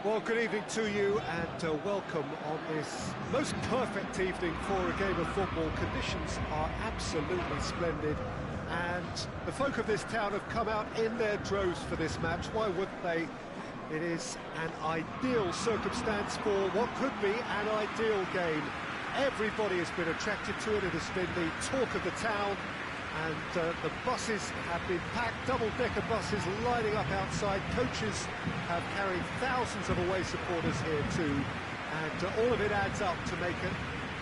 Well, good evening to you and welcome on this most perfect evening for a game of football. Conditions are absolutely splendid and the folk of this town have come out in their droves for this match. Why wouldn't they? It is an ideal circumstance for what could be an ideal game. Everybody has been attracted to it. It has been the talk of the town. And the buses have been packed, double-decker buses lining up outside. Coaches have carried thousands of away supporters here too. And all of it adds up to make a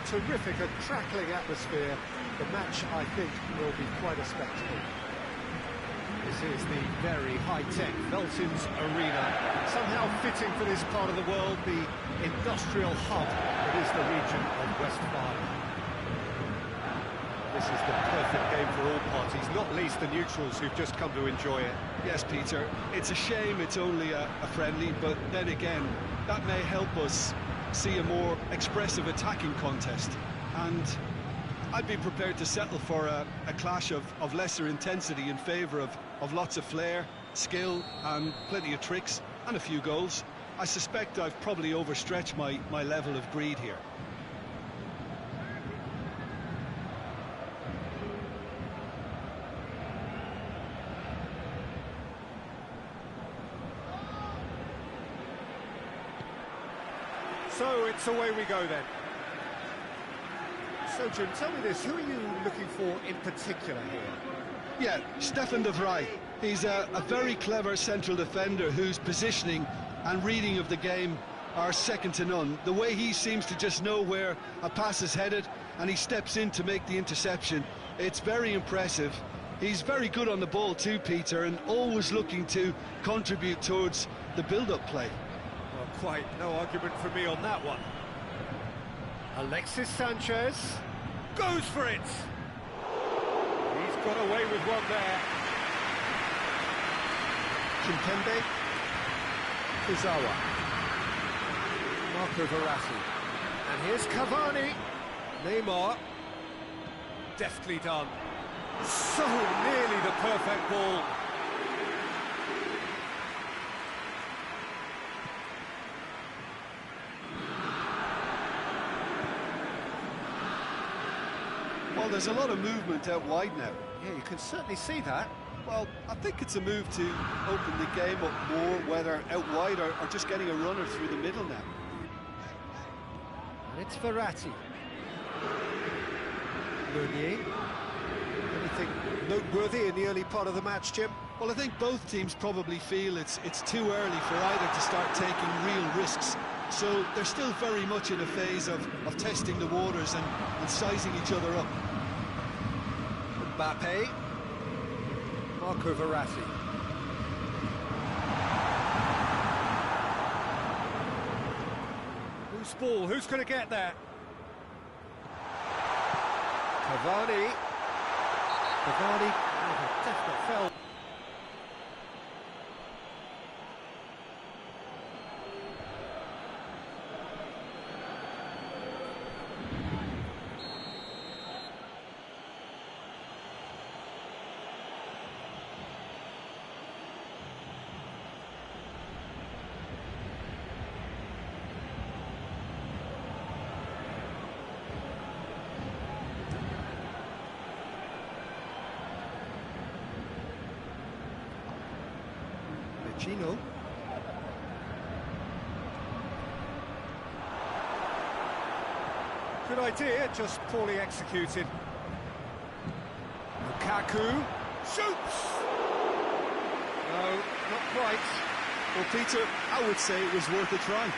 terrific, a crackling atmosphere. The match, I think, will be quite a spectacle. This is the very high-tech Veltins Arena, somehow fitting for this part of the world, the industrial hub that is the region of Westphalia. This is the perfect game for all parties, not least the neutrals who've just come to enjoy it. Yes, Peter, it's a shame it's only a friendly, but then again, that may help us see a more expressive attacking contest. And I'd be prepared to settle for a clash of lesser intensity in favour of lots of flair, skill and plenty of tricks and a few goals. I suspect I've probably overstretched my level of greed here. So it's away we go then. So Jim, tell me this, who are you looking for in particular here? Yeah, Stefan de Vrij. He's a very clever central defender whose positioning and reading of the game are second to none. The way he seems to just know where a pass is headed and he steps in to make the interception, it's very impressive. He's very good on the ball too, Peter, and always looking to contribute towards the build-up play. Well, quite no argument for me on that one. Alexis Sanchez goes for it. He's got away with one there. Kimpembe, Kuzawa, Marco Verratti, and here's Cavani. Neymar, deftly done. So nearly the perfect ball. Well, there's a lot of movement out wide now. Yeah, you can certainly see that. Well, I think it's a move to open the game up more, whether out wide or just getting a runner through the middle now. And it's Verratti. Meunier. Anything noteworthy in the early part of the match, Jim? Well, I think both teams probably feel it's too early for either to start taking real risks. So they're still very much in a phase of testing the waters and sizing each other up. Mbappe. Marco Verratti. Whose ball? Who's going to get there? Cavani. Cavani. Oh, definite foul. Gino. Good idea, just poorly executed. Lukaku shoots! No, not quite. Well, Peter, I would say it was worth a try.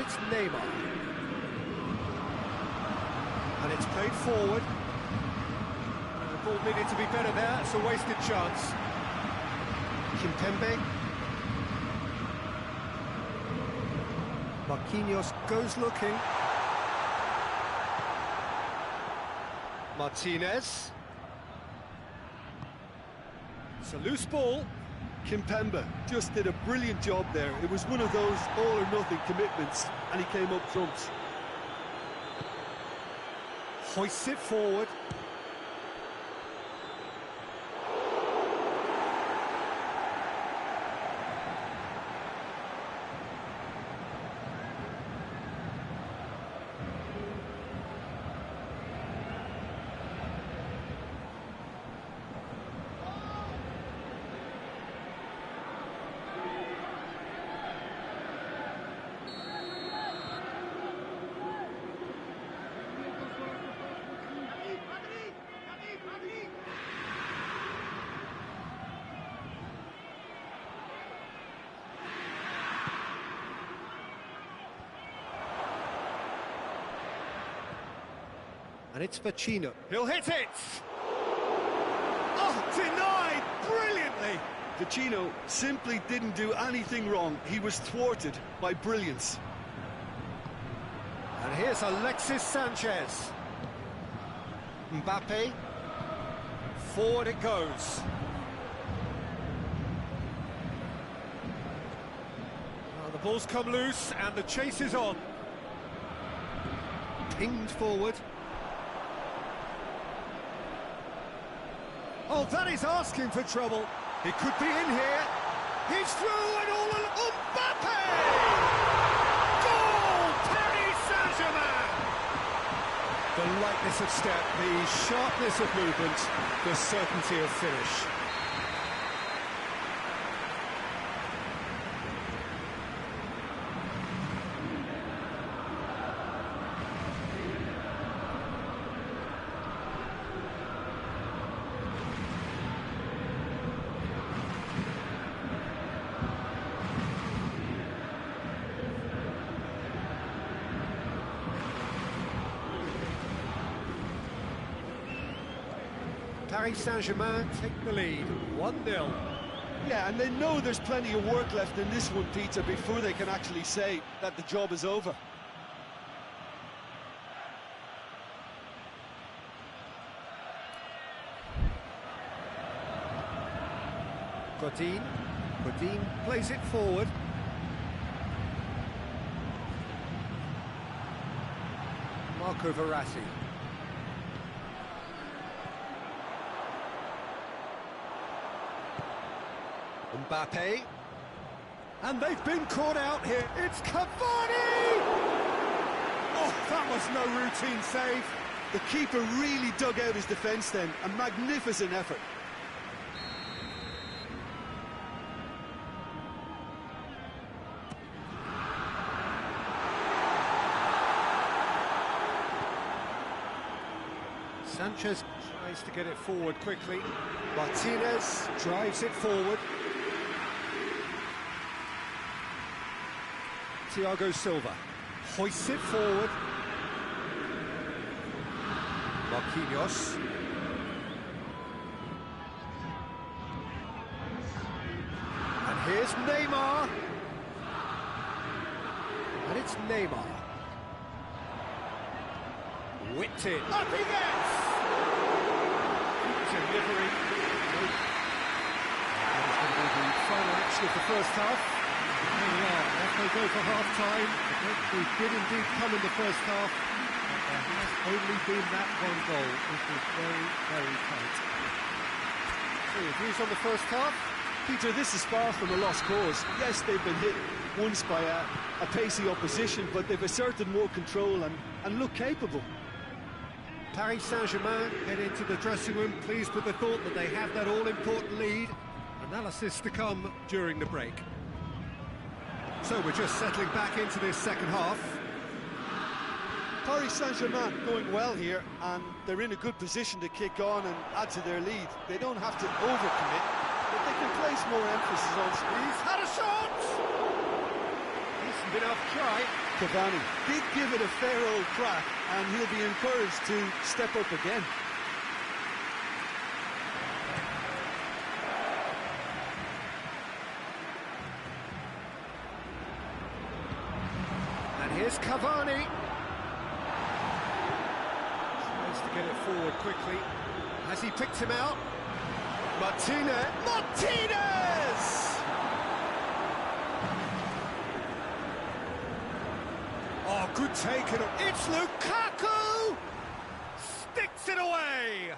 it's Neymar. And it's played forward. The ball needed to be better there, it's a wasted chance. Kimpembe. Marquinhos goes looking. Martinez. It's a loose ball. Kimpembe just did a brilliant job there. It was one of those all-or-nothing commitments, and he came up trumps. Hoists it forward. And it's Vecino. He'll hit it! Oh, denied brilliantly! Vecino simply didn't do anything wrong. He was thwarted by brilliance. And here's Alexis Sanchez. Mbappe. Forward it goes. Well, the ball's come loose and the chase is on. Pinged forward. Oh, that is asking for trouble. It could be in here. He's through and all along. Mbappe! Goal! Paris Saint-Germain! The lightness of step, the sharpness of movement, the certainty of finish. Paris Saint-Germain take the lead, 1-0. Yeah, and they know there's plenty of work left in this one, Peter, before they can actually say that the job is over. Godin plays it forward. Marco Verratti. Mbappe. And they've been caught out here. It's Cavani! Oh, that was no routine save. The keeper really dug out his defence then. A magnificent effort. Sanchez tries to get it forward quickly. Martinez drives it forward. Thiago Silva hoists it forward. Marquinhos. And here's Neymar. And it's Neymar. Whipped it. Up he gets! Delivery. That is going to be the final action of the first half. There we are, as they go for half-time. The breakthrough did indeed come in the first half, but there has only been that one goal. It was very, very tight. So, your views on the first half? Peter, this is far from a lost cause. Yes, they've been hit once by a pacey opposition, but they've asserted more control and look capable. Paris Saint-Germain get into the dressing room pleased with the thought that they have that all-important lead. Analysis to come during the break. So we're just settling back into this second half. Paris Saint-Germain going well here, and they're in a good position to kick on and add to their lead. They don't have to overcommit, but they can place more emphasis on speed. He's had a shot! He's enough try. Cavani did give it a fair old crack, and he'll be encouraged to step up again. And here's Cavani. Tries to get it forward quickly. Has he picked him out? Martinez! Oh, good take. It's Lukaku! Sticks it away!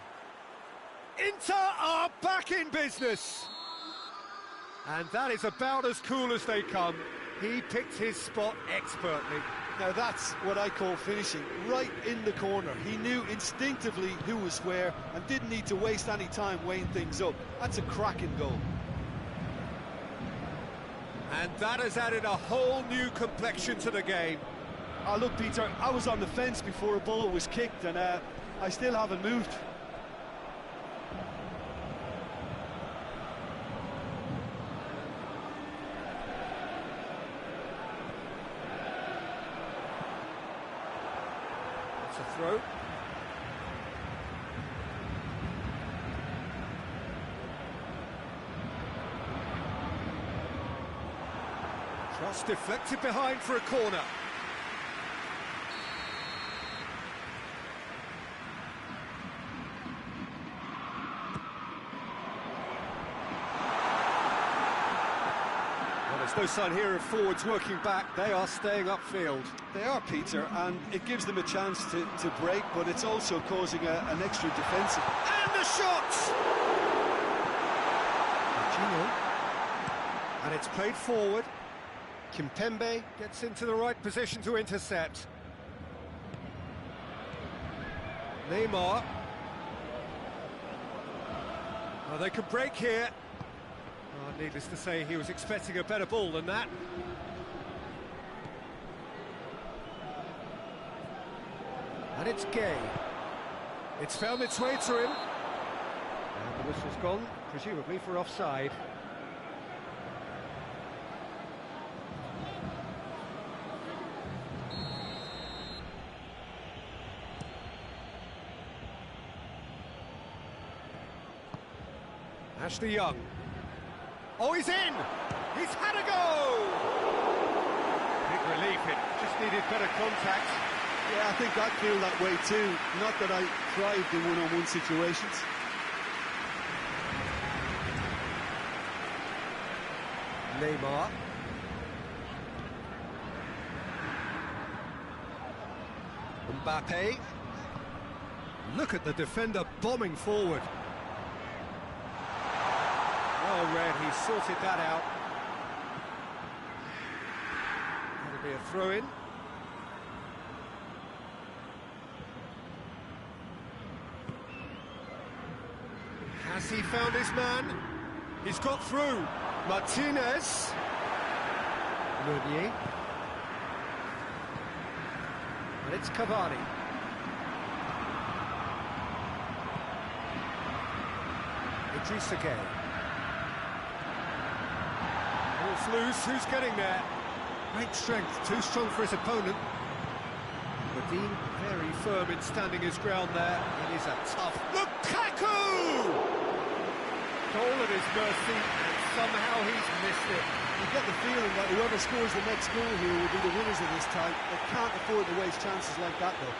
Inter are back in business. And that is about as cool as they come. He picked his spot expertly. Now that's what I call finishing, right in the corner. He knew instinctively who was where and didn't need to waste any time weighing things up. That's a cracking goal. And that has added a whole new complexion to the game. Look, Peter, I was on the fence before a ball was kicked, and I still haven't moved. It's a throw. Cross deflected behind for a corner. No sign here of forwards working back. They are staying upfield. They are, Peter, and it gives them a chance to break, but it's also causing an extra defensive. And the shot! And it's played forward. Kimpembe gets into the right position to intercept. Neymar. Oh, they could break here. Oh, needless to say, he was expecting a better ball than that. And it's Gay. It's found its way to him. And the whistle's gone, presumably for offside. Ashley Young. Oh, he's in! He's had a go! Big relief, it just needed better contact. Yeah, I think I'd feel that way too. Not that I thrived in one-on-one situations. Neymar. Mbappe. Look at the defender bombing forward. Well read, he sorted that out. That'll be a throw-in. Has he found his man? He's got through. Martinez. Meunier. And it's Cavani. Idrissa Gueye. Ball's loose, who's getting there? Great strength, too strong for his opponent. Badin very firm in standing his ground there. It is a tough... Lukaku! Goal at his mercy, and somehow he's missed it. You get the feeling that whoever scores the next goal here will be the winners of this time. They can't afford to waste chances like that, though.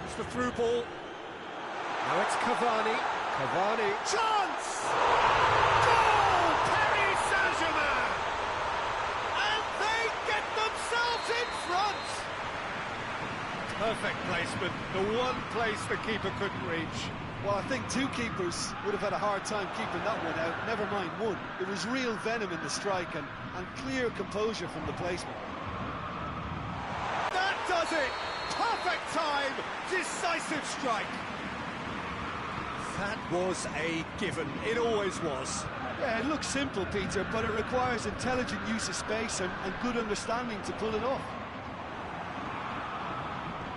It's the through ball. Now it's Cavani. Cavani. Chance! Goal! Paris Saint-Germain! And they get themselves in front! Perfect placement. The one place the keeper couldn't reach. Well, I think two keepers would have had a hard time keeping that one out, never mind one. There was real venom in the strike and clear composure from the placement. That does it! Perfect time! Decisive strike! That was a given. It always was. Yeah, it looks simple, Peter, but it requires intelligent use of space and good understanding to pull it off.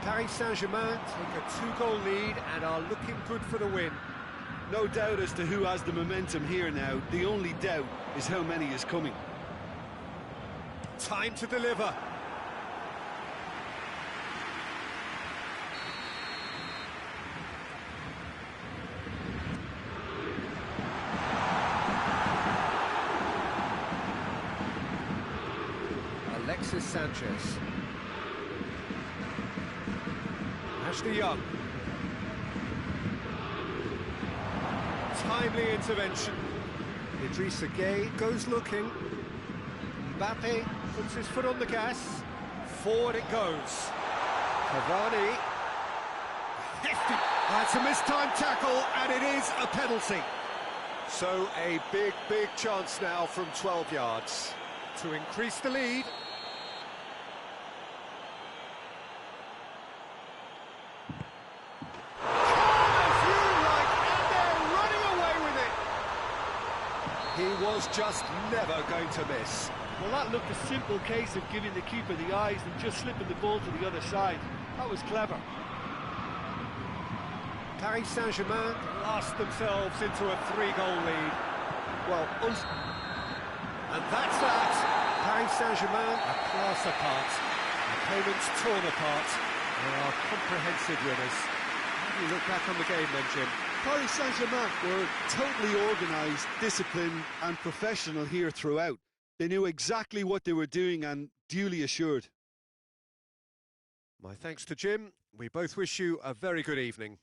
Paris Saint-Germain take a two-goal lead and are looking good for the win. No doubt as to who has the momentum here now. The only doubt is how many is coming. Time to deliver. Alexis Sanchez. Ashley Young. Timely intervention. Idrissa Gueye goes looking. Mbappe puts his foot on the gas. Forward it goes. Cavani. Hefty. That's a mistimed tackle, and it is a penalty. So a big chance now from 12 yards to increase the lead. He was just never going to miss. Well, that looked a simple case of giving the keeper the eyes and just slipping the ball to the other side. That was clever. Paris Saint-Germain lost themselves into a 3-goal lead. Well, and that's that. Paris Saint-Germain are class apart. Opponents torn apart. They are comprehensive winners. How do you look back on the game then, Jim? Paris Saint-Germain were totally organised, disciplined and professional here throughout. They knew exactly what they were doing and duly assured. My thanks to Jim. We both wish you a very good evening.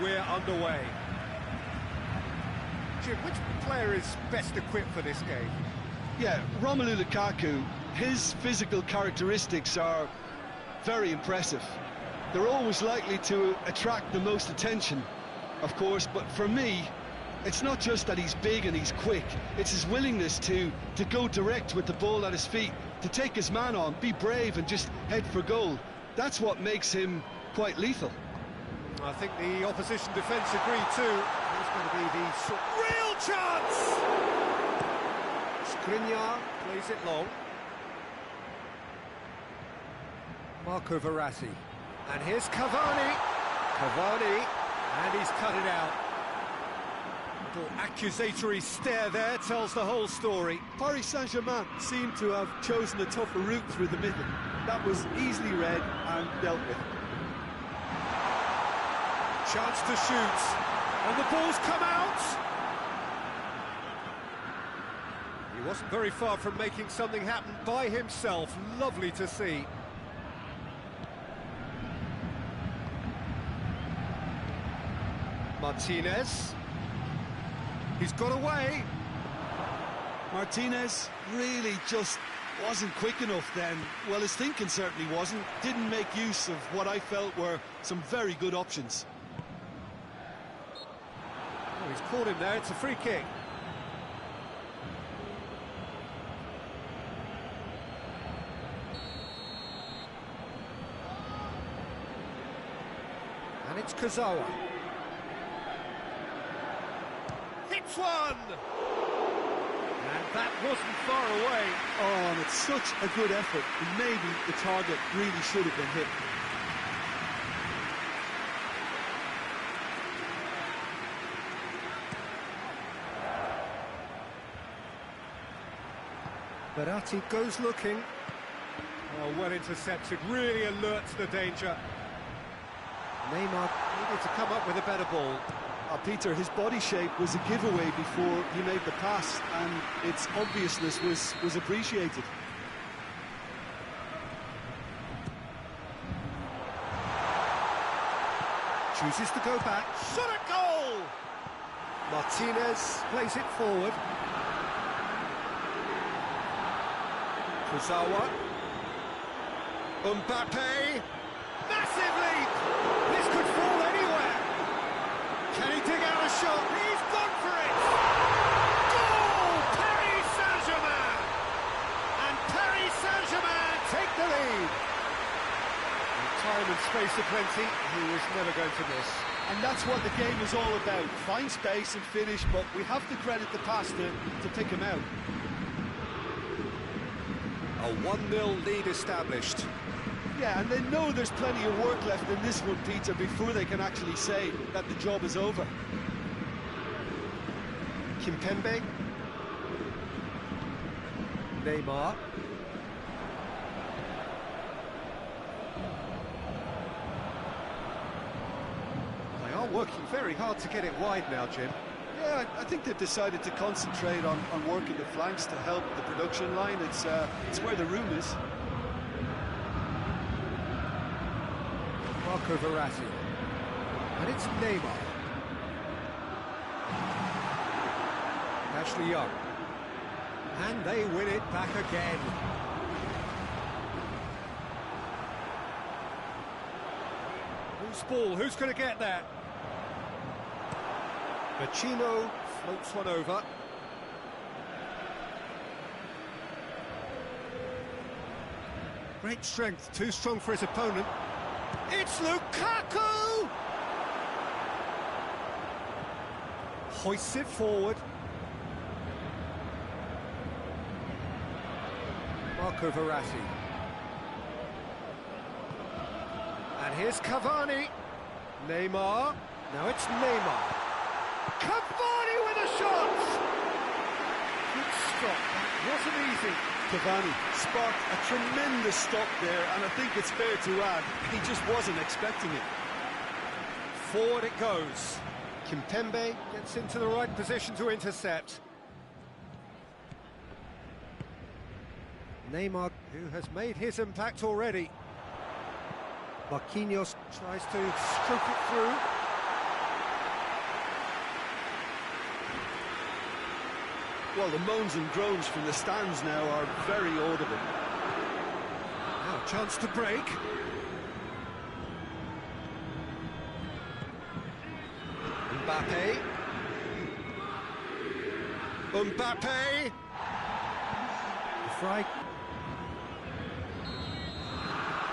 we're underway. Jim, which player is best equipped for this game? Yeah, Romelu Lukaku, his physical characteristics are very impressive. They're always likely to attract the most attention, of course, but for me, it's not just that he's big and he's quick, it's his willingness to go direct with the ball at his feet, to take his man on, be brave and just head for goal. That's what makes him quite lethal. I think the opposition defence agree too. He's going to be the real chance! Skriniar plays it long. Marco Verratti. And here's Cavani. Cavani, and he's cut it out. Little accusatory stare there tells the whole story. Paris Saint-Germain seemed to have chosen a tougher route through the middle. That was easily read and dealt with. Chance to shoot, and the ball's come out. He wasn't very far from making something happen by himself. Lovely to see. Martinez. He's got away. Martinez really just wasn't quick enough then. Well, his thinking certainly wasn't. Didn't make use of what I felt were some very good options. Oh, he's caught him there. It's a free kick. And it's Kurzawa. Hits one! And that wasn't far away. Oh, and it's such a good effort. And maybe the target really should have been hit. Verratti goes looking. Oh, well intercepted, really alert to the danger. Neymar needed to come up with a better ball. Peter, his body shape was a giveaway before he made the pass, and its obviousness was appreciated. Chooses to go back. Shot at goal! Martinez plays it forward. Kurzawa. Mbappe. Massive leap! This could fall anywhere. Can he dig out a shot? He's gone for it! Goal! Paris Saint-Germain! And Paris Saint-Germain take the lead. With time and space aplenty, he was never going to miss. And that's what the game is all about. Find space and finish, but we have to credit the pass to pick him out. A 1-0 lead established. Yeah, and they know there's plenty of work left in this one, Peter, before they can actually say that the job is over. Kimpembe. Neymar. They are working very hard to get it wide now, Jim. Yeah, I think they've decided to concentrate on working the flanks to help the production line. It's where the room is. Marco Verratti. And it's Neymar. Ashley Young. And they win it back again. Who's ball? Who's going to get that? Vecino floats one over. Great strength, too strong for his opponent. It's Lukaku! Hoists it forward. Marco Verratti. And here's Cavani. Neymar. Now it's Neymar. Cavani with a shot! Good stop. That wasn't easy. Cavani sparked a tremendous stop there, and I think it's fair to add, he just wasn't expecting it. Forward it goes. Kimpembe gets into the right position to intercept. Neymar, who has made his impact already. Marquinhos tries to stroke it through. Well, the moans and groans from the stands now are very audible. Now, chance to break. Mbappe. Mbappe. Fry.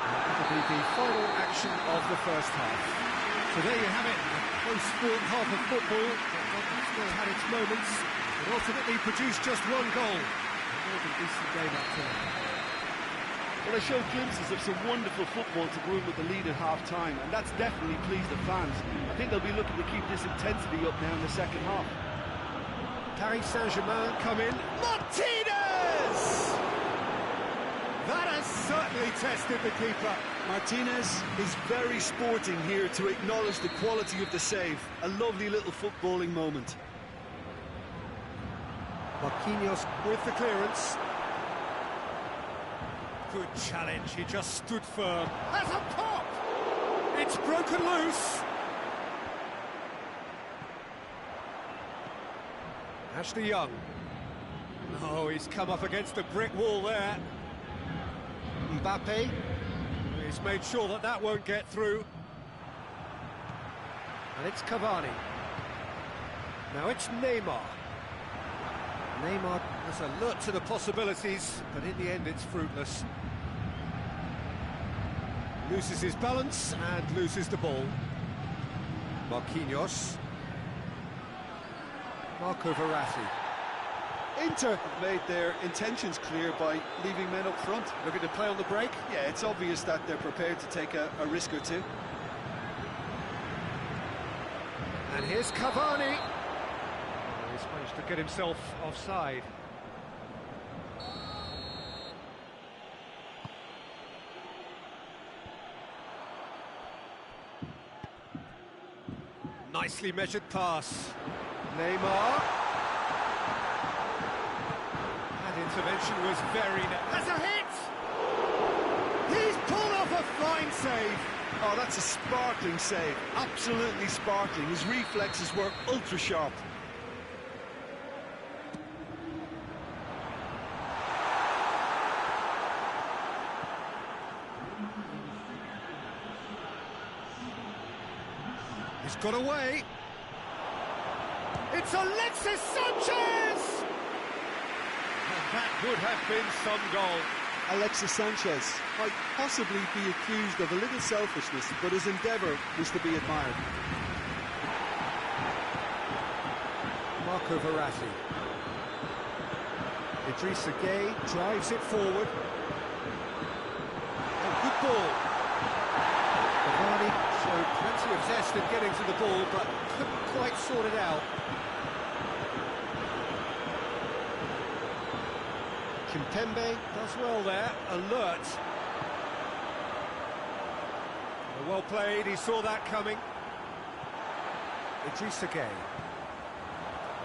That'll be the final action of the first half. So there you have it, a close-fought half of football, but one still had its moments. It ultimately produced just one goal. A more than decent game up to now. Well, they showed glimpses of some wonderful football to go in with the lead at half-time, and that's definitely pleased the fans. I think they'll be looking to keep this intensity up now in the second half. Paris Saint-Germain come in. Martinez! That has certainly tested the keeper. Martinez is very sporting here to acknowledge the quality of the save. A lovely little footballing moment. Marquinhos with the clearance. Good challenge, he just stood firm. Has a pop! It's broken loose. Ashley Young. Oh, he's come up against a brick wall there. Mbappe. He's made sure that that won't get through. And it's Cavani. Now it's Neymar. Neymar was alert to the possibilities, but in the end it's fruitless. Loses his balance and loses the ball. Marquinhos. Marco Verratti. Inter have made their intentions clear by leaving men up front. Looking to play on the break. Yeah, it's obvious that they're prepared to take a risk or two. And here's Cavani. He's managed to get himself offside. Nicely measured pass. Neymar. That intervention was very... That's a hit! He's pulled off a fine save. Oh, that's a sparkling save. Absolutely sparkling. His reflexes were ultra sharp. He's got away. It's Alexis Sanchez! And that would have been some goal. Alexis Sanchez might possibly be accused of a little selfishness, but his endeavour was to be admired. Marco Verratti. Idrissa Gueye drives it forward. Oh, good ball. Cavani showed plenty of zest in getting to the ball, but couldn't quite sort it out. Kimpembe does well there, alert. Well played, he saw that coming. Idrissa Gueye.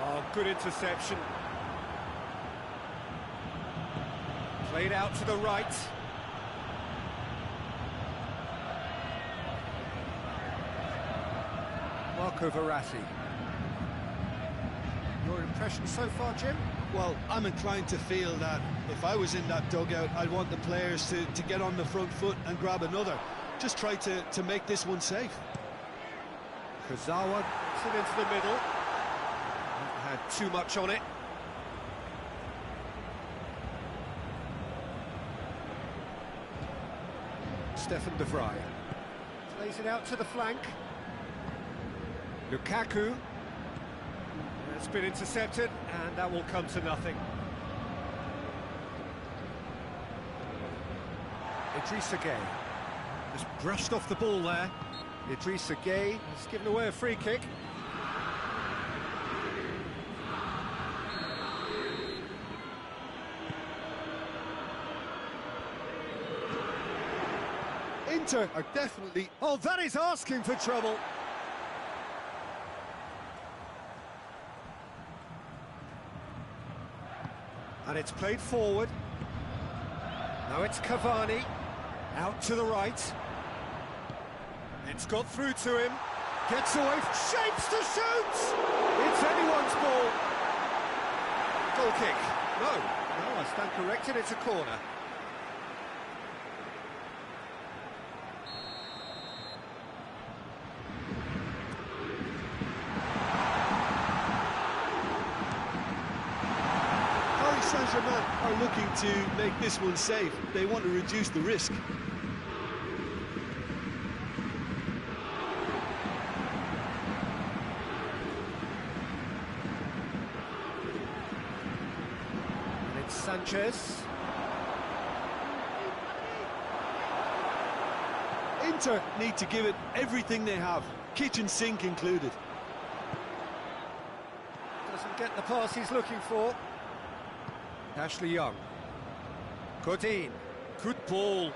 Oh, good interception. Played out to the right. Marco Verratti. Your impression so far, Jim? Well, I'm inclined to feel that if I was in that dugout, I'd want the players to get on the front foot and grab another. Just try to make this one safe. Kurzawa gets it into the middle. Not had too much on it. Stefan de Vrij plays it out to the flank. Lukaku. It's been intercepted, and that will come to nothing. Idrissa Gueye just brushed off the ball there. Idrissa Gueye has given away a free kick. Inter are definitely... Oh, that is asking for trouble. And it's played forward. Now it's Cavani. Out to the right. It's got through to him. Gets away, shapes to shoot! It's anyone's ball. Goal kick. No, I stand corrected, it's a corner. Paris Saint-Germain are looking to make this one safe. They want to reduce the risk. Sanchez. Inter need to give it everything they have, kitchen sink included. Doesn't get the pass he's looking for. Ashley Young. Godin. Good ball.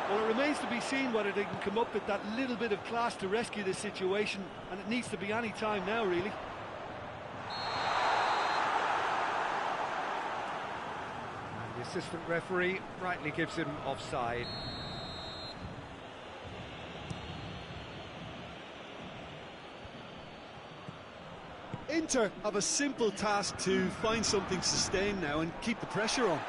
Well, it remains to be seen whether they can come up with that little bit of class to rescue this situation, and it needs to be any time now, really. The assistant referee rightly gives him offside. Inter have a simple task to find something sustained now and keep the pressure on.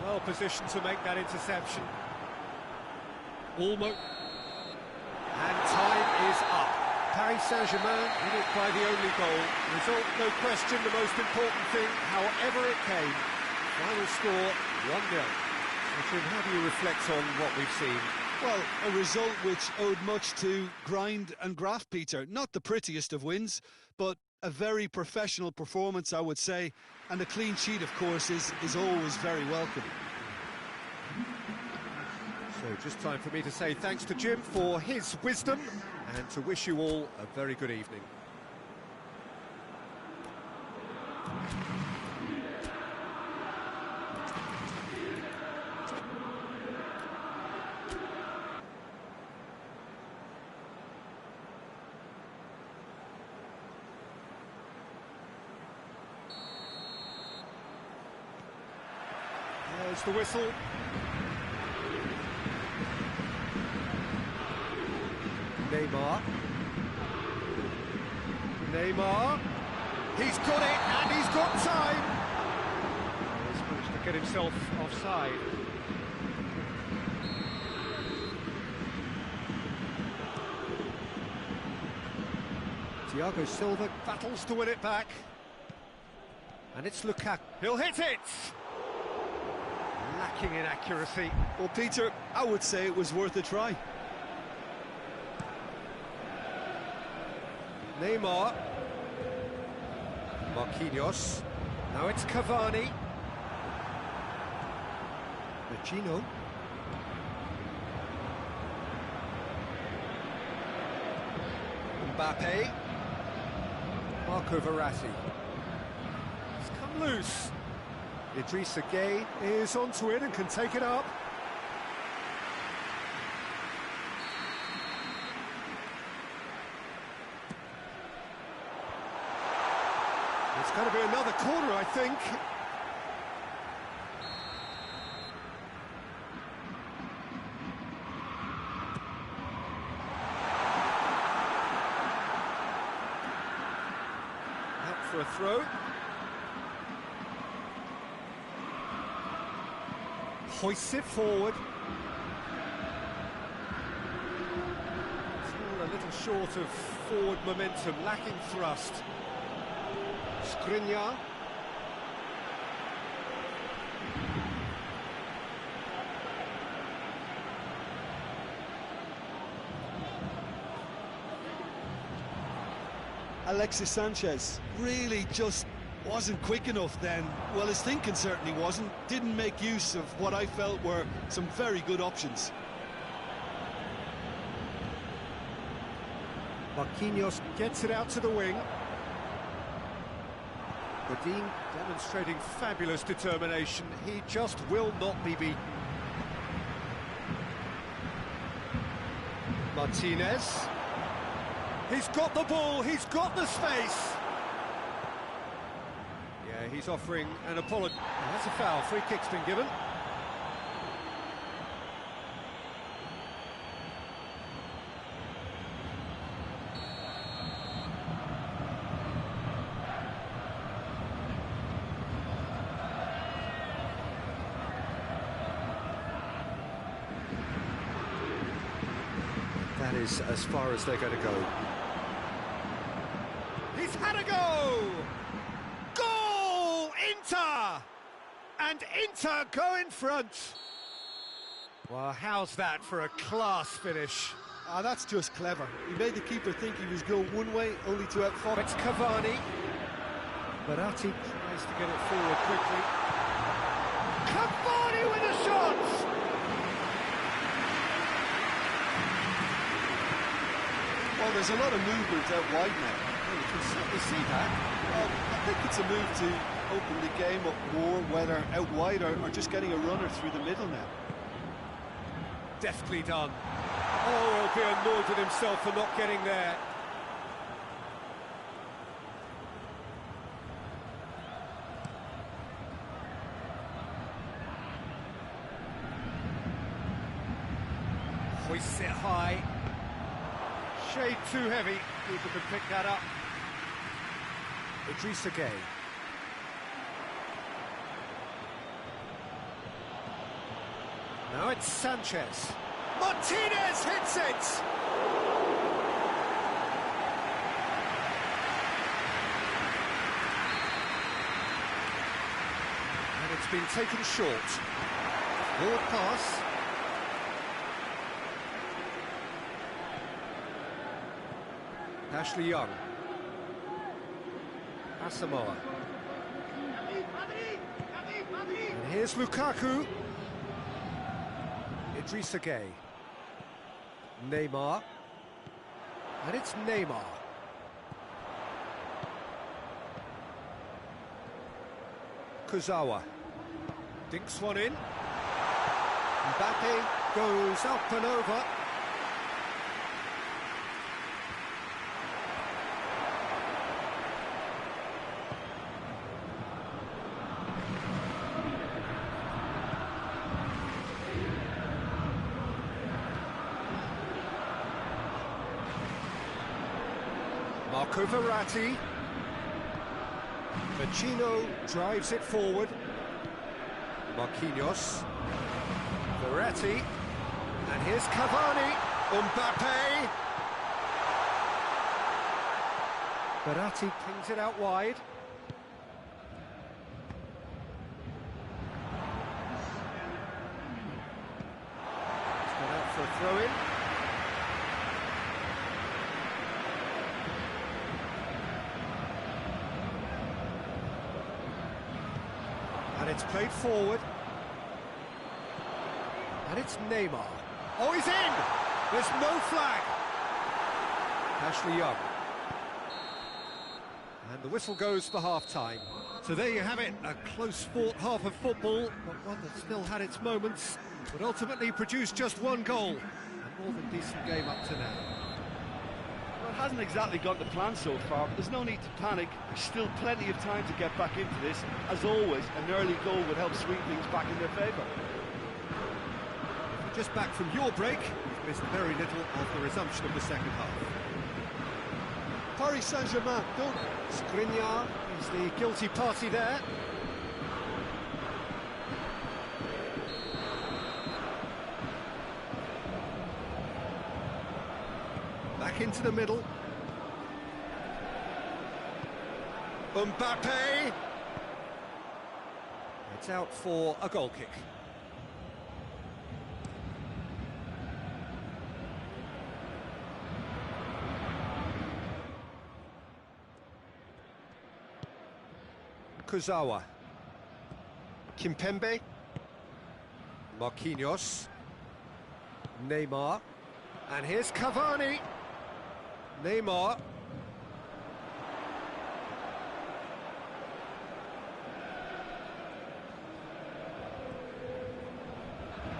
Well positioned to make that interception. Almost. And time is up. Paris Saint-Germain win it by the only goal. Result, no question, the most important thing, however it came. Final score, 1-0. So, Jim, how do you reflect on what we've seen? Well, a result which owed much to grind and graft, Peter. Not the prettiest of wins, but a very professional performance, I would say. And a clean sheet, of course, is always very welcome. So just time for me to say thanks to Jim for his wisdom and to wish you all a very good evening. There's the whistle. Neymar, he's got it and he's got time. He's managed to get himself offside. Thiago Silva battles to win it back. And it's Lukaku. He'll hit it! Lacking in accuracy. Well, Peter, I would say it was worth a try. Neymar. Marquinhos. Now it's Cavani. Gino. Mbappe. Marco Verratti. It's come loose. Idrissa Gueye is onto it and can take it up. It's going to be another corner, I think. Out for a throw. Hoists it forward. Still a little short of forward momentum, lacking thrust. Skriniar. Alexis Sanchez really just wasn't quick enough then. Well, his thinking certainly wasn't. Didn't make use of what I felt were some very good options. Marquinhos gets it out to the wing. Godin demonstrating fabulous determination. He just will not be beaten. Martinez. He's got the ball, he's got the space. Yeah, he's offering an apology. That's a foul, free kick's been given. is as far as they're going to go. He's had a go! Goal! Inter! And Inter go in front. Well, how's that for a class finish? Ah, that's just clever. He made the keeper think he was going one way, only to outfox. It's Cavani. Berratti tries to get it forward quickly. Cavani with a shot! Well, there's a lot of movement out wide now. Well, you can certainly see that. Well, I think it's a move to open the game up more, whether out wide or just getting a runner through the middle now. Deftly done. Oh, he'll be annoyed with himself for not getting there. Hoists it high. Shade too heavy. People can pick that up. Idrissa Gueye. Now it's Sanchez. Martinez hits it! And it's been taken short. Forward pass. Ashley Young. Asamoah. And here's Lukaku. Idrissa Gueye. Neymar. And it's Neymar. Kurzawa. Dinks one in. Mbappe goes up and over. Marco Verratti. Vecino drives it forward. Marquinhos. Verratti. And here's Cavani. Mbappe. Verratti pings it out wide. It's gone out for a throw-in. And it's played forward. And it's Neymar. Oh, he's in! There's no flag. Ashley Young. And the whistle goes for half-time. So there you have it, a close-fought half of football, but one that still had its moments, but ultimately produced just one goal. A more than decent game up to now. Well, it hasn't exactly gone to plan so far, but there's no need to panic. There's still plenty of time to get back into this. As always, an early goal would help swing things back in their favour. Just back from your break, you've missed very little of the resumption of the second half. Paris Saint-Germain don't... Skriniar is the guilty party there. Back into the middle. Mbappe! It's out for a goal kick. Kurzawa. Kimpembe. Marquinhos. Neymar. And here's Cavani. Neymar.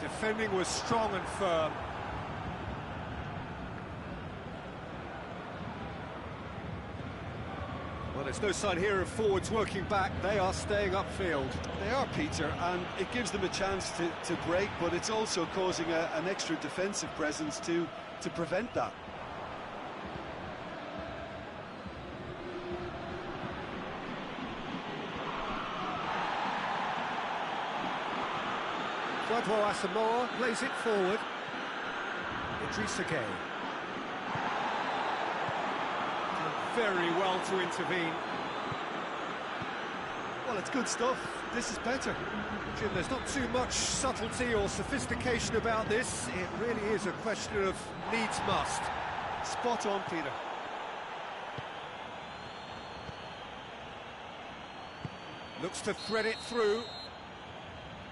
Defending was strong and firm. Well, there's no sign here of forwards working back. They are staying upfield. They are, Peter, and it gives them a chance to break, but it's also causing an extra defensive presence to prevent that. Asamoah plays it forward. Idrissa Gueye. very well to intervene. Well, it's good stuff. This is better. Jim, there's not too much subtlety or sophistication about this. It really is a question of needs must. Spot on, Peter. Looks to thread it through.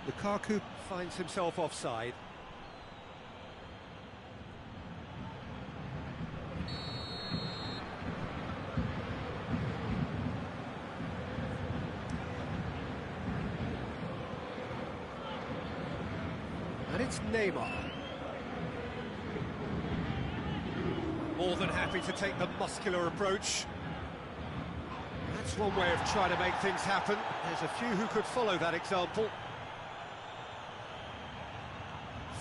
Lukaku finds himself offside. And it's Neymar. More than happy to take the muscular approach. That's one way of trying to make things happen. There's a few who could follow that example.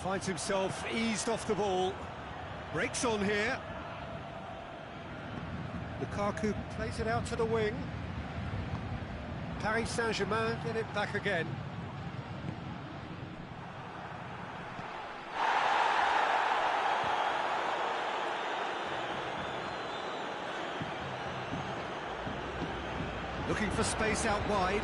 Finds himself eased off the ball. Breaks on here. Lukaku plays it out to the wing. Paris Saint-Germain get it back again. Looking for space out wide.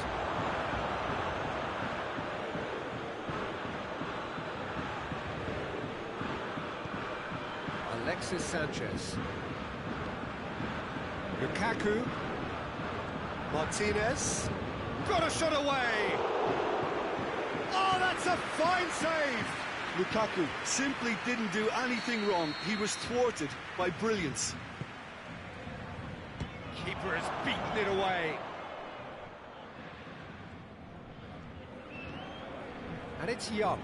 Alexis Sanchez. Lukaku. Martinez. Got a shot away! Oh, that's a fine save! Lukaku simply didn't do anything wrong. He was thwarted by brilliance. Keeper has beaten it away. And it's Young.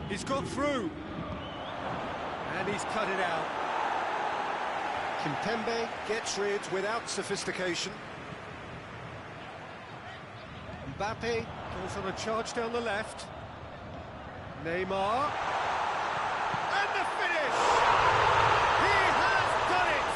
He's got through. And he's cut it out. Kimpembe gets rid without sophistication. Mbappe goes on a charge down the left. Neymar. And the finish! He has done it!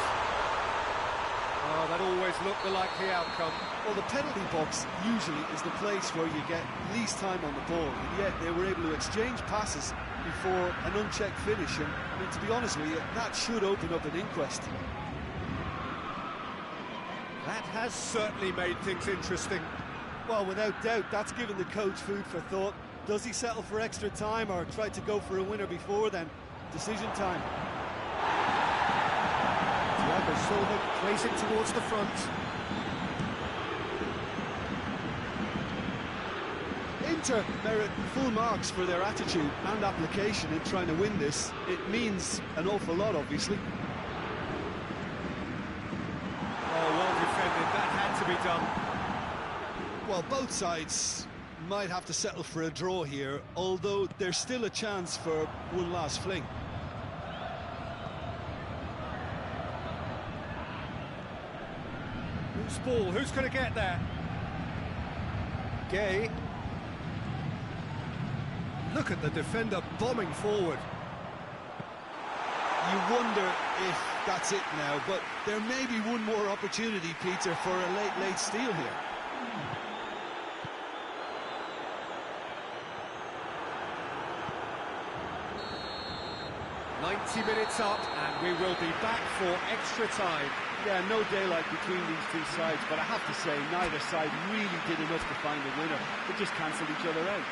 Oh, that always looked the likely outcome. Well, the penalty box usually is the place where you get least time on the ball, and yet they were able to exchange passes before an unchecked finish, and I mean, to be honest with you, that should open up an inquest. That has certainly made things interesting. Well, without doubt, that's given the coach food for thought. Does he settle for extra time or try to go for a winner before then? Decision time. Thiago Silva plays it towards the front. Inter merit full marks for their attitude and application in trying to win this. It means an awful lot, obviously. Oh, well defended. That had to be done. Well, both sides might have to settle for a draw here, although there's still a chance for one last fling. Who's ball? Who's going to get there? Gay. Look at the defender bombing forward. You wonder if that's it now, but there may be one more opportunity, Peter, for a late steal here. 90 minutes up, and we will be back for extra time. Yeah, no daylight between these two sides, but I have to say, neither side really did enough to find a winner. They just cancelled each other out.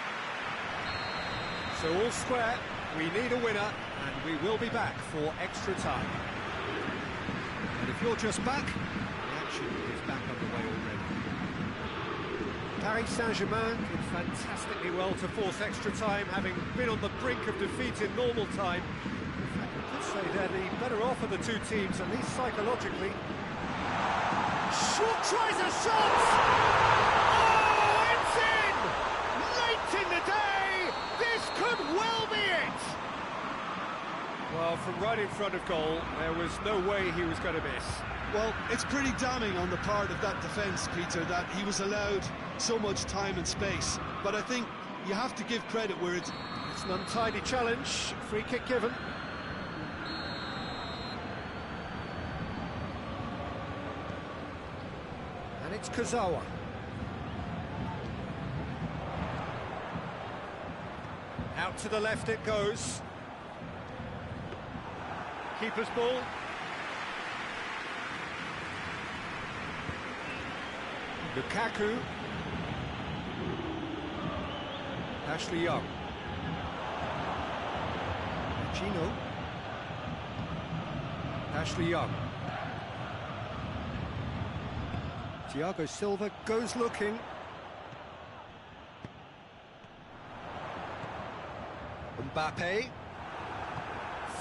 So all square, we need a winner, and we will be back for extra time. And if you're just back, the action is back underway already. Paris Saint-Germain did fantastically well to force extra time, having been on the brink of defeat in normal time. In fact, I could say they're the better off of the two teams, at least psychologically. Shot tries a shot! Oh, it's in! Late in the day! This could well be it! Well, from right in front of goal, there was no way he was going to miss. Well, it's pretty damning on the part of that defence, Peter, that he was allowed so much time and space. But I think you have to give credit where it's an untidy challenge. Free kick given. And it's Kazawa. Out to the left it goes. Keeper's ball. Lukaku. Ashley Young. Gino. Ashley Young. Thiago Silva goes looking. Mbappe.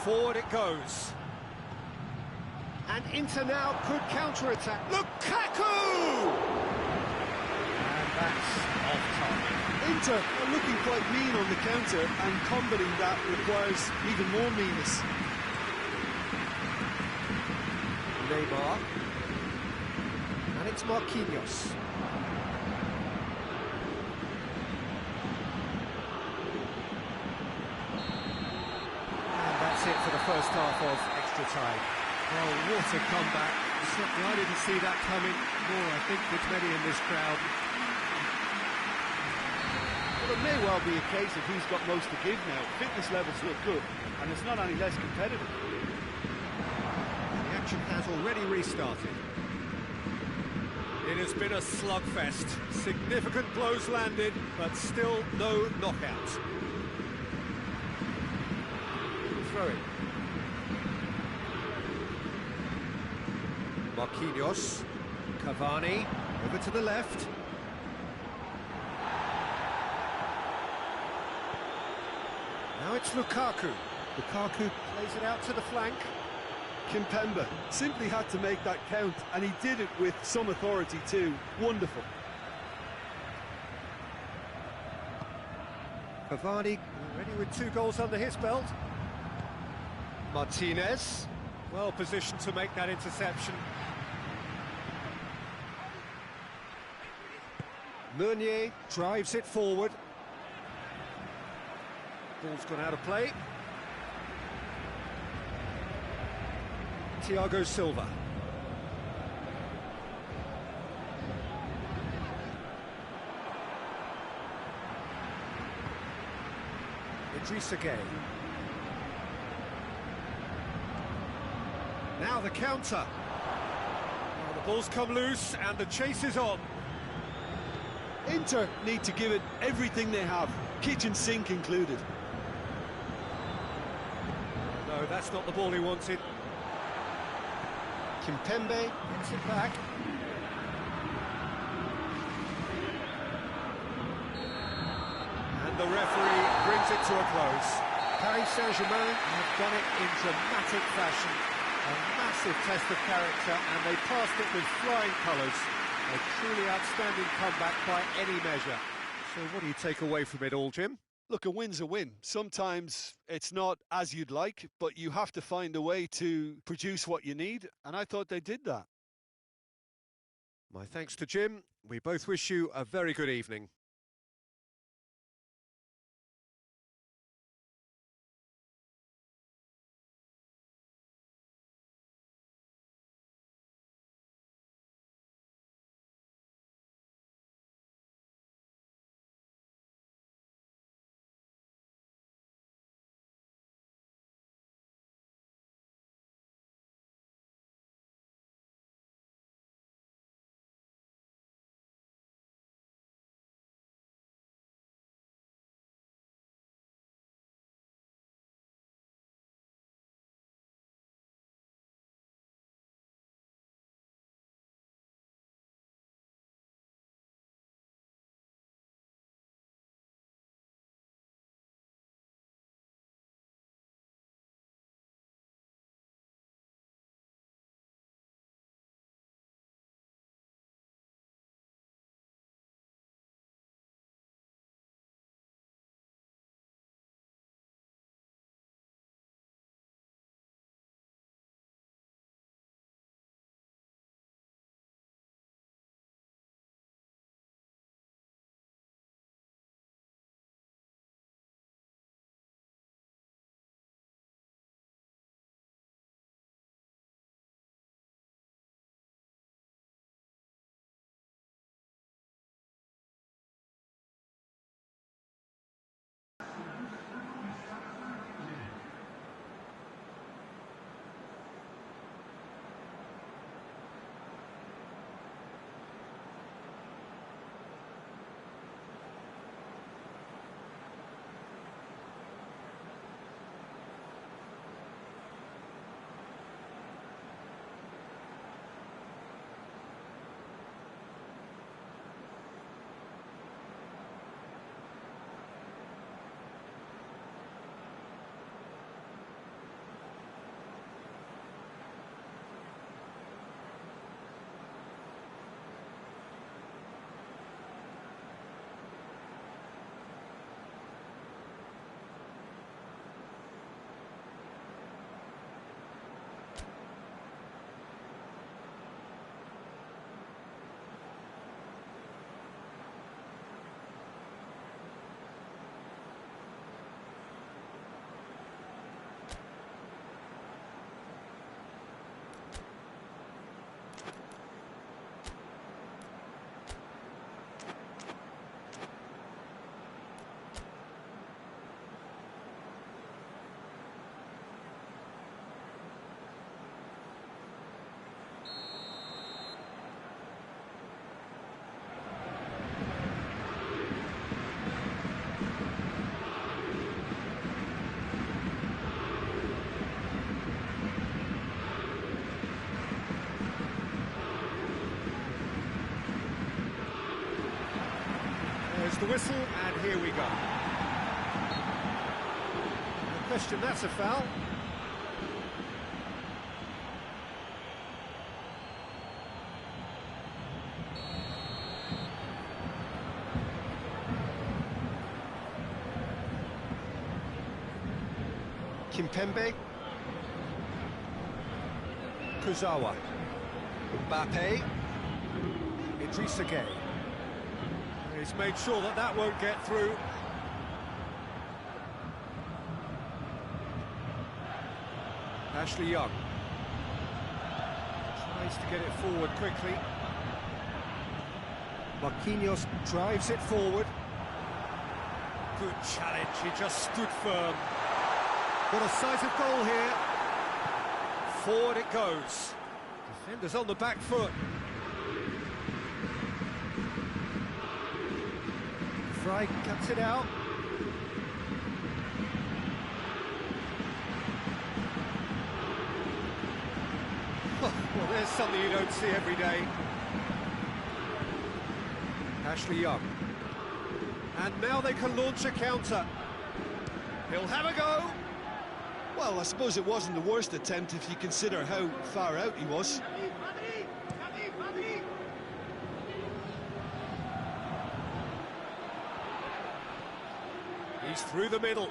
Forward it goes. And Inter now could counter-attack. Lukaku! And that's off-target. Inter are looking quite mean on the counter, and combating that requires even more meanness. Mabar. And it's Marquinhos. And that's it for the first half of extra time. Oh, what a comeback. Certainly I didn't see that coming, nor I think with many in this crowd. Well, it may well be a case of who's got most to give now. Fitness levels look good, and it's not any less competitive. The action has already restarted. It has been a slugfest. Significant blows landed, but still no knockout. Throw it. Marquinhos. Cavani. Over to the left. Now it's Lukaku. Lukaku plays it out to the flank. Kimpembe simply had to make that count, and he did it with some authority too. Wonderful. Cavani already with 2 goals under his belt. Martinez, well positioned to make that interception. Meunier drives it forward. Ball's gone out of play. Thiago Silva. Idrissa Gueye. Now the counter. Well, the ball's come loose and the chase is on. Inter need to give it everything they have, kitchen sink included. No, that's not the ball he wanted. Kimpembe gets it back. And the referee brings it to a close. Paris Saint-Germain have done it in dramatic fashion. A massive test of character, and they passed it with flying colours. A truly outstanding comeback by any measure. So what do you take away from it all, Jim? Look, a win's a win. Sometimes it's not as you'd like, but you have to find a way to produce what you need, and I thought they did that. My thanks to Jim. We both wish you a very good evening. the whistle, and here we go. No question, that's a foul. Kimpembe, Kurzawa, Mbappe, Idrissa Gueye. He's made sure that that won't get through. Ashley Young tries to get it forward quickly. Marquinhos drives it forward. Good challenge, he just stood firm. Got a size of goal here. Forward it goes. Defenders on the back foot. Fry cuts it out. Well, there's something you don't see every day. Ashley Young. And now they can launch a counter. He'll have a go. Well, I suppose it wasn't the worst attempt if you consider how far out he was. He's through the middle.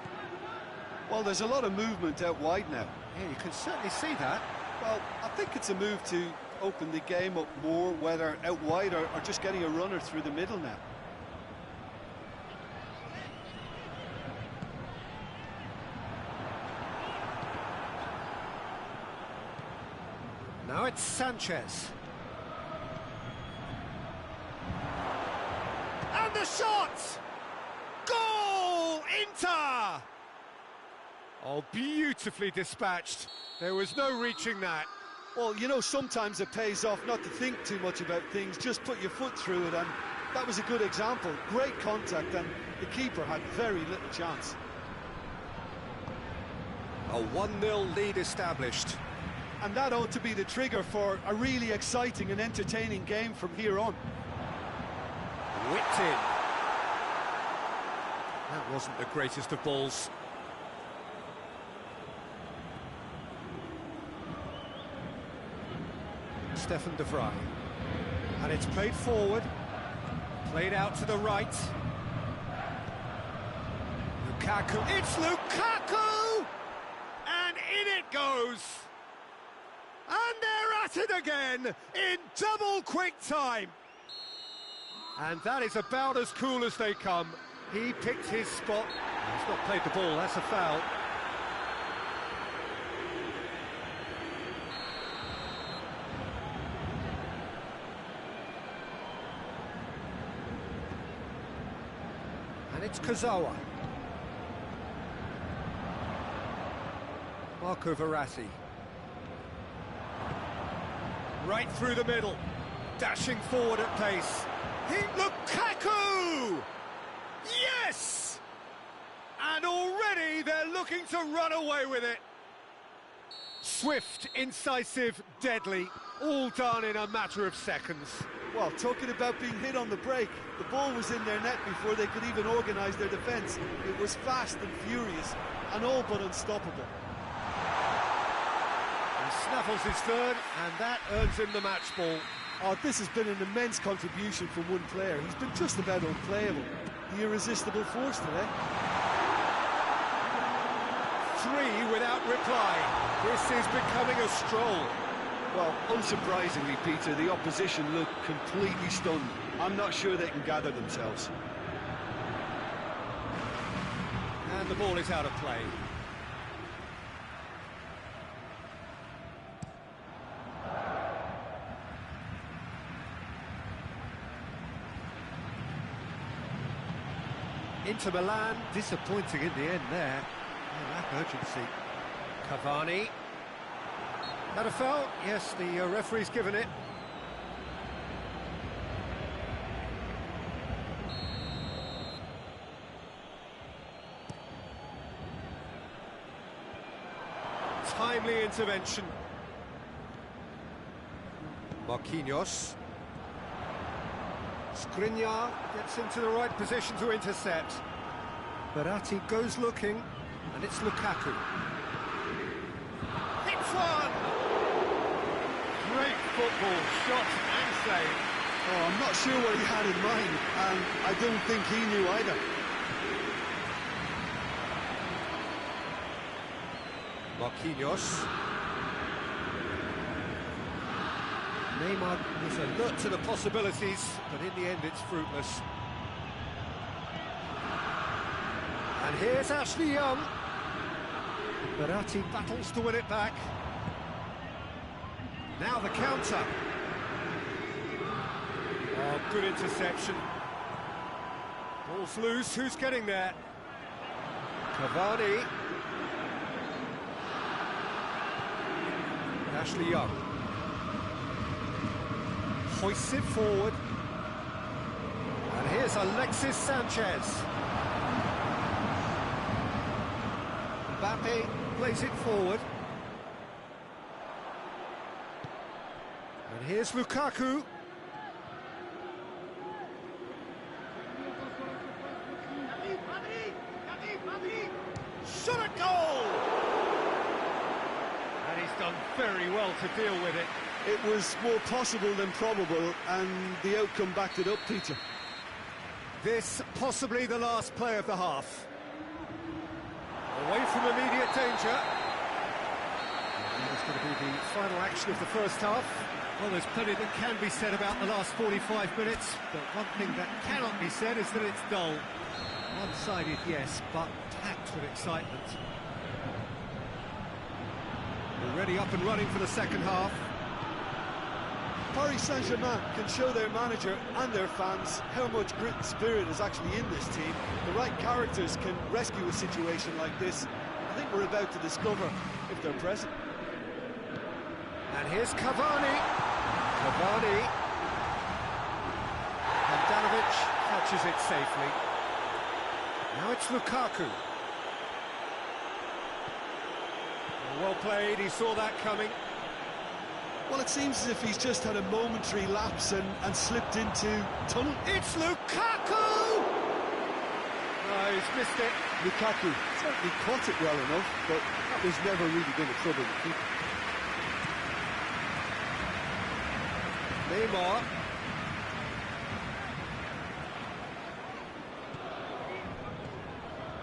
Well, there's a lot of movement out wide now. Yeah, you can certainly see that. Well, I think it's a move to open the game up more, whether out wide or just getting a runner through the middle now. Now it's Sanchez. And the shot! Goal! Inter! Oh, beautifully dispatched. There was no reaching that. Well, you know, sometimes it pays off not to think too much about things, just put your foot through it, and that was a good example. Great contact, and the keeper had very little chance. A 1-0 lead established. And that ought to be the trigger for a really exciting and entertaining game from here on. Whipped in. That wasn't the greatest of balls. Stefan de Vrij. And it's played forward. Played out to the right. Lukaku. It's Lukaku! And in it goes. And they're at it again in double quick time. And that is about as cool as they come. He picked his spot. He's not played the ball, that's a foul. And it's Kurzawa. Marco Verratti. Right through the middle, dashing forward at pace. Lukaku! Yes! And already they're looking to run away with it. Swift, incisive, deadly, all done in a matter of seconds. Well, talking about being hit on the break, the ball was in their net before they could even organise their defence. It was fast and furious, and all but unstoppable. Snaffles his third, and that earns him the match ball. Oh, this has been an immense contribution from one player. He's been just about unplayable. The irresistible force today. 3 without reply. This is becoming a stroll. Well, unsurprisingly, Peter, the opposition look completely stunned. I'm not sure they can gather themselves. And the ball is out of play. Inter Milan, disappointing in the end there. Lack urgency. Cavani. That a foul? Yes, the referee's given it. Timely intervention. Marquinhos. Skriniar gets into the right position to intercept. Verratti goes looking, and it's Lukaku. Hits one! Great football, shot and save. Oh, I'm not sure what he had in mind, and I don't think he knew either. Marquinhos. Neymar was alert to the possibilities, but in the end it's fruitless. And here's Ashley Young. Verratti battles to win it back. Now the counter. Oh, good interception. Ball's loose, who's getting there? Cavani. Ashley Young. Hoists it forward. And here's Alexis Sanchez. Mbappe plays it forward. And here's Lukaku. Shot at goal! And he's done very well to deal with it. It was more possible than probable, and the outcome backed it up, Peter. This possibly the last play of the half. Away from immediate danger. And it's going to be the final action of the first half. Well, there's plenty that can be said about the last 45 minutes, but one thing that cannot be said is that it's dull. One-sided, yes, but packed with excitement. Already up and running for the second half. Paris Saint-Germain can show their manager and their fans how much grit and spirit is actually in this team. The right characters can rescue a situation like this. I think we're about to discover if they're present. And here's Cavani. Cavani. And Danovic catches it safely. Now it's Lukaku. Well played, he saw that coming. Well, it seems as if he's just had a momentary lapse and slipped into tunnel. It's Lukaku! No, he's missed it. Lukaku certainly caught it well enough, but that was never really going to trouble the keeper. Neymar.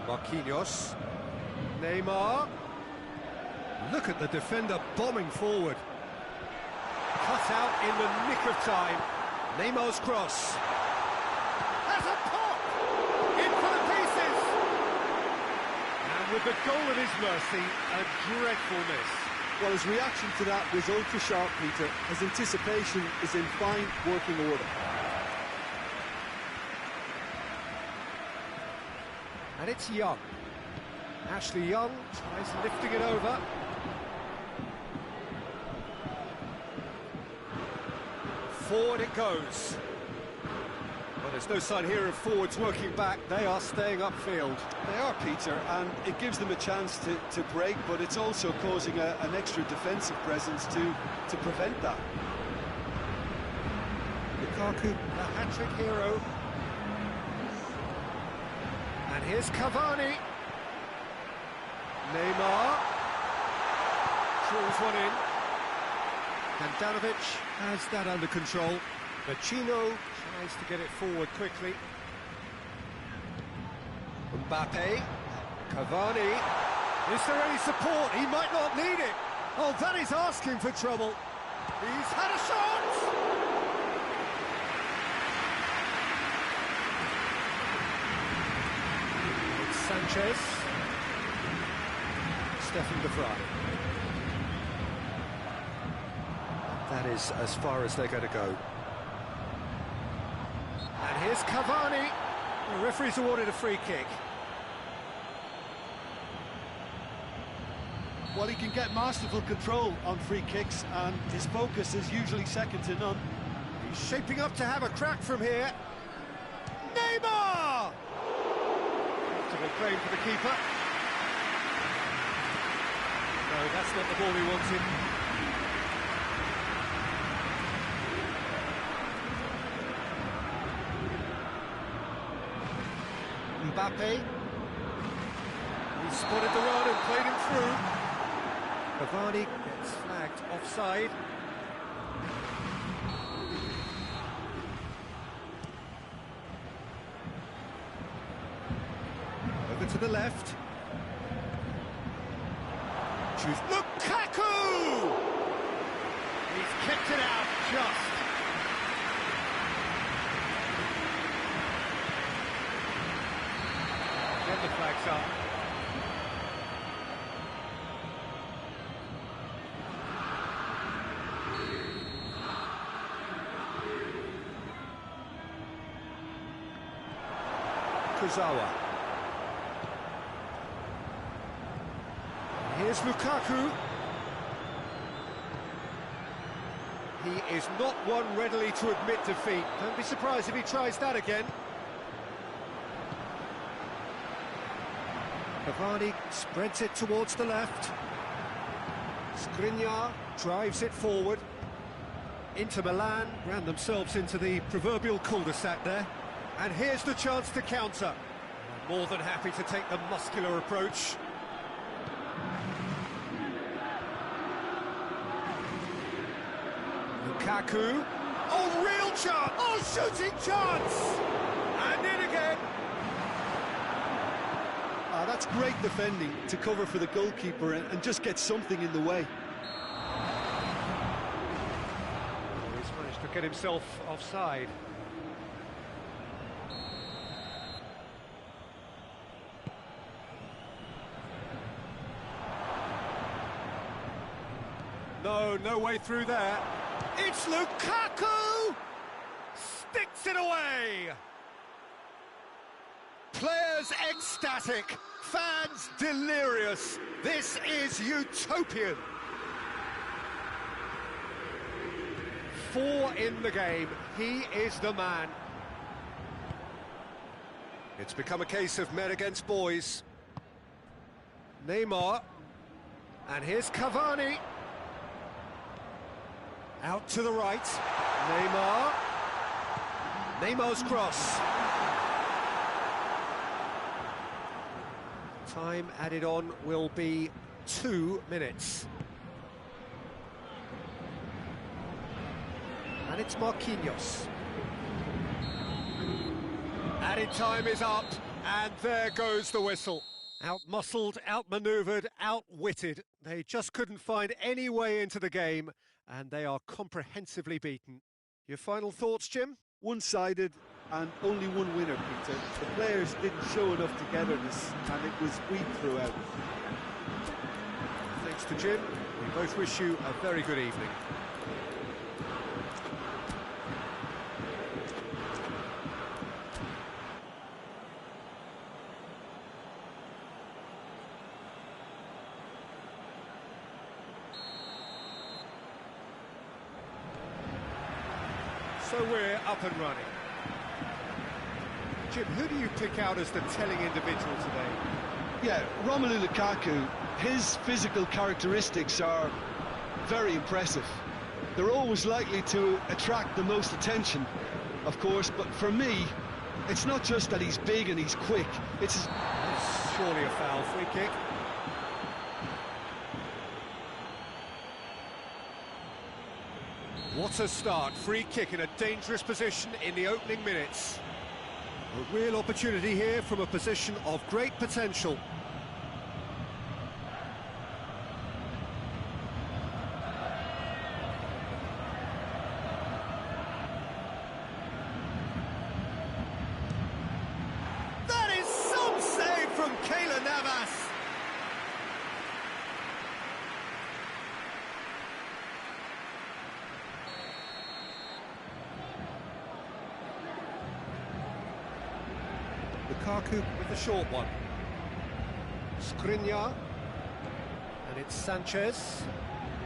Marquinhos. Neymar. Look at the defender bombing forward. Cut out in the nick of time. Neymar's cross. Has a pop! In for the pieces! And with the goal at his mercy, a dreadful miss. Well, his reaction to that was ultra-sharp, Peter. His anticipation is in fine working order. And it's Young. Ashley Young tries lifting it over. Forward it goes. Well, there's no sign here of forwards working back. They are staying upfield. They are, Peter, and it gives them a chance to break, but it's also causing an extra defensive presence to prevent that. Lukaku, the hat-trick hero. And here's Cavani. Neymar. Drills one in. And Danovic has that under control. Vecino tries to get it forward quickly. Mbappe. Cavani. Is there any support? He might not need it. Oh, that is asking for trouble. He's had a shot! It's Sanchez. Stefan de Vrij. That is as far as they're going to go. And here's Cavani. The referee's awarded a free kick. Well, he can get masterful control on free kicks, and his focus is usually second to none. He's shaping up to have a crack from here. Neymar! Comfortable claim for the keeper. No, that's not the ball he wanted. Mbappe. He spotted the run and played him through. Cavani gets flagged offside. Over to the left. Choose Lukaku! He's kicked it out just. Then the flag's up. Kurzawa. Here's Lukaku. He is not one readily to admit defeat. Don't be surprised if he tries that again. Cavani spreads it towards the left. Skriniar drives it forward. Inter Milan ran themselves into the proverbial cul-de-sac there. And here's the chance to counter. More than happy to take the muscular approach. Lukaku. Oh, real chance! Oh, shooting chance! And in again. That's great defending to cover for the goalkeeper and just get something in the way. He's managed to get himself offside. No way through there. It's Lukaku! Sticks it away! Players ecstatic, fans delirious. This is utopian. 4 in the game. He is the man. It's become a case of men against boys. Neymar. And here's Cavani. Out to the right. Neymar. Neymar's cross. Time added on will be 2 minutes. And it's Marquinhos. Added time is up, and there goes the whistle. Out-muscled, out-manoeuvred, outwitted. They just couldn't find any way into the game, and they are comprehensively beaten. Your final thoughts, Jim? One-sided and only one winner, Peter. The players didn't show enough togetherness, and it was weak throughout. Thanks to Jim. We both wish you a very good evening. So we're up and running. Jim, who do you pick out as the telling individual today? Yeah, Romelu Lukaku, his physical characteristics are very impressive. They're always likely to attract the most attention, of course, but for me, it's not just that he's big and he's quick, it's... That's surely a foul. Free kick. What a start. Free kick in a dangerous position in the opening minutes. A real opportunity here from a position of great potential. That is some save from Keylor Navas. Lukaku with the short one. Skriniar. And it's Sanchez.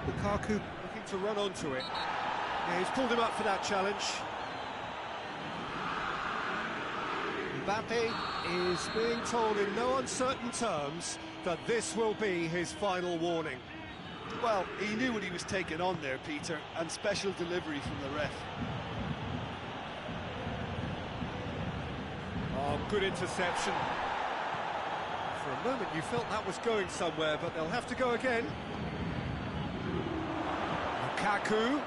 Lukaku looking to run onto it. Yeah, he's pulled him up for that challenge. Mbappe is being told in no uncertain terms that this will be his final warning. Well, he knew what he was taking on there, Peter, and special delivery from the ref. Oh, good interception. For a moment you felt that was going somewhere, but they'll have to go again. Lukaku.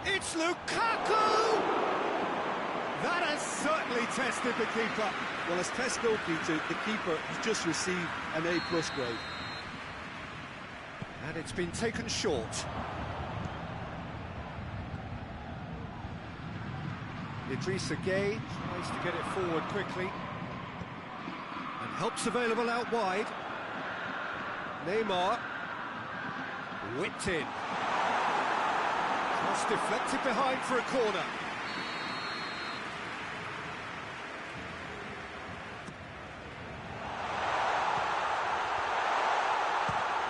It's Lukaku! That has certainly tested the keeper. Well, as test goalkeeper, the keeper has just received an A+ grade. And it's been taken short. Idrissa Gueye tries to get it forward quickly. And help's available out wide. Neymar. Whipped in. Cross deflected behind for a corner.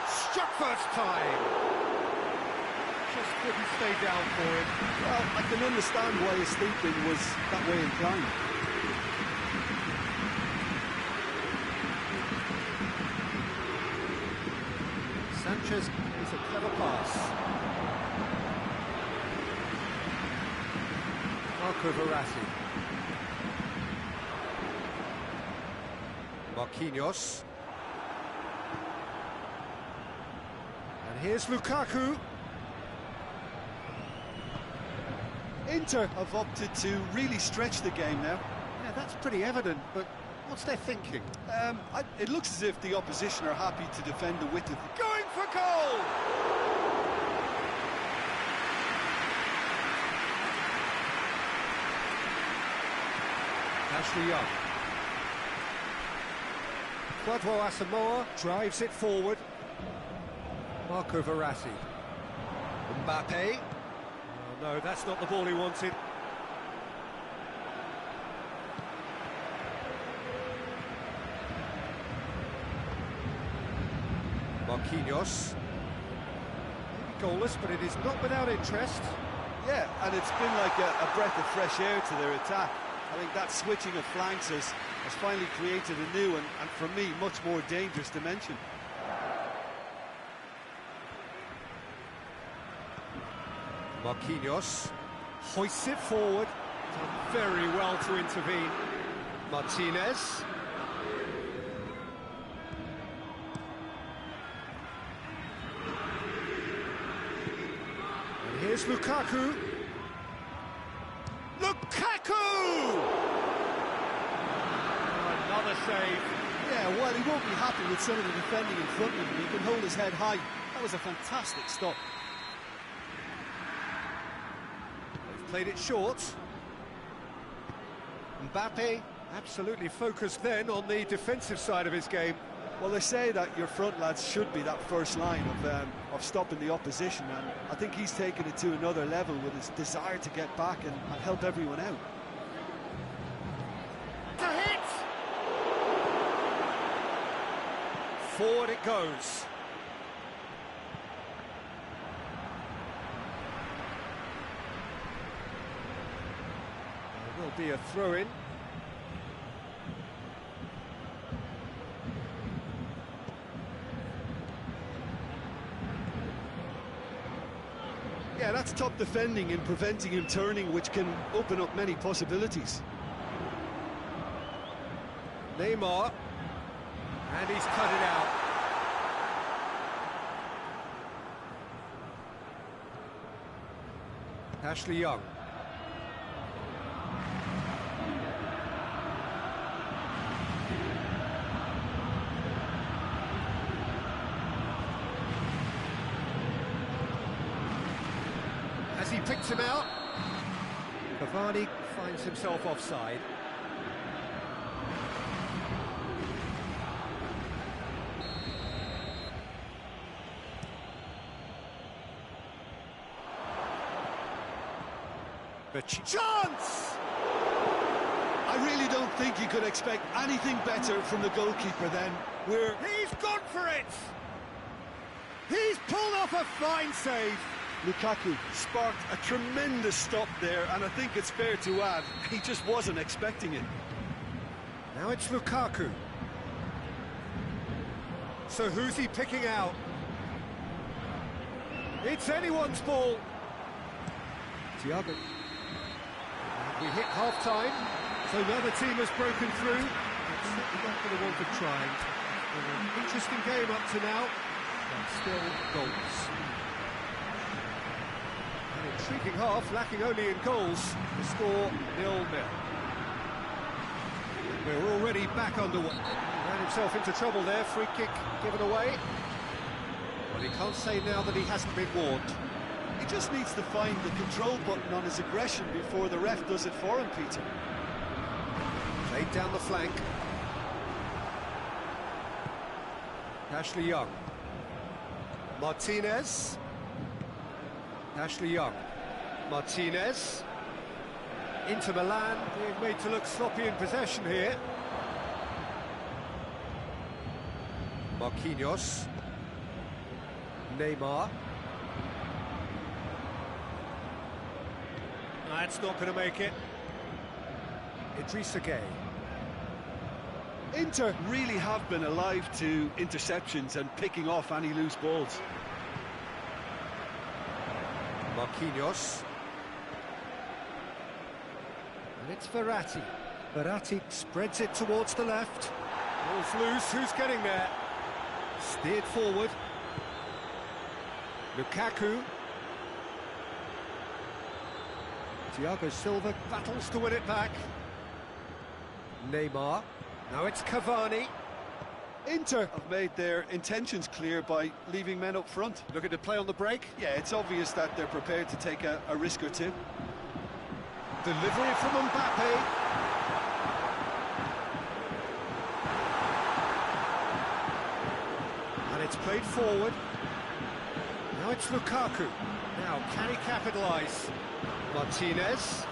Struck first time. Just couldn't stay down for him. Well, I can understand why his thinking was that way inclined. Sanchez is a clever pass. Marco Verratti. Marquinhos. And here's Lukaku. Inter have opted to really stretch the game now. Yeah, that's pretty evident, but what's their thinking? It looks as if the opposition are happy to defend the width of the... Going for goal! Ashley Young. Kwadwo Asamoah drives it forward. Marco Verratti. Mbappe. Oh, no, that's not the ball he wanted. Marquinhos. Maybe goalless, but it is not without interest. Yeah, and it's been like a breath of fresh air to their attack. I think that switching of flanks has finally created a new and for me, much more dangerous dimension. Marquinhos hoists it forward. Done very well to intervene. Martinez. And here's Lukaku. Lukaku! Another save. Yeah, well, he won't be happy with some of the defending in front of him. He can hold his head high. That was a fantastic stop. They've played it short. Mbappe absolutely focused then on the defensive side of his game. Well, they say that your front lads should be that first line of stopping the opposition, and I think he's taken it to another level with his desire to get back and help everyone out. To hit! Forward it goes. There will be a throw-in. Yeah, that's top defending and preventing him turning, which can open up many possibilities. Neymar. And he's cut it out. Ashley Young. As he picks him out, Cavani finds himself offside. Chance! I really don't think you could expect anything better from the goalkeeper then. He's gone for it! He's pulled off a fine save. Lukaku sparked a tremendous stop there, and I think it's fair to add, he just wasn't expecting it. Now it's Lukaku. So who's he picking out? It's anyone's ball. Thiago. We hit half-time. So the other team has broken through. It's certainly not for the want of trying. It's been an interesting game up to now, but still goals. An intriguing half, lacking only in goals. The score 0-0. We're already back underway. He ran himself into trouble there. Free kick given away. Well, he can't say now that he hasn't been warned. He just needs to find the control button on his aggression before the ref does it for him, Peter. Played down the flank. Ashley Young. Martinez. Ashley Young. Martinez. Inter Milan being made to look sloppy in possession here. Marquinhos. Neymar. That's not going to make it. Idrissa Gueye. Inter really have been alive to interceptions and picking off any loose balls. Marquinhos. And it's Verratti. Verratti spreads it towards the left. Ball's loose, who's getting there? Steered forward. Lukaku. Thiago Silva battles to win it back. Neymar. Now it's Cavani. Inter have made their intentions clear by leaving men up front. Looking to play on the break. Yeah, it's obvious that they're prepared to take a risk or two. Delivery from Mbappe. And it's played forward. Now it's Lukaku. Now, can he capitalise? Martinez.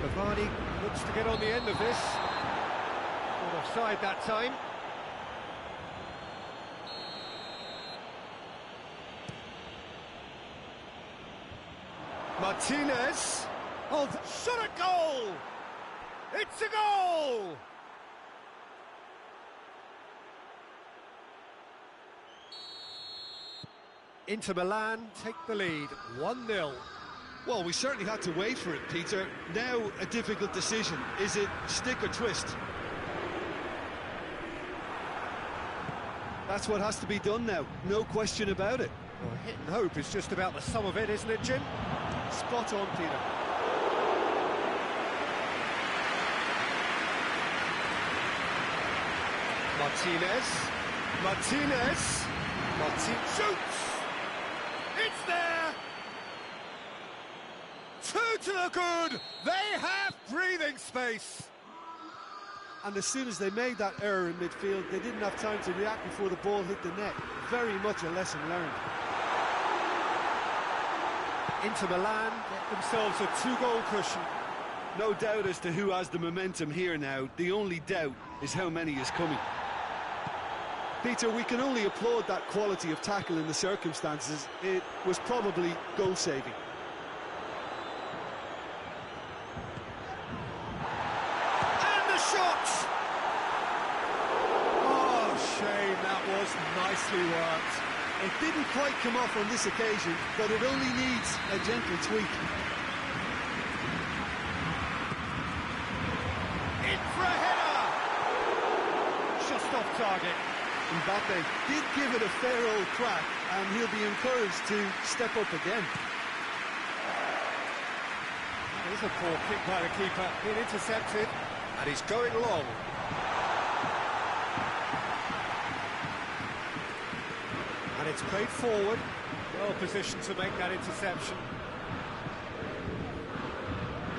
Cavani looks to get on the end of this. Not offside that time. Martinez. Oh, shot a goal! It's a goal! Inter Milan take the lead, 1-0. Well, we certainly had to wait for it, Peter. Now a difficult decision. Is it stick or twist? That's what has to be done now, no question about it. Well, hit and hope is just about the sum of it, isn't it, Jim? Spot on, Peter. Martinez. Martinez. Martinez shoots! It's there! Two to the good! They have breathing space! And as soon as they made that error in midfield, they didn't have time to react before the ball hit the net. Very much a lesson learned. Inter Milan get themselves a two-goal cushion. No doubt as to who has the momentum here now. The only doubt is how many is coming. Peter, we can only applaud that quality of tackle in the circumstances. It was probably goal-saving. And the shot! Oh, shame, that was nicely worked. It didn't quite come off on this occasion, but it only needs a gentle tweak. In for a header! Just off target. Mbappe did give it a fair old crack, and he'll be encouraged to step up again. There's a poor kick by the keeper, being intercepted, and he's going long. And it's played forward, well positioned to make that interception.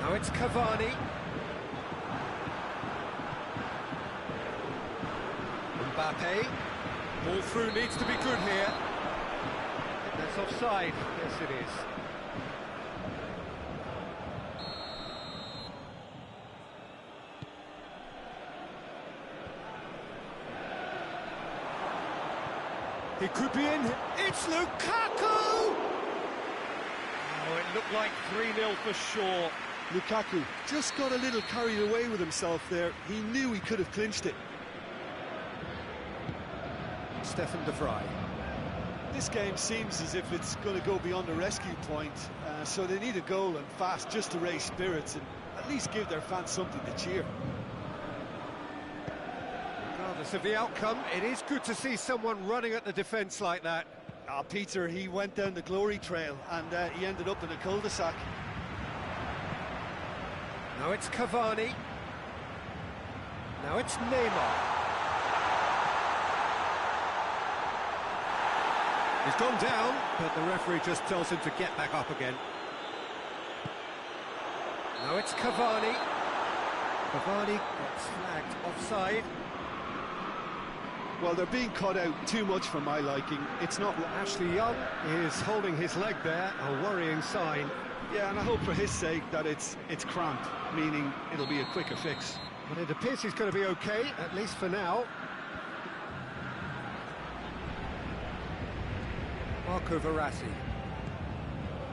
Now it's Cavani. Mbappe. Ball through needs to be good here. That's offside. Yes, it is. He could be in. It's Lukaku! Oh, it looked like 3-0 for sure. Lukaku just got a little carried away with himself there. He knew he could have clinched it. Stefan de Vrij. This game seems as if it's going to go beyond the rescue point, so they need a goal and fast just to raise spirits and at least give their fans something to cheer. Regardless of the outcome, it is good to see someone running at the defence like that. Peter, he went down the glory trail and he ended up in a cul-de-sac. Now it's Cavani. Now it's Neymar. He's gone down, but the referee just tells him to get back up again. Now it's Cavani. Cavani gets flagged offside. Well, they're being cut out too much for my liking. It's not... Ashley Young is holding his leg there, a worrying sign. Yeah, and I hope for his sake that it's cramped, meaning it'll be a quicker fix. But it appears he's going to be okay, at least for now. Marco Verratti.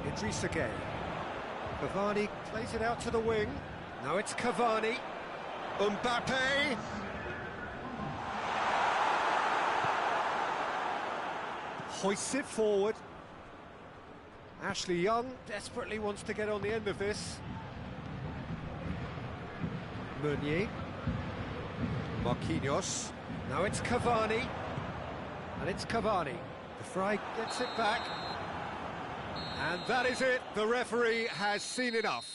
Idrissa Gueye. Cavani plays it out to the wing. Now it's Cavani. Mbappe. Hoists it forward. Ashley Young desperately wants to get on the end of this. Meunier. Marquinhos. Now it's Cavani. And it's Cavani. The Fry gets it back. And that is it. The referee has seen enough.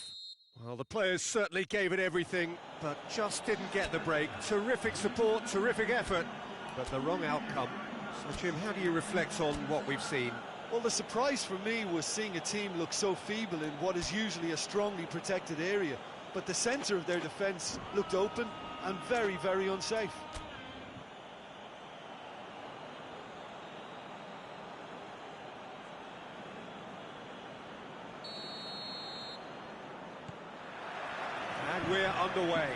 Well, the players certainly gave it everything, but just didn't get the break. Terrific support, terrific effort, but the wrong outcome. So, Jim, how do you reflect on what we've seen? Well, the surprise for me was seeing a team look so feeble in what is usually a strongly protected area. But the centre of their defence looked open and very, very unsafe. And we're underway.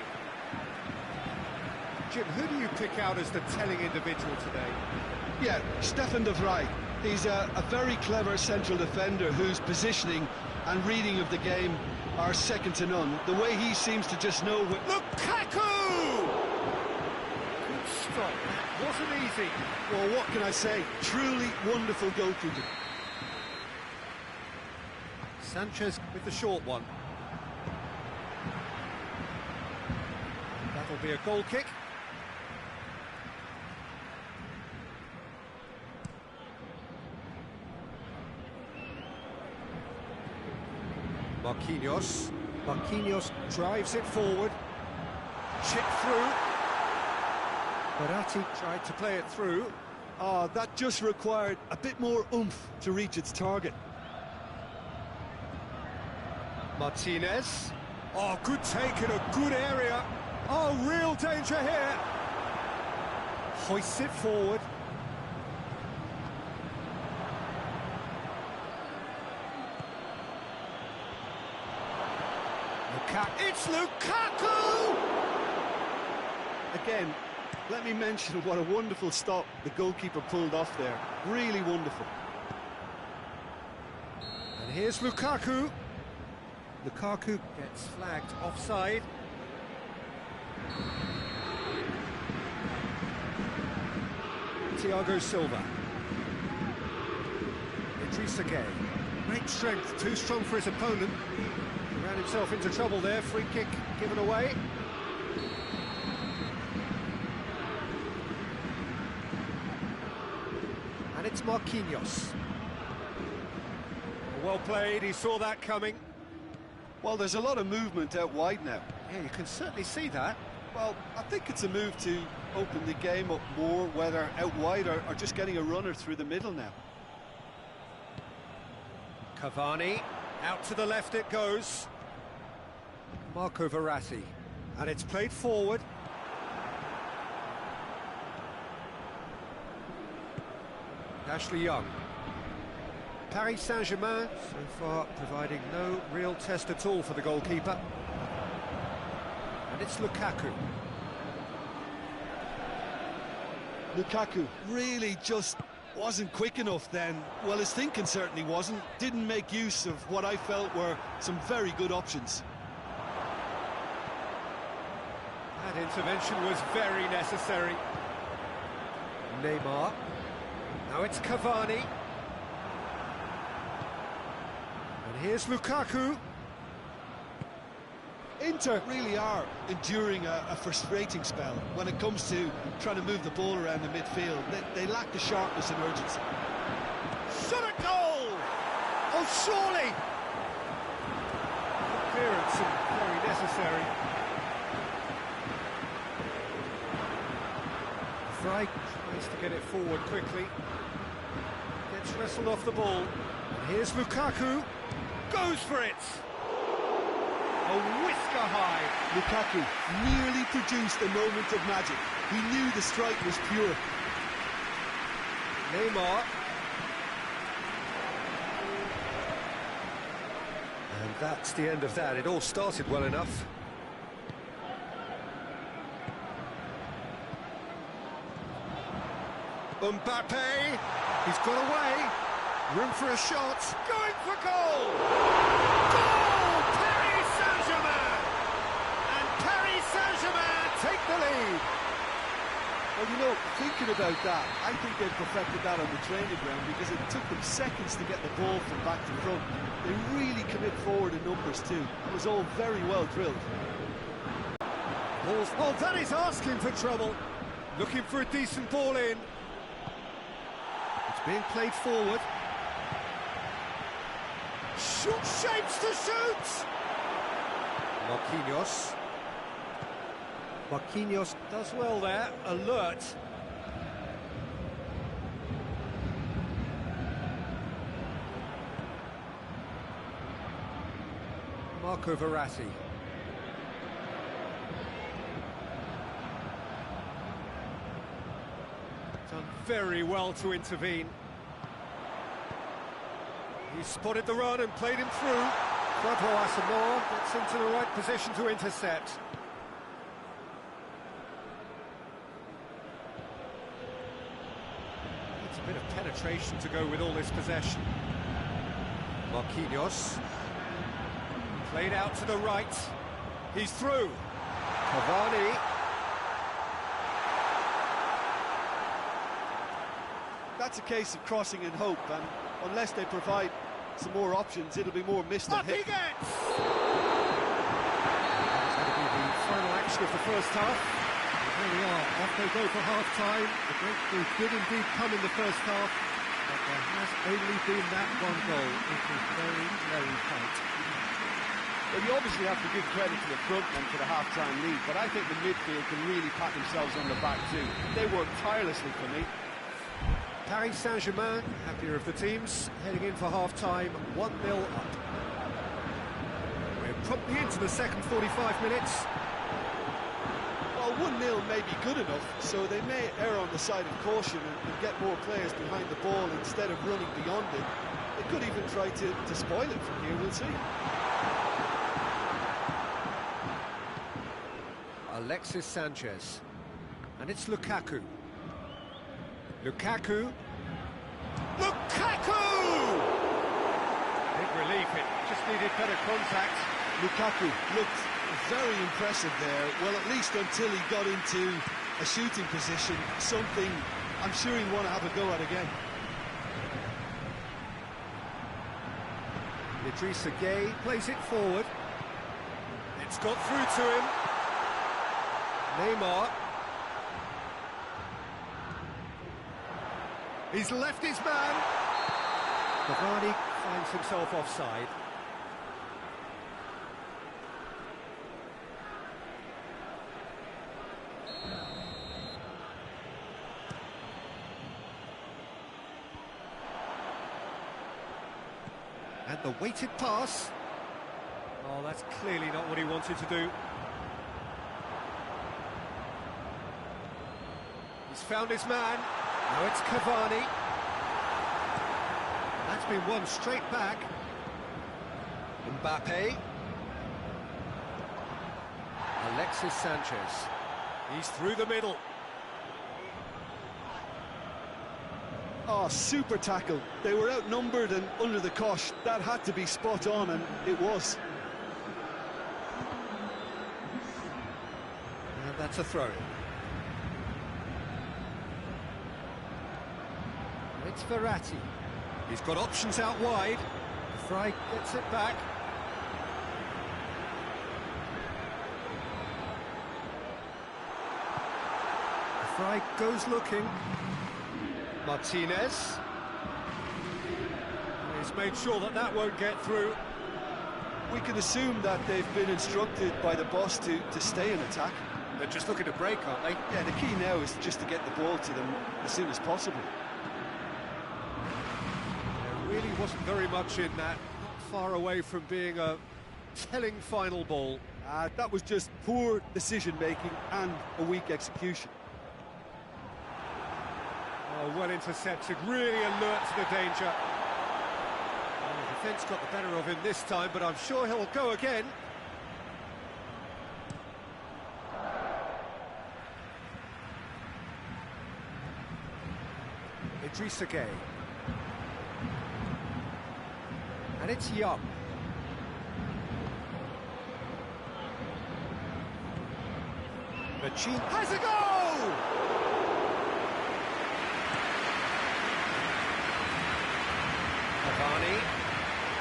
Jim, who do you pick out as the telling individual today? Yeah, Stefan de Vrij. He's a very clever central defender whose positioning and reading of the game are second to none. The way he seems to just know... Lukaku! Good stop. That wasn't easy. Well, what can I say? Truly wonderful goalkeeping. Sanchez with the short one. That'll be a goal kick. Marquinhos. Marquinhos drives it forward. Chip through. Verratti tried to play it through. That just required a bit more oomph to reach its target. Martinez. Oh, good take in a good area. Oh, real danger here. Hoists it forward. It's Lukaku! Again, let me mention what a wonderful stop the goalkeeper pulled off there. Really wonderful. And here's Lukaku. Lukaku gets flagged offside. Thiago Silva. Idrissa Gueye. Great strength, too strong for his opponent. He ran himself into trouble there, free kick given away. And it's Marquinhos. Well played, he saw that coming. Well, there's a lot of movement out wide now. Yeah, you can certainly see that. Well, I think it's a move to open the game up more, whether out wide or just getting a runner through the middle now. Cavani, out to the left it goes. Marco Verratti, and it's played forward. Ashley Young. Paris Saint-Germain, so far providing no real test at all for the goalkeeper. And it's Lukaku. Lukaku really just wasn't quick enough then. Well, his thinking certainly wasn't. Didn't make use of what I felt were some very good options. That intervention was very necessary. Neymar. Now it's Cavani. And here's Lukaku. Inter really are enduring a frustrating spell when it comes to trying to move the ball around the midfield. They lack the sharpness and urgency. Shot at goal! Oh, surely! Clearance and very necessary. Fry tries to get it forward quickly. Gets wrestled off the ball. And here's Lukaku. Goes for it! A whisker high. Lukaku nearly produced a moment of magic. He knew the strike was pure. Neymar. And that's the end of that. It all started well enough. Mbappe. He's got away. Room for a shot. Going for goal! Goal! Paris Saint-Germain! And Paris Saint-Germain take the lead. Well, you know, thinking about that, I think they perfected that on the training ground because it took them seconds to get the ball from back to front. They really commit forward in numbers too. It was all very well drilled. Oh, that is asking for trouble. Looking for a decent ball in. It's being played forward. Shoot shapes to shoot! Marquinhos. Marquinhos does well there, alert. Marco Verratti. Done very well to intervene. He spotted the run and played him through. Quadro Asamoah gets into the right position to intercept. Needs a bit of penetration to go with all this possession. Marquinhos. Played out to the right. He's through. Cavani. That's a case of crossing in hope, and unless they provide some more options, it'll be more missed than hit. That's going to be the final action of the first half. Here we are, off they go for half-time. The breakthrough did indeed come in the first half, but there has only been that one goal. It was very, very tight. Well, you obviously have to give credit to the front men for the half-time lead, but I think the midfield can really pat themselves on the back too. They worked tirelessly for me. Paris Saint-Germain, happier of the teams, heading in for half-time, 1-0 up. We're promptly into the second 45 minutes. Well, 1-0 may be good enough, so they may err on the side of caution and get more players behind the ball instead of running beyond it. They could even try to spoil it from here, we'll see. Alexis Sanchez. And it's Lukaku. Lukaku! Lukaku! Big relief, it just needed better contact. Lukaku looked very impressive there, well, at least until he got into a shooting position, something I'm sure he'll want to have a go at again. Idrissa Gueye plays it forward. It's got through to him. Neymar. He's left his man. Cavani finds himself offside. And the weighted pass. Oh, that's clearly not what he wanted to do. He's found his man. Now it's Cavani. That's been won straight back. Mbappe. Alexis Sanchez. He's through the middle. Oh, super tackle. They were outnumbered and under the cosh. That had to be spot on, and it was. And that's a throw. It's Verratti. He's got options out wide. Fry gets it back. Fry goes looking. Martinez. He's made sure that that won't get through. We can assume that they've been instructed by the boss to stay in attack. They're just looking to break, aren't they? Yeah, the key now is just to get the ball to them as soon as possible. There really wasn't very much in that. Not far away from being a telling final ball. That was just poor decision-making and a weak execution. Oh, well intercepted, really alert to the danger. Well, the defence got the better of him this time, but I'm sure he'll go again. Idrissa Gueye. And it's Young. Machine has a goal! Cavani.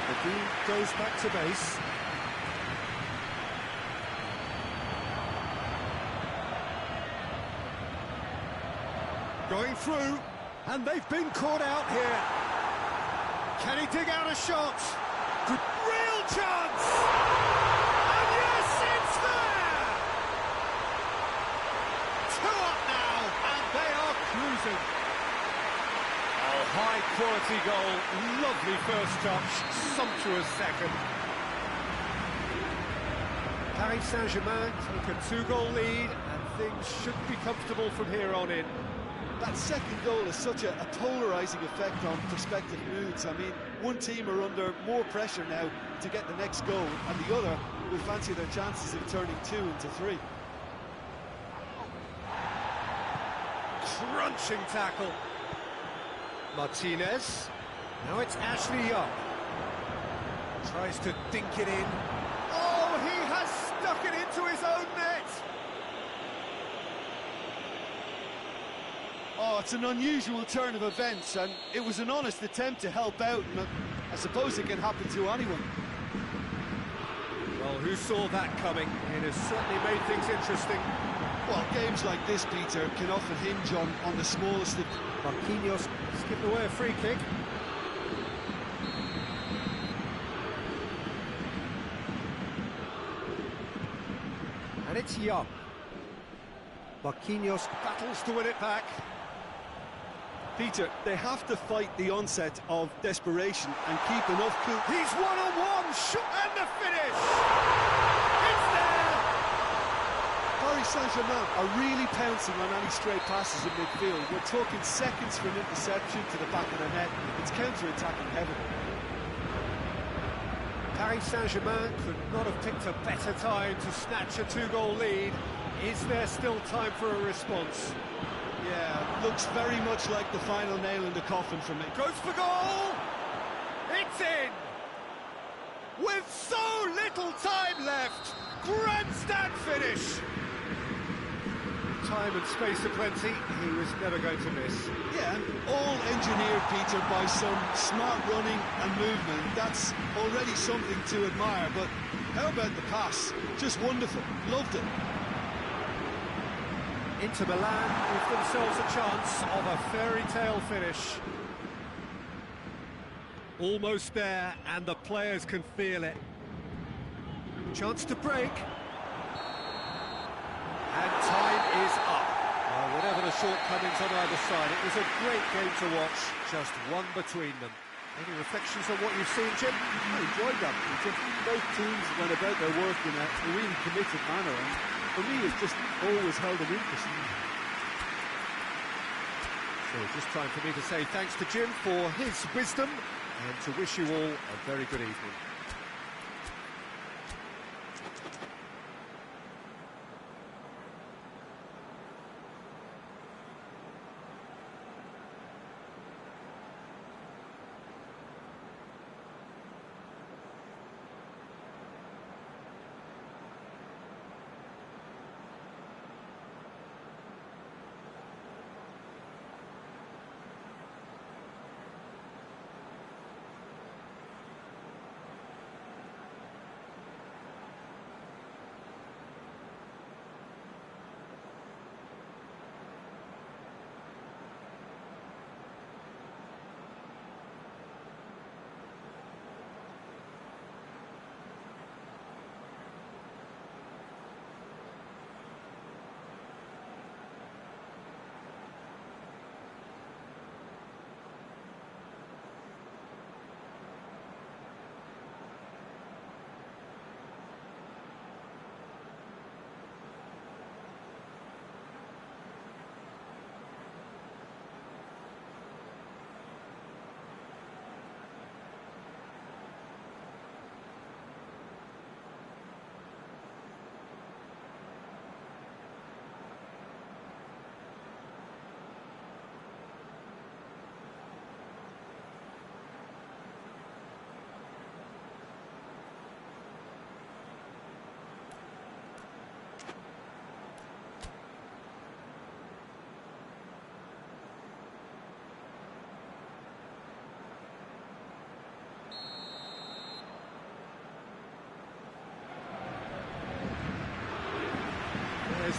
The team goes back to base. Going through, and they've been caught out here. Can he dig out a shot? Good, real chance! And yes, it's there! 2 up now, and they are cruising. Oh, high quality goal, lovely first touch, sumptuous second. Paris Saint-Germain take a 2-goal lead, and things should be comfortable from here on in. That second goal has such a polarising effect on prospective moods. I mean, one team are under more pressure now to get the next goal, and the other will fancy their chances of turning 2 into 3. Crunching tackle. Martinez. Now it's Ashley Young. Tries to dink it in. Oh, he has stuck it into his own net! Oh, it's an unusual turn of events, and it was an honest attempt to help out, and I suppose it can happen to anyone. Well, who saw that coming? It has certainly made things interesting. Well, games like this, Peter, can often hinge on the smallest of... Marquinhos skipped away a free kick. And it's Young. Marquinhos battles to win it back. Peter, they have to fight the onset of desperation and keep enough cool. He's one-on-one, shot and the finish! It's there! Paris Saint-Germain are really pouncing on any stray passes in midfield. We're talking seconds from interception to the back of the net. It's counter-attacking heavily. Paris Saint-Germain could not have picked a better time to snatch a 2-goal lead. Is there still time for a response? Yeah, looks very much like the final nail in the coffin for me. Goes for goal! It's in! With so little time left! Grandstand finish! Time and space aplenty, he was never going to miss. Yeah, and all engineered, Peter, by some smart running and movement. That's already something to admire, but how about the pass? Just wonderful. Loved it. Inter Milan give themselves a chance of a fairy tale finish. Almost there, and the players can feel it. Chance to break. And time is up. Well, whatever the shortcomings on either side, it was a great game to watch, just one between them. Any reflections on what you've seen, Jim? I enjoyed that, Peter. Both teams went about their work in a really committed manner, and for me, it's just always held an interest. So just time for me to say thanks to Jim for his wisdom and to wish you all a very good evening.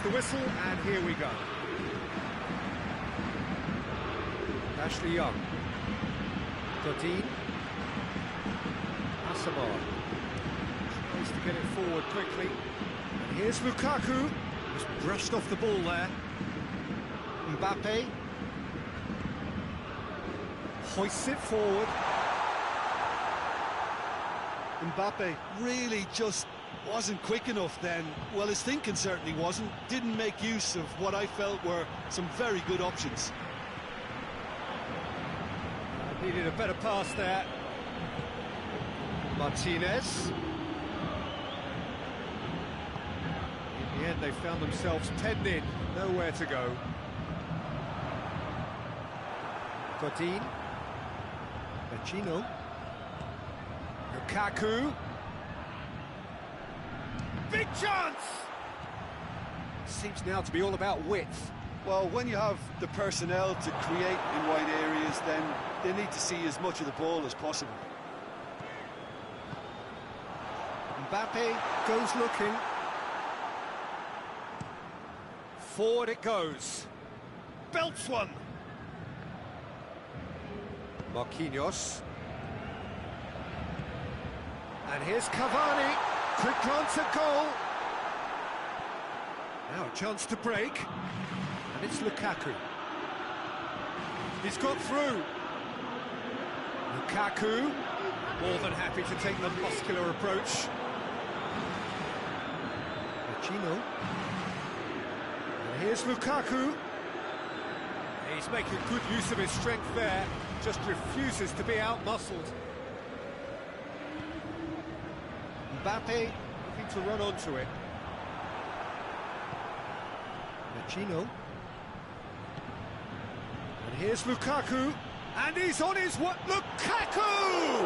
the whistle, and here we go. Ashley Young. Godin. Mabar. Tries to get it forward quickly. And here's Lukaku. Just brushed off the ball there. Mbappe. Hoists it forward. Mbappe really just wasn't quick enough then. Well, his thinking certainly wasn't. Didn't make use of what I felt were some very good options. Needed a better pass there. Martinez. In the end, they found themselves penned in. Nowhere to go. Godin. Vecino. Lukaku. Big chance! Seems now to be all about width. Well, when you have the personnel to create in wide areas, then they need to see as much of the ball as possible. Mbappe goes looking. Forward it goes. Belts one. Marquinhos. And here's Cavani. Quick glance at goal. Now a chance to break. And it's Lukaku. He's got through. Lukaku, more than happy to take the muscular approach. Vecino. And here's Lukaku. He's making good use of his strength there. Just refuses to be out-muscled. Mbappe looking to run onto it. Vecino. And here's Lukaku. And he's on his what? Lukaku!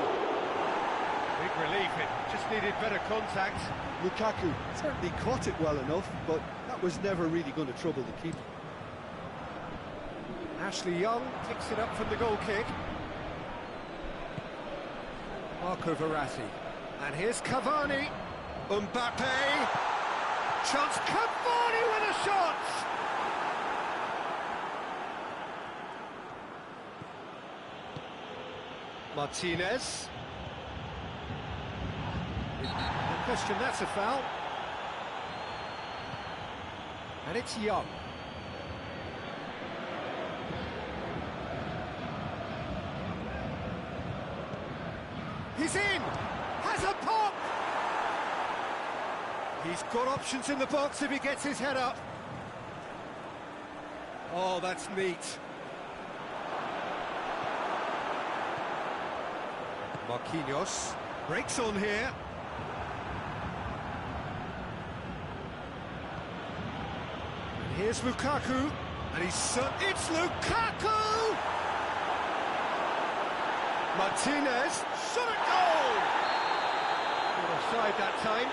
Big relief, it just needed better contact. Lukaku certainly caught it well enough, but that was never really going to trouble the keeper. Ashley Young picks it up from the goal kick. Marco Verratti. And here's Cavani. Mbappe. Chance. Cavani with a shot! Martinez. No question, that's a foul. And it's Young. He's in! Has a pop! He's got options in the box if he gets his head up. Oh, that's neat. Marquinhos breaks on here. And here's Lukaku. And it's Lukaku! Martinez, shot at goal! Not offside that time.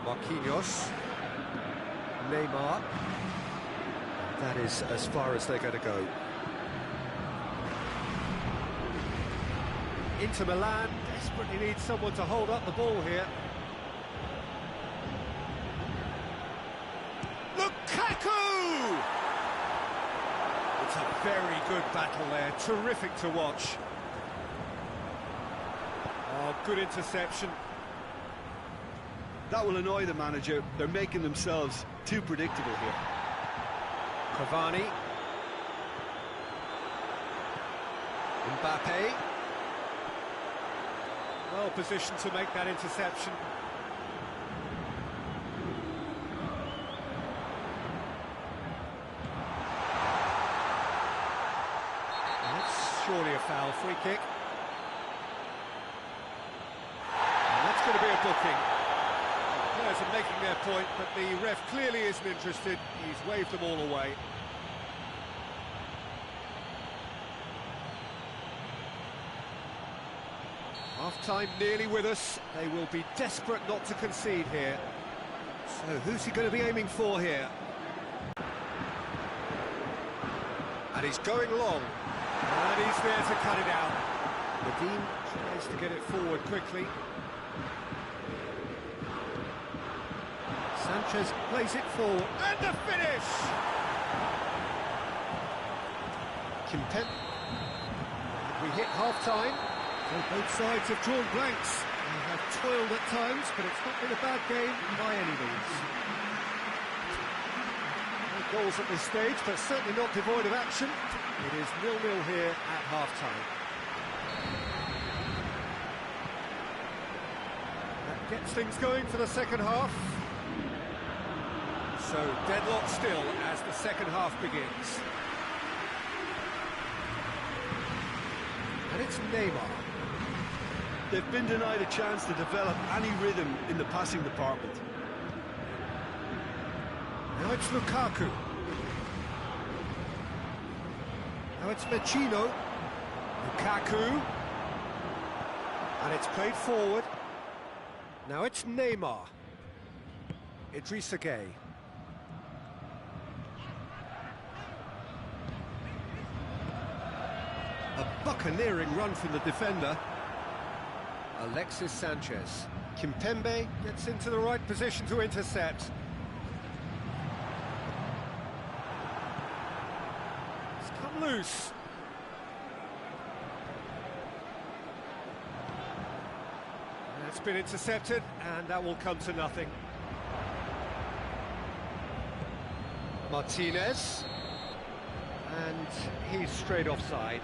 Marquinhos. Neymar. That is as far as they're going to go. Inter Milan desperately needs someone to hold up the ball here. Lukaku! It's a very good battle there, terrific to watch. Oh, good interception. That will annoy the manager. They're making themselves too predictable here. Cavani. Mbappe. Well positioned to make that interception. And that's surely a foul, free kick. And that's going to be a booking. The players are making their point, but the ref clearly isn't interested. He's waved them all away. Half-time nearly with us. They will be desperate not to concede here. So who's he going to be aiming for here? And he's going long. And he's there to cut it out. Medine tries to get it forward quickly. Sanchez plays it forward. And the finish! Kimpembe. We hit half-time. So both sides have drawn blanks. They have toiled at times, but it's not been a bad game by any means. No goals at this stage, but certainly not devoid of action. It is 0-0 here at half-time. That gets things going for the second half. So deadlock still as the second half begins. And it's Neymar. They've been denied a chance to develop any rhythm in the passing department. Now it's Lukaku. Now it's Vecino. Lukaku. And it's played forward. Now it's Neymar. Idrissa Gueye. A buccaneering run from the defender. Alexis Sanchez. Kimpembe gets into the right position to intercept. It's come loose. That's been intercepted, and that will come to nothing. Martinez. And he's straight offside.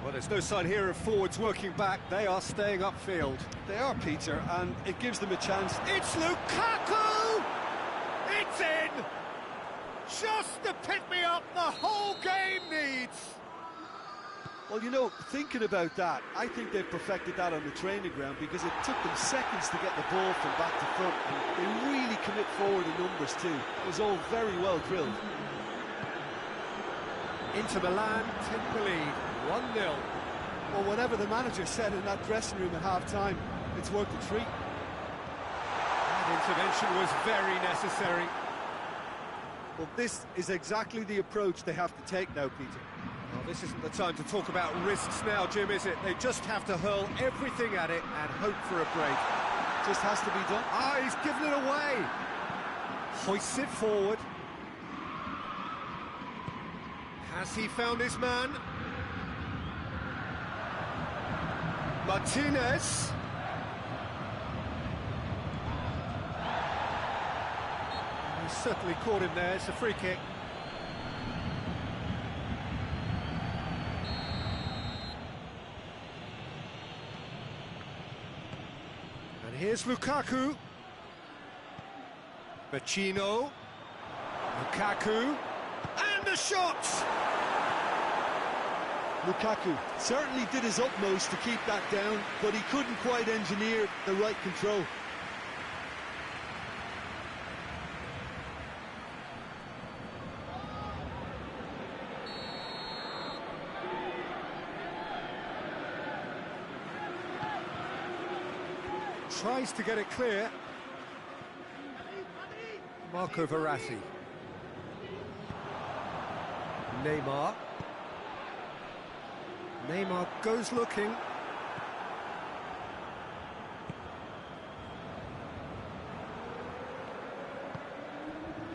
Well, there's no sign here of forwards working back. They are staying upfield. They are, Peter, and it gives them a chance. It's Lukaku! It's in! Just the pick-me-up the whole game needs! Well, you know, thinking about that, I think they've perfected that on the training ground because it took them seconds to get the ball from back to front. And they really commit forward in numbers too. It was all very well drilled. Inter Milan take the lead, 1-0. Well, whatever the manager said in that dressing room at half-time, it's worked a treat. That intervention was very necessary. Well, this is exactly the approach they have to take now, Peter. Well, this isn't the time to talk about risks now, Jim, is it? They just have to hurl everything at it and hope for a break. Just has to be done. Ah, he's given it away. Hoists it forward. Has he found his man? Martinez. He certainly caught him there. It's a free kick. And here's Lukaku. Vecino. Lukaku. And the shot! Lukaku certainly did his utmost to keep that down, but he couldn't quite engineer the right control. Tries to get it clear. Marco Verratti. Neymar. Neymar goes looking.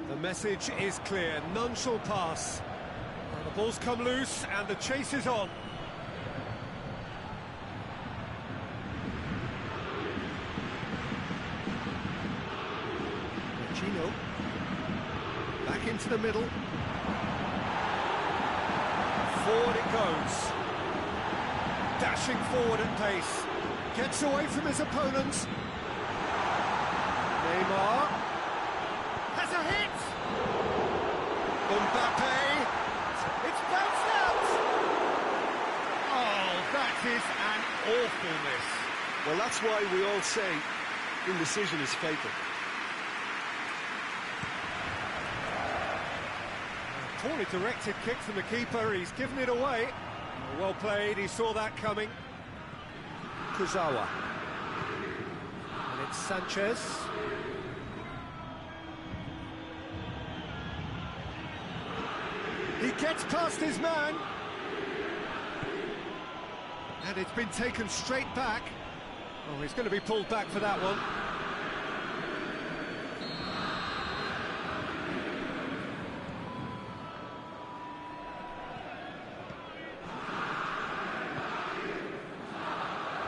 The message is clear, none shall pass. Well, the ball's come loose and the chase is on. Vecino. Back into the middle. Forward it goes. Dashing forward at pace. Gets away from his opponents. Neymar. Has a hit! Mbappe. It's bounced out! Oh, that is an awful miss. Well, that's why we all say indecision is fatal. Poorly directed kick from the keeper, he's given it away. Well played, he saw that coming. Kuzawa. And it's Sanchez. He gets past his man. And it's been taken straight back. Oh, he's going to be pulled back for that one.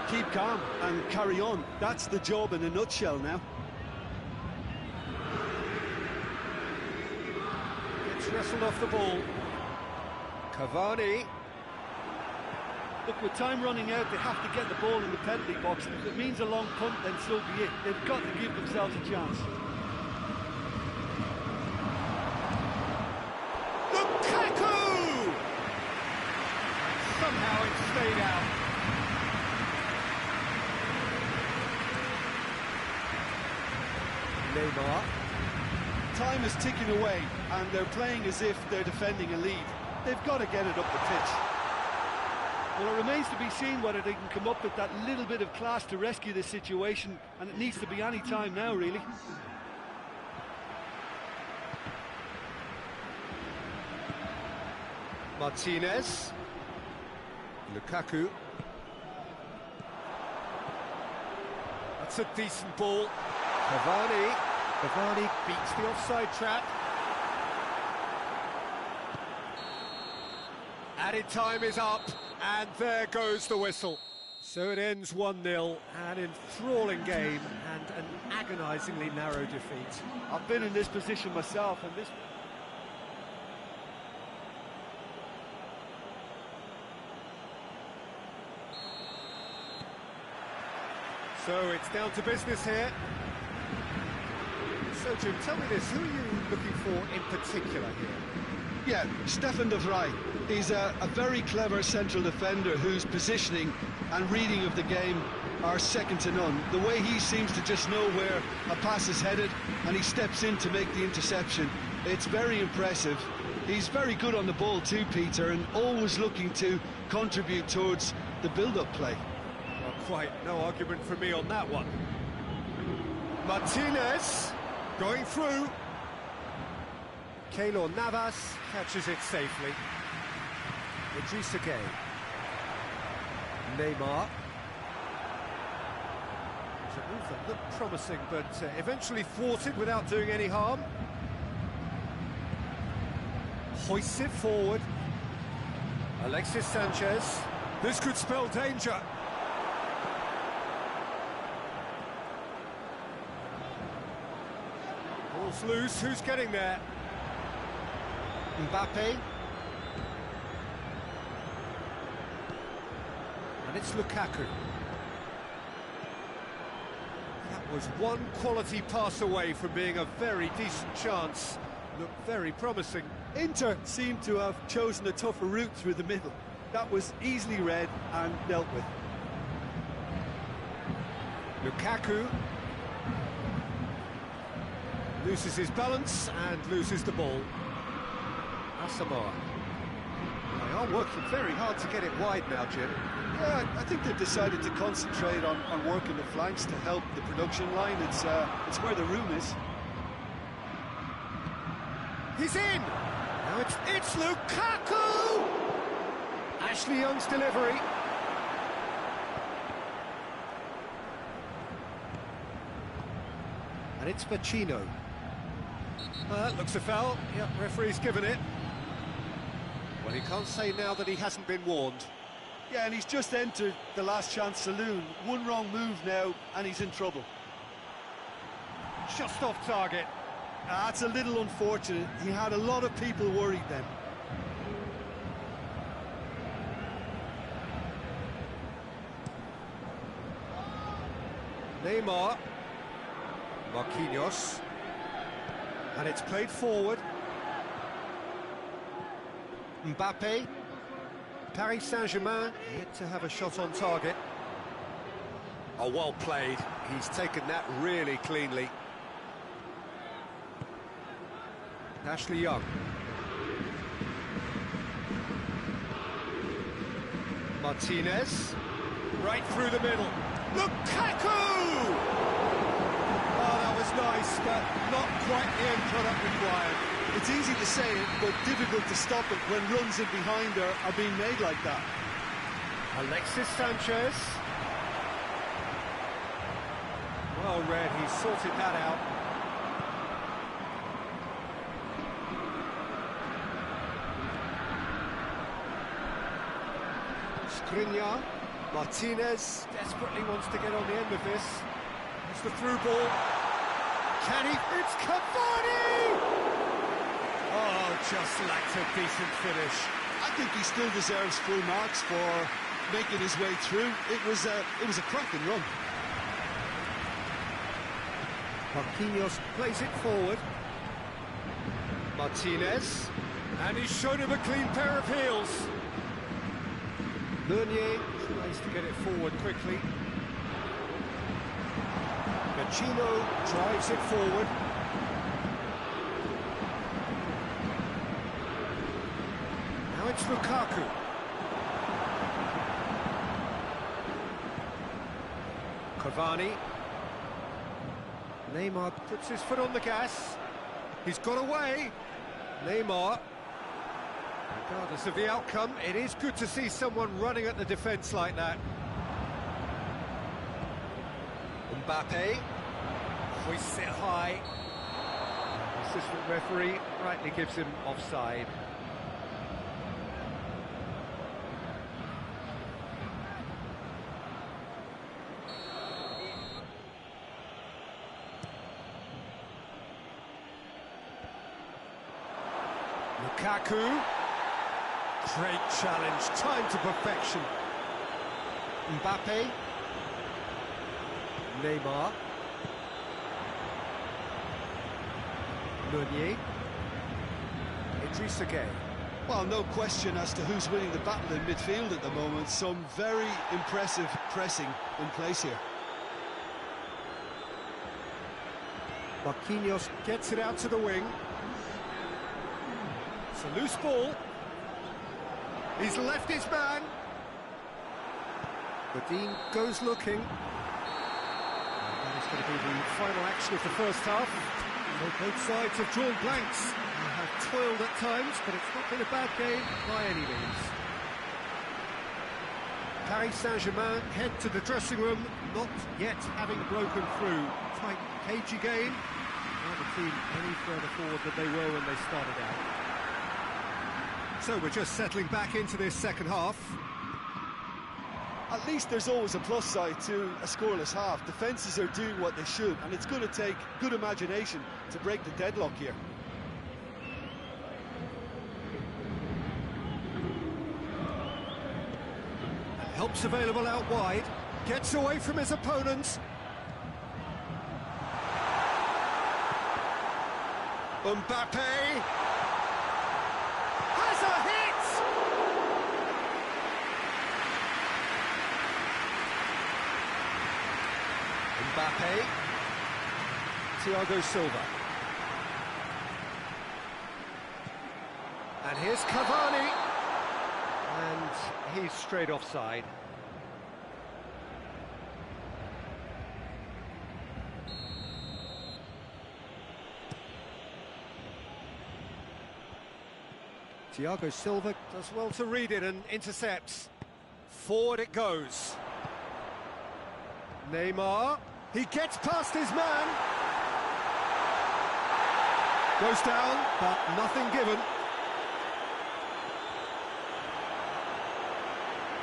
Keep calm and carry on. That's the job in a nutshell now. Gets wrestled off the ball. Cavani. Look, with time running out, they have to get the ball in the penalty box. If it means a long punt, then so be it. They've got to give themselves a chance. Lukaku! Somehow it stayed out. Mabar. Time is ticking away, and they're playing as if they're defending a lead. They've got to get it up the pitch. Well, it remains to be seen whether they can come up with that little bit of class to rescue this situation, and it needs to be any time now, really. Martinez. Lukaku. That's a decent ball. Cavani. Cavani beats the offside trap. Added time is up, and there goes the whistle. So it ends 1-0, an enthralling game and an agonisingly narrow defeat. I've been in this position myself, and this... So it's down to business here. So Jim, tell me this, who are you looking for in particular here? Yeah, Stefan de Vrij. He's a very clever central defender whose positioning and reading of the game are second to none. The way he seems to just know where a pass is headed and he steps in to make the interception, it's very impressive. He's very good on the ball too, Peter, and always looking to contribute towards the build-up play. Well, quite no argument from me on that one. Martinez going through. Keylor Navas catches it safely. Idrissa Gueye. Neymar. It's a move that looked promising, but eventually thwarted without doing any harm. Hoists it forward. Alexis Sanchez. This could spell danger. Ball's loose. Who's getting there? Mbappe. And it's Lukaku. That was one quality pass away from being a very decent chance. Looked very promising. Inter seemed to have chosen a tougher route through the middle. That was easily read and dealt with. Lukaku loses his balance and loses the ball. Asamoah. They are working very hard to get it wide now, Jim. Yeah, I think they've decided to concentrate on working the flanks to help the production line. It's where the room is. He's in! Now it's Lukaku! Ashley Young's delivery. And it's Vecino. That looks a foul. Yep, referee's given it. Well, he can't say now that he hasn't been warned. Yeah, and he's just entered the last chance saloon. One wrong move now, and he's in trouble. Just off target. That's a little unfortunate. He had a lot of people worried then. Neymar. Marquinhos. And it's played forward. Mbappe. Paris Saint-Germain yet to have a shot on target. Oh, well played. He's taken that really cleanly. Ashley Young. Martinez, right through the middle. Lukaku! Oh, that was nice, but not quite the end product required. It's easy to say it, but difficult to stop it when runs in behind are being made like that. Alexis Sanchez. Well read, he sorted that out. Skriniar. Martinez desperately wants to get on the end of this. It's the through ball. Can he? It's Cavani! Oh, just lacked a decent finish. I think he still deserves full marks for making his way through. It was a cracking run. Marquinhos plays it forward. Martinez. And he's shown him a clean pair of heels. Meunier tries to get it forward quickly. Gacchino drives it forward. Now it's Lukaku. Cavani. Neymar puts his foot on the gas. He's got away. Neymar. Regardless of the outcome, it is good to see someone running at the defence like that. Mbappe hoists it high. Assistant referee rightly gives him offside. Lukaku. Great challenge, time to perfection. Mbappe. Neymar. Meunier. Idrissa Gueye. Well, no question as to who's winning the battle in midfield at the moment. Some very impressive pressing in place here. Marquinhos gets it out to the wing. It's a loose ball. He's left his man. Godin goes looking. That is going to be the final action of the first half. So both sides have drawn blanks. They have toiled at times, but it's not been a bad game by any means. Paris Saint-Germain head to the dressing room, not yet having broken through. Tight, cagey game. Neither team any further forward than they were when they started out. So we're just settling back into this second half. At least there's always a plus side to a scoreless half. Defences are doing what they should, and it's going to take good imagination to break the deadlock here. Help's available out wide. Gets away from his opponents. Mbappe. Has a hit! Mbappe. Thiago Silva. And here's Cavani. And he's straight offside. Thiago Silva does well to read it and intercepts. Forward it goes. Neymar, he gets past his man. Goes down, but nothing given.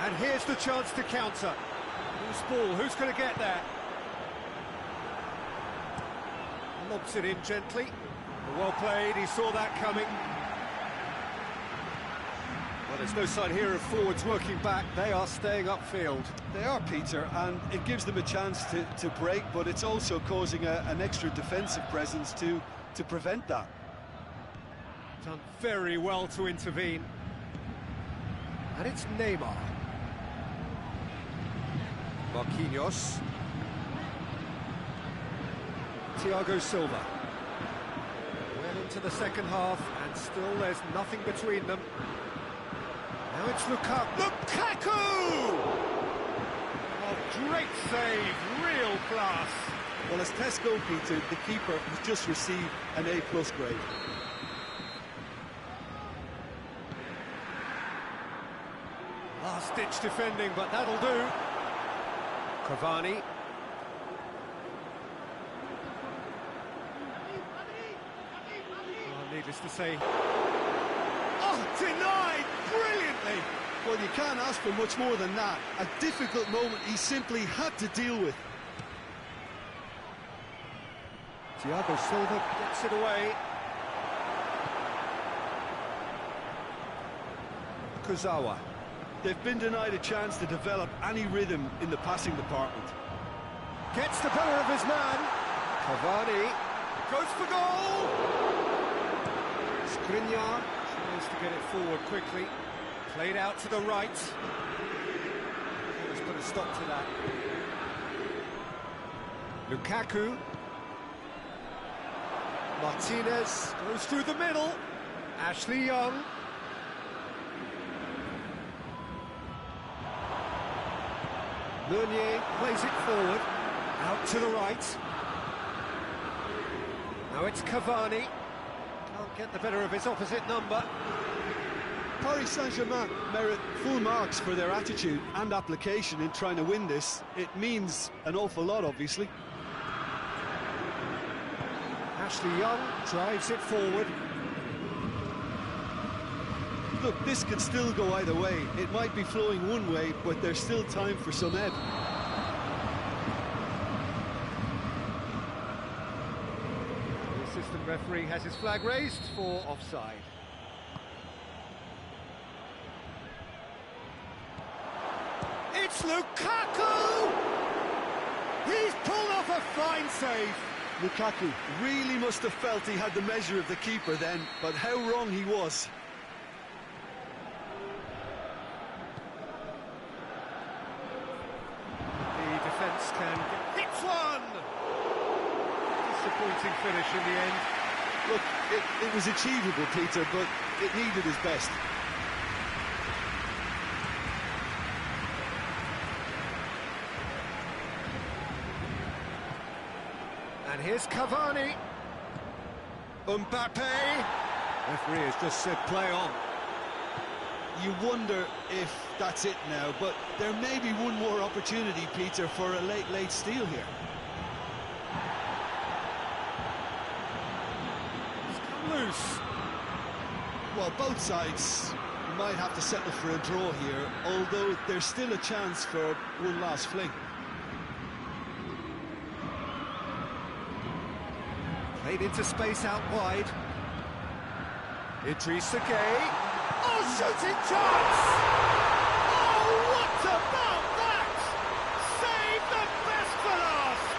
And here's the chance to counter. Loose ball, who's going to get that? Lobs it in gently. Well played, he saw that coming. Well, there's no sign here of forwards working back. They are staying upfield. They are, Peter, and it gives them a chance to break, but it's also causing an extra defensive presence to prevent that. Done very well to intervene. And it's Neymar. Marquinhos. Thiago Silva. Well into the second half, and still there's nothing between them. Now it's Lukaku! Oh, great save, real class. Well, as tests go, Peter, the keeper has just received an A+ grade. Last-ditch defending, but that'll do. Cavani. Oh, needless to say. Oh, denied brilliantly. Well, you can't ask for much more than that. A difficult moment he simply had to deal with. Thiago Silva gets it away. Kurzawa. They've been denied a chance to develop any rhythm in the passing department. Gets the better of his man. Cavani goes for goal. Skriniar tries to get it forward quickly. Played out to the right. Let's put a stop to that. Lukaku. Martinez goes through the middle. Ashley Young. Meunier plays it forward. Out to the right. Now it's Cavani. Can't get the better of his opposite number. Paris Saint-Germain merit full marks for their attitude and application in trying to win this. It means an awful lot, obviously. Ashley Young drives it forward. Look, this could still go either way. It might be flowing one way, but there's still time for some ebb. The assistant referee has his flag raised for offside. It's Lukaku! He's pulled off a fine save. Lukaku really must have felt he had the measure of the keeper then, but how wrong he was. The defence can get... Hits one! Disappointing finish in the end. Look, it was achievable, Peter, but it needed his best. And here's Cavani. Mbappe. Referee has just said play on. You wonder if that's it now, but there may be one more opportunity, Peter, for a late steal here. It's come loose. Well, both sides might have to settle for a draw here, although there's still a chance for one last fling. Played into space out wide. Idrissa Gueye. Oh, shooting chance! Oh, what about that? Save the best for last!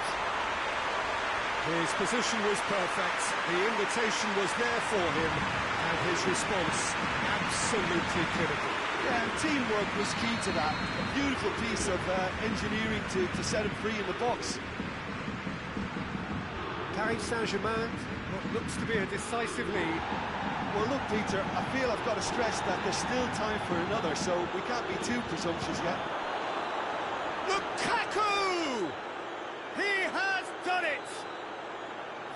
His position was perfect. The invitation was there for him, and his response absolutely critical. Yeah, and teamwork was key to that. A beautiful piece of engineering to set him free in the box. Paris Saint-Germain, what looks to be a decisive lead. Well, look, Peter, I feel I've got to stress that there's still time for another, so we can't be too presumptuous yet. Lukaku! He has done it!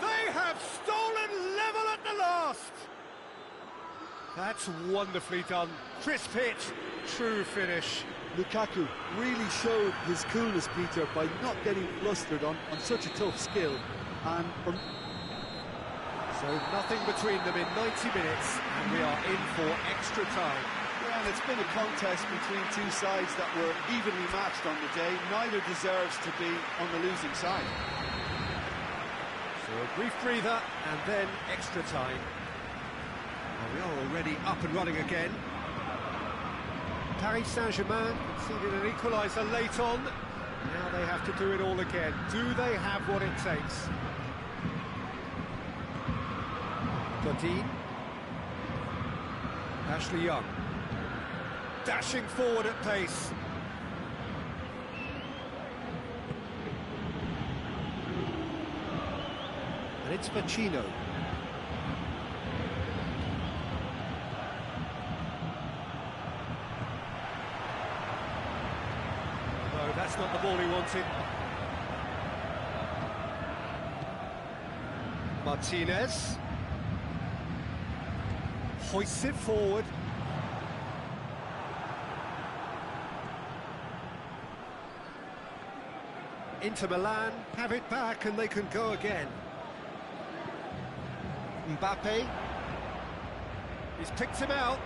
They have stolen level at the last! That's wonderfully done. Crisp hit, true finish. Lukaku really showed his coolness, Peter, by not getting flustered on such a tough skill. And so nothing between them in 90 minutes, and we are in for extra time. yeah, and it's been a contest between two sides that were evenly matched on the day. Neither deserves to be on the losing side. So a brief breather, and then extra time. Well, we are already up and running again. Paris Saint-Germain conceded an equaliser late on. Now they have to do it all again. Do they have what it takes? Godin. Ashley Young. Dashing forward at pace. And it's Vecino. That's not the ball he wanted. Martinez hoists it forward. Inter Milan have it back and they can go again. Mbappe. He's picked him out.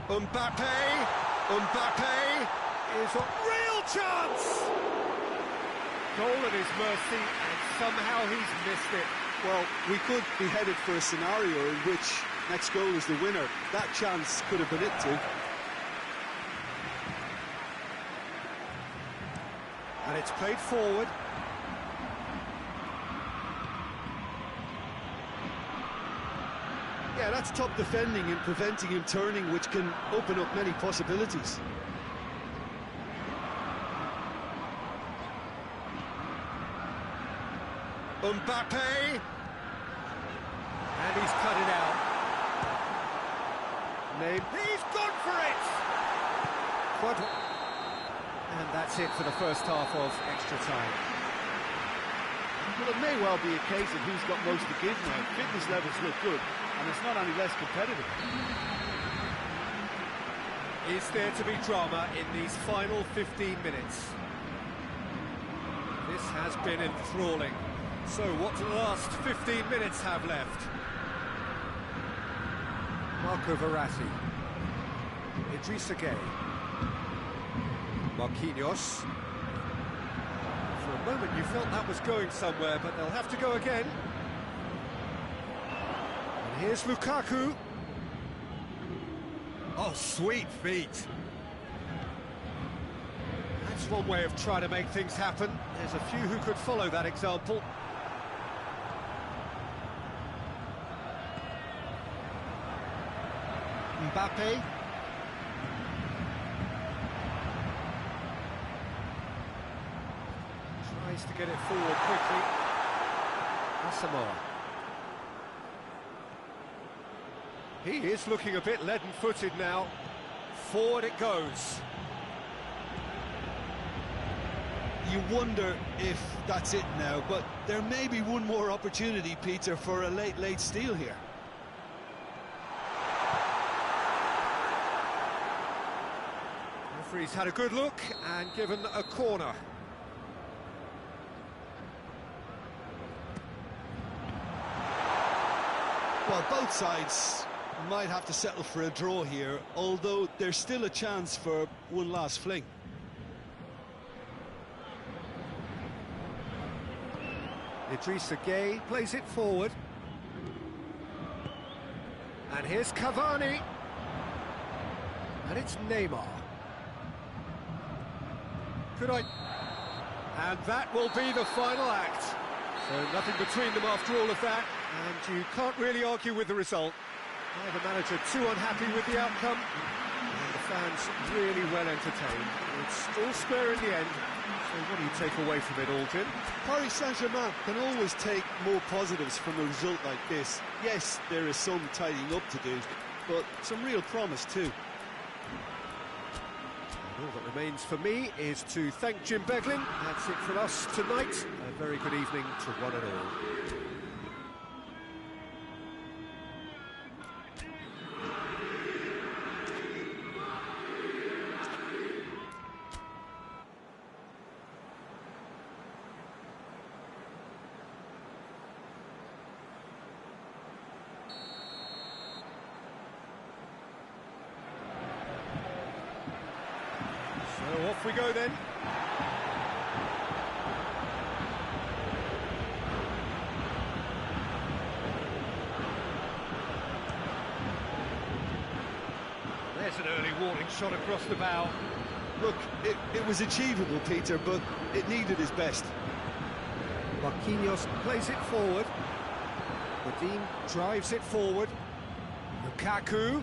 Mbappe is a real chance! Goal at his mercy, and somehow he's missed it. Well, we could be headed for a scenario in which next goal is the winner. That chance could have been it too. And it's played forward. Yeah, that's top defending and preventing him turning, which can open up many possibilities. Mbappe! And he's cut it out. He's gone for it! And that's it for the first half of extra time. Well, it may well be a case of who's got most to give now. Fitness levels look good, and it's not any less competitive. Is there to be drama in these final 15 minutes? This has been enthralling. So what do the last 15 minutes have left? Marco Verratti. Idrissa Gueye. Marquinhos. For a moment you felt that was going somewhere, but they'll have to go again. And here's Lukaku. Oh, sweet feet. That's one way of trying to make things happen. There's a few who could follow that example. Mbappe. Tries to get it forward quickly. Mabar. He is looking a bit leaden-footed now. Forward it goes. You wonder if that's it now, but there may be one more opportunity, Peter, for a late steal here. Referee's had a good look and given a corner. Well, both sides might have to settle for a draw here, although there's still a chance for one last fling. Idrissa Gueye plays it forward. And here's Cavani. And it's Neymar. And that will be the final act. So nothing between them after all of that, and you can't really argue with the result. The manager too unhappy with the outcome, and the fans really well entertained. It's all square in the end. So what do you take away from it all, Jim? Paris Saint-Germain can always take more positives from a result like this. Yes, there is some tidying up to do, but some real promise too. All that remains for me is to thank Jim Beglin. That's it from us tonight. A very good evening to one and all. So off we go then. There's an early warning shot across the bow. Look, it was achievable, Peter, but it needed his best. Marquinhos plays it forward. Godin drives it forward. Lukaku.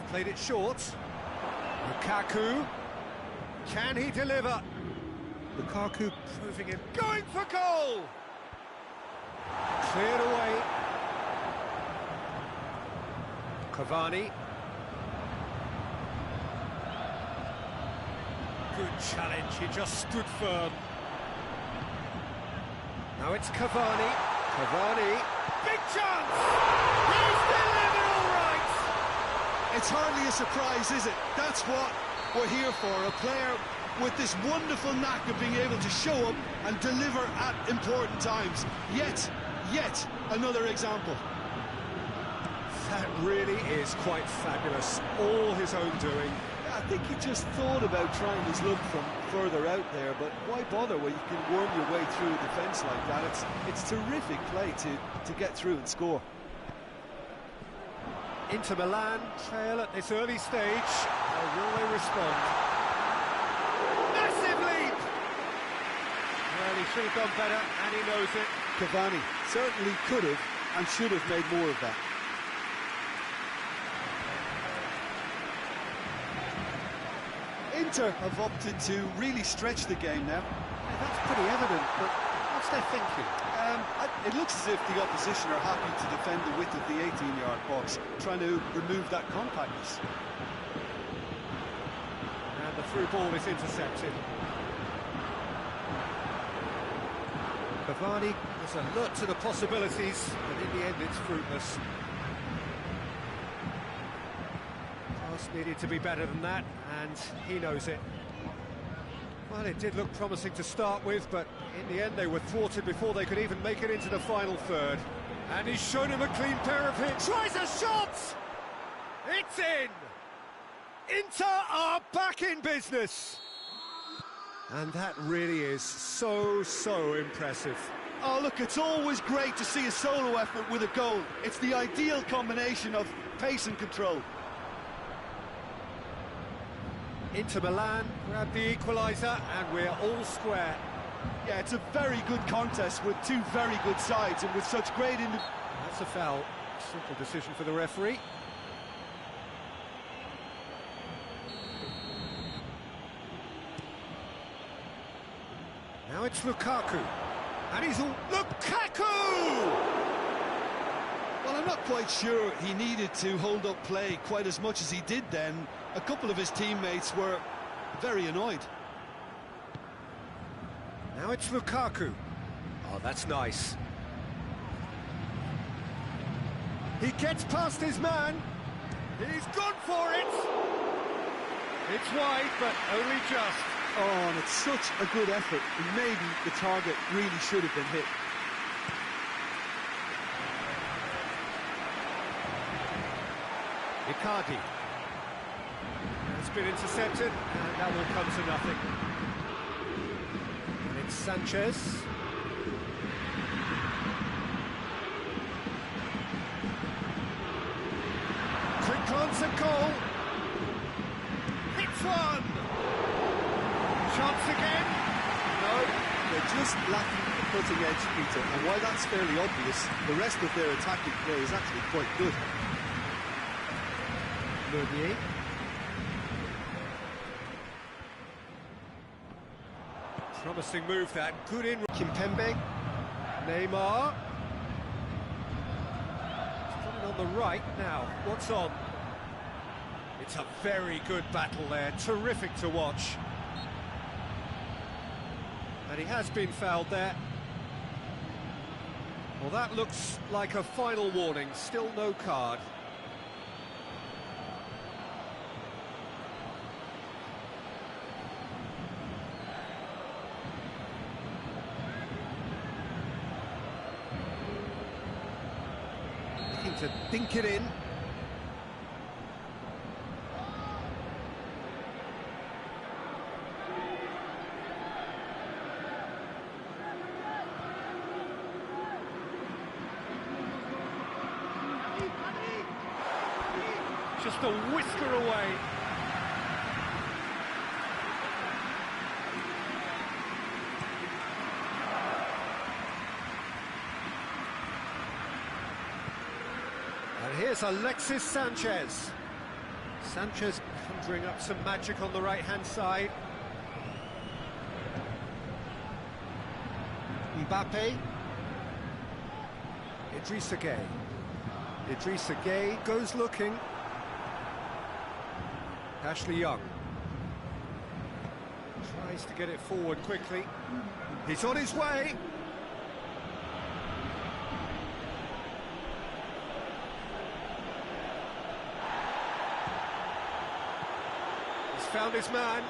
Played it short. Lukaku. Can he deliver? Lukaku proving it. Going for goal! Cleared away. Cavani. Good challenge, he just stood firm. Now it's Cavani. Cavani. Big chance! He's delivered all right! It's hardly a surprise, is it? That's what we're here for, a player with this wonderful knack of being able to show up and deliver at important times. Yet another example. That really is quite fabulous, all his own doing. I think he just thought about trying his luck from further out there, but why bother when you can worm your way through a defence like that? It's terrific play to get through and score. Inter Milan trail at this early stage. How will they respond? Massive leap! Well, he should have done better, and he knows it. Cavani certainly could have and should have made more of that. Inter have opted to really stretch the game now. Yeah, that's pretty evident, but what's their thinking? It looks as if the opposition are happy to defend the width of the 18-yard box, trying to remove that compactness. And the through ball is intercepted. Cavani is alert to the possibilities, but in the end it's fruitless. Pass needed to be better than that, and he knows it. Well, it did look promising to start with, but in the end they were thwarted before they could even make it into the final third. And he's shown him a clean pair of hits. Tries a shot! It's in! Inter are back in business! And that really is so impressive. Oh, look, it's always great to see a solo effort with a goal. It's the ideal combination of pace and control. Inter Milan grab the equaliser, and we're all square. Yeah, it's a very good contest with two very good sides, and with such great... That's a foul. Simple decision for the referee. Now it's Lukaku. And he's all... Lukaku! Well, I'm not quite sure he needed to hold up play quite as much as he did then. A couple of his teammates were very annoyed. Now it's Lukaku. Oh, that's nice. He gets past his man. He's gone for it. It's wide, but only just. Oh, and it's such a good effort. And maybe the target really should have been hit. Icardi. It's been intercepted, and that will come to nothing. And it's Sanchez. Quick glance at goal. Hits one. Chance again. No. They're just lacking the cutting edge, Peter. And while that's fairly obvious, the rest of their attacking play is actually quite good. Meunier. Promising move that, good in. Kimpembe. Neymar. He's put it on the right now. What's on? It's a very good battle there, terrific to watch. And he has been fouled there. Well, that looks like a final warning, still no card. Looking to dink it in. Just a whisker away. And here's Alexis Sanchez. Sanchez conjuring up some magic on the right-hand side. Mbappe. Idrissa Gueye. Idrissa Gueye goes looking. Ashley Young tries to get it forward quickly. He's on his way. He's found his man.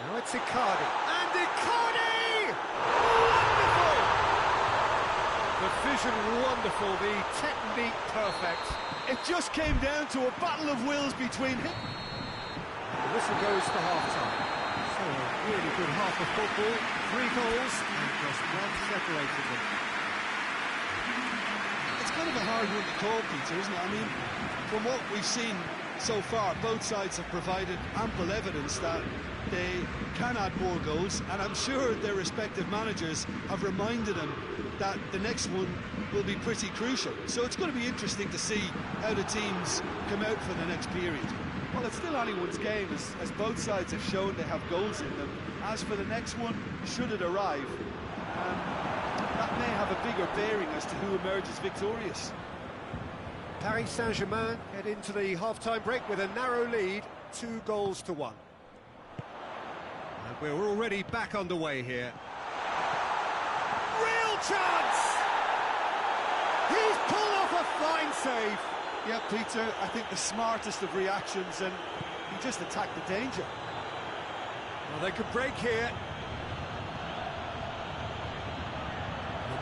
Now it's Icardi. And Icardi! Wonderful! The vision wonderful, the technique perfect. It just came down to a battle of wills between him. The whistle goes for half-time. So a really good half of football, 3 goals, and just one separated them. It's kind of a hard one to call, Peter, isn't it? I mean, from what we've seen so far, both sides have provided ample evidence that they can add more goals, and I'm sure their respective managers have reminded them that the next one will be pretty crucial. So it's going to be interesting to see how the teams come out for the next period. Well, it's still anyone's game, as both sides have shown they have goals in them. As for the next one, should it arrive, that may have a bigger bearing as to who emerges victorious. Paris Saint-Germain head into the half-time break with a narrow lead, 2 goals to 1. And we're already back underway here. Real chance! He's pulled off a fine save. Yeah, Peter, I think the smartest of reactions, and he just attacked the danger. Well, they could break here.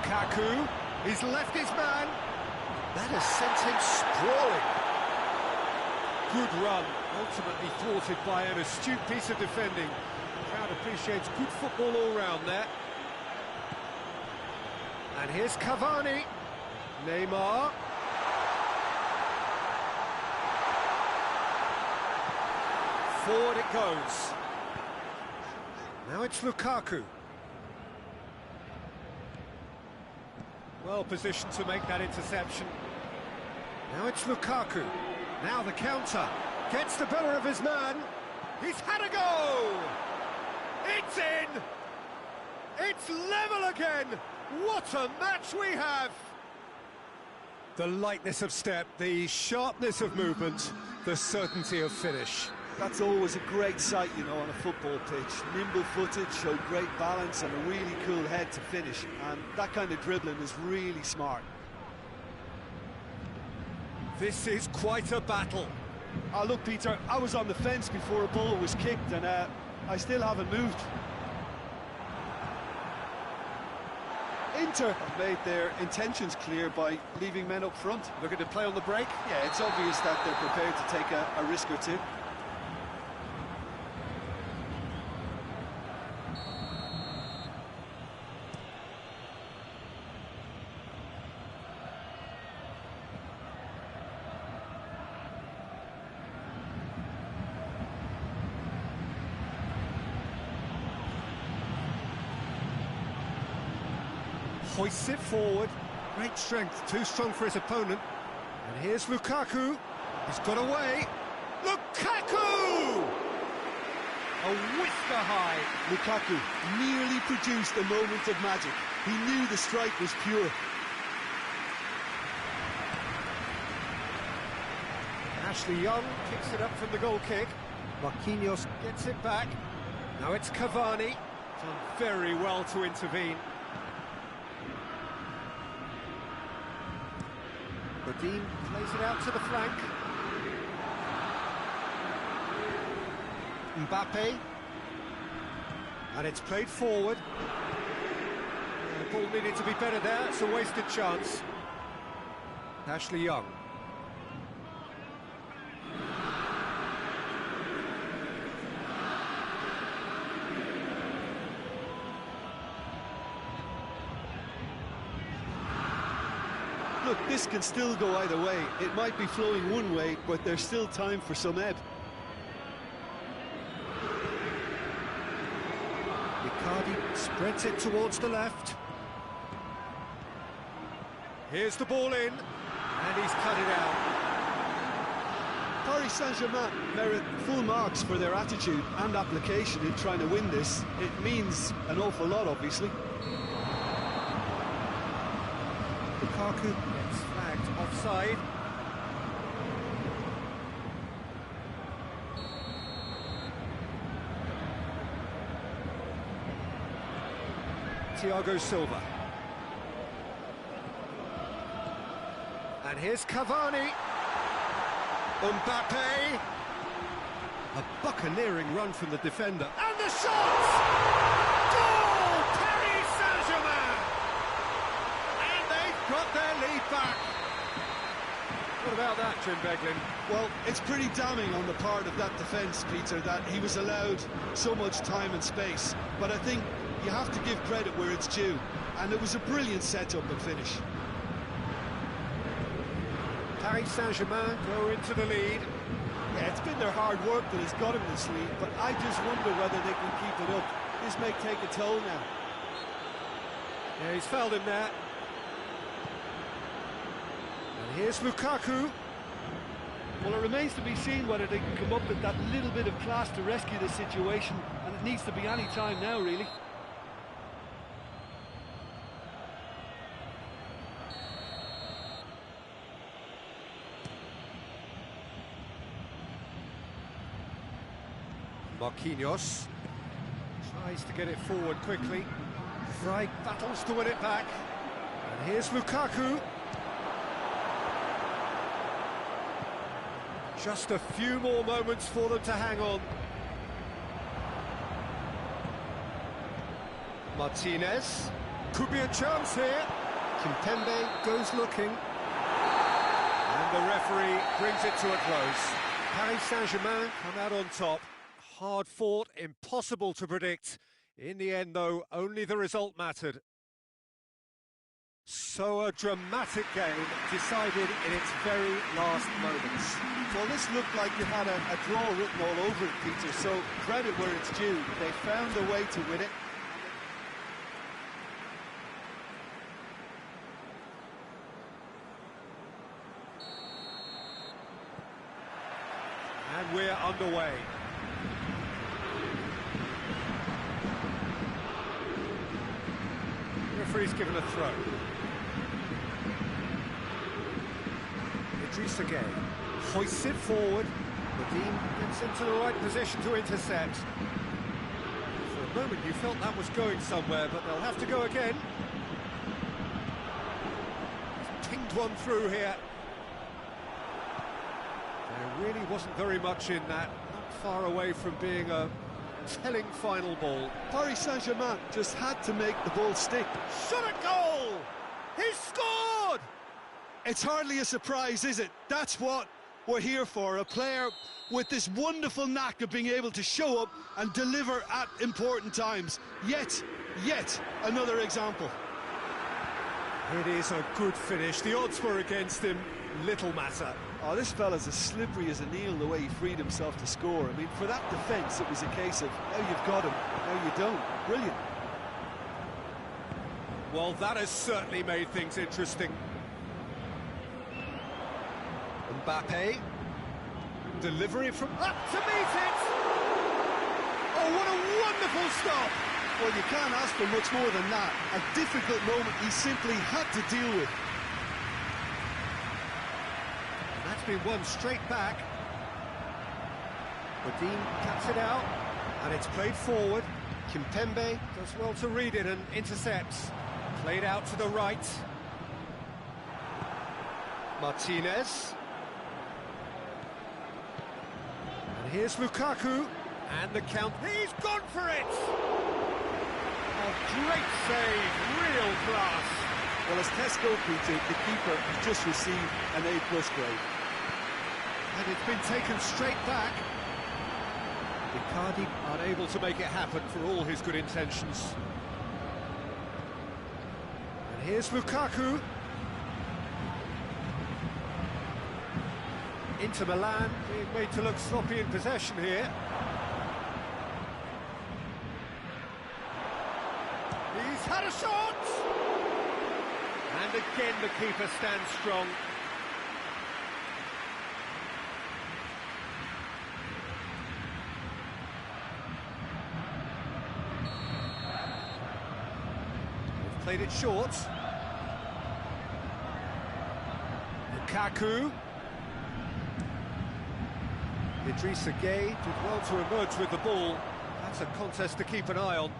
Lukaku, he's left his man. That has sent him sprawling. Good run, ultimately thwarted by an astute piece of defending. The crowd appreciates good football all round there. And here's Cavani. Neymar. Forward it goes. Now it's Lukaku. Well positioned to make that interception. Now it's Lukaku. Now the counter. Gets the better of his man. He's had a go! It's in! It's level again! What a match we have! The lightness of step, the sharpness of movement, the certainty of finish. That's always a great sight, you know, on a football pitch. Nimble-footed, showed great balance and a really cool head to finish. And that kind of dribbling is really smart. This is quite a battle. Oh, look, Peter, I was on the fence before a ball was kicked, and I still haven't moved. Inter have made their intentions clear by leaving men up front. Looking to play on the break. Yeah, it's obvious that they're prepared to take a risk or two. Hoists it forward. Great strength, too strong for his opponent. And here's Lukaku. He's got away. Lukaku! A whisker high. Lukaku nearly produced a moment of magic. He knew the strike was pure. Ashley Young kicks it up from the goal kick. Marquinhos gets it back. Now it's Cavani. Done very well to intervene. Godin plays it out to the flank. Mbappe. And it's played forward. The ball needed to be better there. It's a wasted chance. Ashley Young. Look, this can still go either way. It might be flowing one way, but there's still time for some ebb. Icardi spreads it towards the left. Here's the ball in, and he's cut it out. Paris Saint-Germain merit full marks for their attitude and application in trying to win this. It means an awful lot, obviously. Lukaku gets flagged offside. Thiago Silva. And here's Cavani. Mbappe. A buccaneering run from the defender. And the shot! Goal! Paris Saint-Germain! And they've got their lead back. What about that, Jim Beglin? Well, it's pretty damning on the part of that defence, Peter, that he was allowed so much time and space. But I think you have to give credit where it's due. And it was a brilliant setup and finish. Paris Saint-Germain go into the lead. Yeah, it's been their hard work that has got them this lead, but I just wonder whether they can keep it up. This may take a toll now. Yeah, he's fouled him there. And here's Lukaku. Well, it remains to be seen whether they can come up with that little bit of class to rescue the situation, and it needs to be any time now, really. Marquinhos tries to get it forward quickly. Frey battles to win it back. And here's Lukaku. Just a few more moments for them to hang on. Martinez. Could be a chance here. Kimpembe goes looking. And the referee brings it to a close. Paris Saint-Germain come out on top. Hard fought, impossible to predict. In the end, though, only the result mattered. So a dramatic game decided in its very last moments. Well, this looked like it had a draw written all over it, Peter, so credit where it's due. They found a way to win it. And we're underway. Referee's given a throw. Idrissa Gueye hoists it forward. Nadim gets into the right position to intercept. For a moment you felt that was going somewhere, but they'll have to go again. He's pinged one through here. There really wasn't very much in that. Not far away from being a telling final ball. Paris Saint-Germain just had to make the ball stick. Shot a goal! He's scored! It's hardly a surprise, is it? That's what we're here for, a player with this wonderful knack of being able to show up and deliver at important times. Yet another example. It is a good finish. The odds were against him. Little matter. Oh, this fella's as slippery as an eel the way he freed himself to score. I mean, for that defence, it was a case of, now you've got him, now you don't. Brilliant. Well, that has certainly made things interesting. Mbappe. Delivery from up to meet it! Oh, what a wonderful stop! Well, you can't ask for much more than that. A difficult moment he simply had to deal with. That's been won straight back. Nadim cuts it out, and it's played forward. Kimpembe does well to read it and intercepts. Played out to the right. Martinez. And here's Lukaku. And the count. He's gone for it! A great save, real class. Well, as Tesco, Peter, the keeper has just received an A+ grade. And it's been taken straight back. Icardi unable to make it happen for all his good intentions. And here's Lukaku. Inter Milan being made to look sloppy in possession here. He's had a shot! And again the keeper stands strong. They've played it short. Lukaku. Idrissa Gueye did well to emerge with the ball. That's a contest to keep an eye on.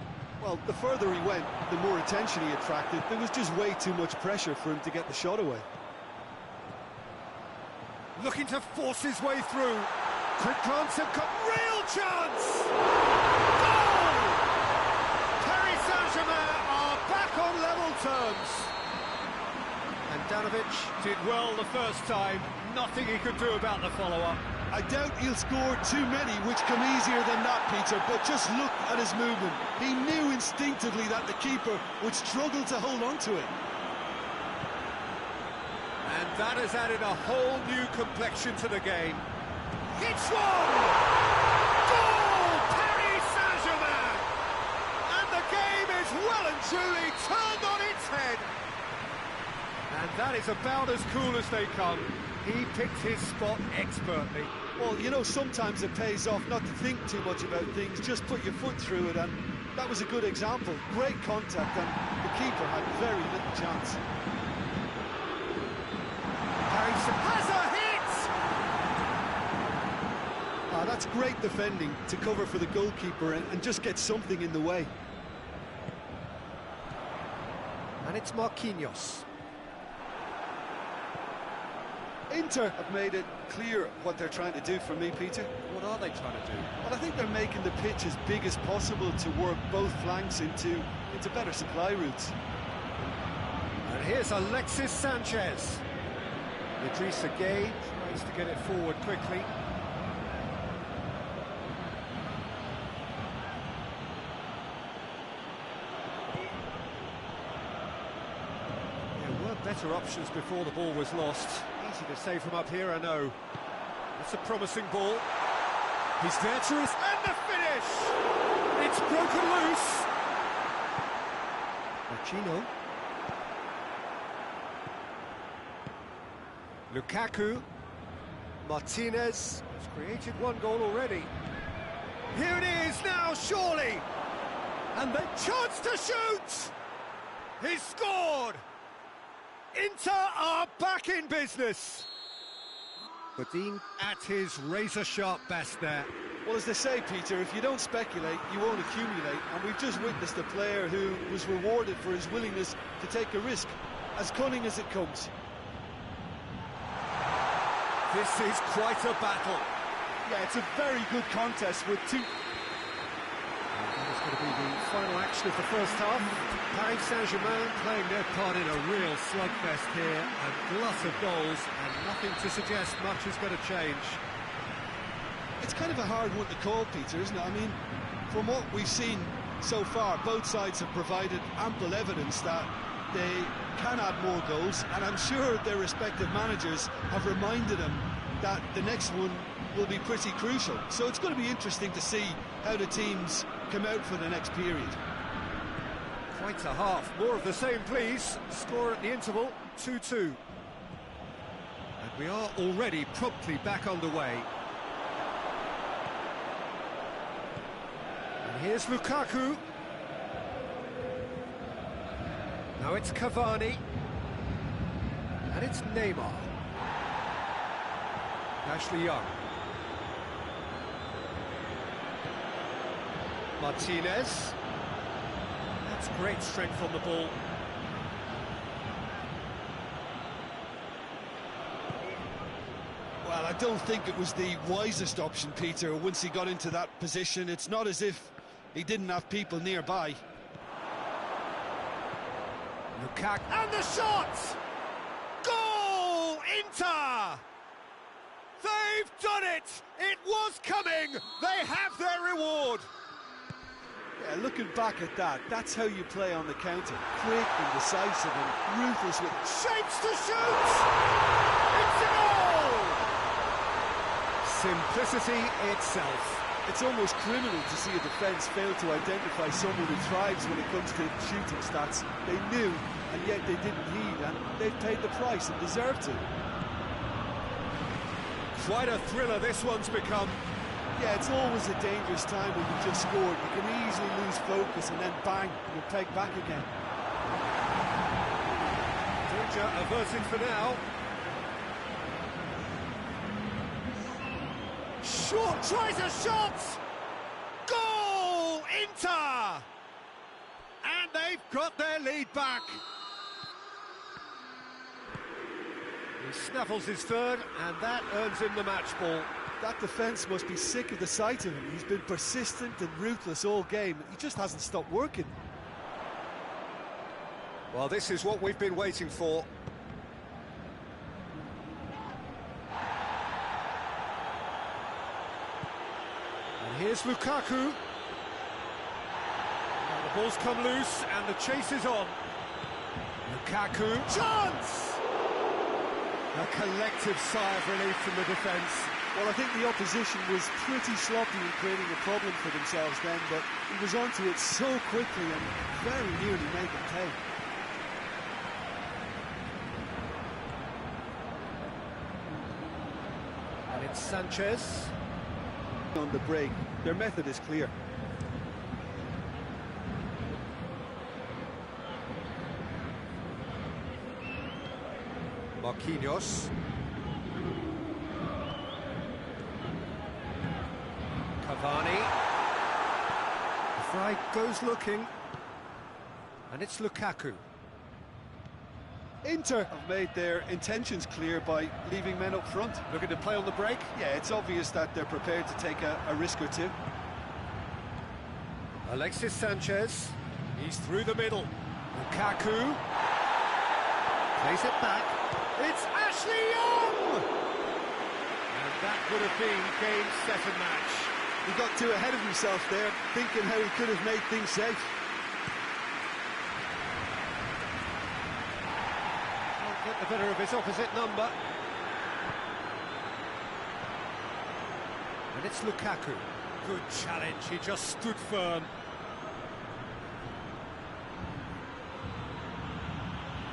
Well, the further he went, the more attention he attracted. There was just way too much pressure for him to get the shot away. Looking to force his way through. Quick glance and got real chance! Goal! Paris Saint-Germain are back on level terms. And Danovic did well the first time. Nothing he could do about the follow-up. I doubt he'll score too many, which come easier than that, Peter, but just look at his movement. He knew instinctively that the keeper would struggle to hold on to it. And that has added a whole new complexion to the game. Hits one! Goal! Paris Saint-Germain! And the game is well and truly turned on its head. And that is about as cool as they come. He picked his spot expertly. Well, you know, sometimes it pays off not to think too much about things, just put your foot through it, and that was a good example. Great contact, and the keeper had very little chance. Paris has a hit! That's great defending to cover for the goalkeeper and just get something in the way. And it's Marquinhos. Inter have made it clear what they're trying to do for me, Peter. What are they trying to do? Well, I think they're making the pitch as big as possible to work both flanks into better supply routes. And here's Alexis Sanchez. Idrissa Gueye tries to get it forward quickly. There were better options before the ball was lost. Easy to save from up here, I know. It's a promising ball. He's there to his... And the finish! It's broken loose. Machino. Lukaku. Martinez has created one goal already. Here it is now, surely! And the chance to shoot! He's scored! Inter are back in business. Bodin at his razor-sharp best there. Well, as they say, Peter, if you don't speculate, you won't accumulate. And we've just witnessed a player who was rewarded for his willingness to take a risk, as cunning as it comes. This is quite a battle. Yeah, it's a very good contest with two... That is going to be the final action of the first half. Paris Saint-Germain playing their part in a real slugfest here. A glut of goals and nothing to suggest much is going to change. It's kind of a hard one to call, Peter, isn't it? I mean, from what we've seen so far, both sides have provided ample evidence that they can add more goals, and I'm sure their respective managers have reminded them that the next one will be pretty crucial. So it's going to be interesting to see how the teams come out for the next period. Quite a half. More of the same, please. Score at the interval, 2-2. And we are already promptly back underway. And here's Lukaku. Now it's Cavani. And it's Neymar. Ashley Young. Martinez. That's great strength on the ball. Well, I don't think it was the wisest option, Peter, once he got into that position. It's not as if he didn't have people nearby. Lukaku. And the shot! Goal! Inter! They've done it! It was coming! They have their reward! Yeah, looking back at that, that's how you play on the counter. Quick and decisive and ruthless with... Shapes to shoot! It's a goal! Simplicity itself. It's almost criminal to see a defence fail to identify someone who thrives when it comes to shooting stats. They knew, and yet they didn't heed, and they've paid the price and deserve to. Quite a thriller this one's become. Yeah, it's always a dangerous time when you've just scored. You can easily lose focus and then bang, you're pegged back again. Danger averted for now. Short tries a shot! Goal! Inter! got their lead back. He snaffles his third, and that earns him the match ball. That defence must be sick of the sight of him. He's been persistent and ruthless all game. He just hasn't stopped working. Well, this is what we've been waiting for. And here's Lukaku. And the ball's come loose, and the chase is on. Lukaku, chance! A collective sigh of relief from the defence. Well, I think the opposition was pretty sloppy in creating a problem for themselves then, but he was onto it so quickly and very nearly made them pay. And it's Sanchez. On the break, their method is clear. Marquinhos. Cavani. The fly goes looking. And it's Lukaku. Inter have made their intentions clear by leaving men up front. Looking to play on the break. Yeah, it's obvious that they're prepared to take a risk or two. Alexis Sanchez. He's through the middle. Lukaku. Plays it back. It's Ashley Young! And that would have been game, set and match. He got too ahead of himself there, thinking how he could have made things safe. Can't get the better of his opposite number. And it's Lukaku. Good challenge, he just stood firm.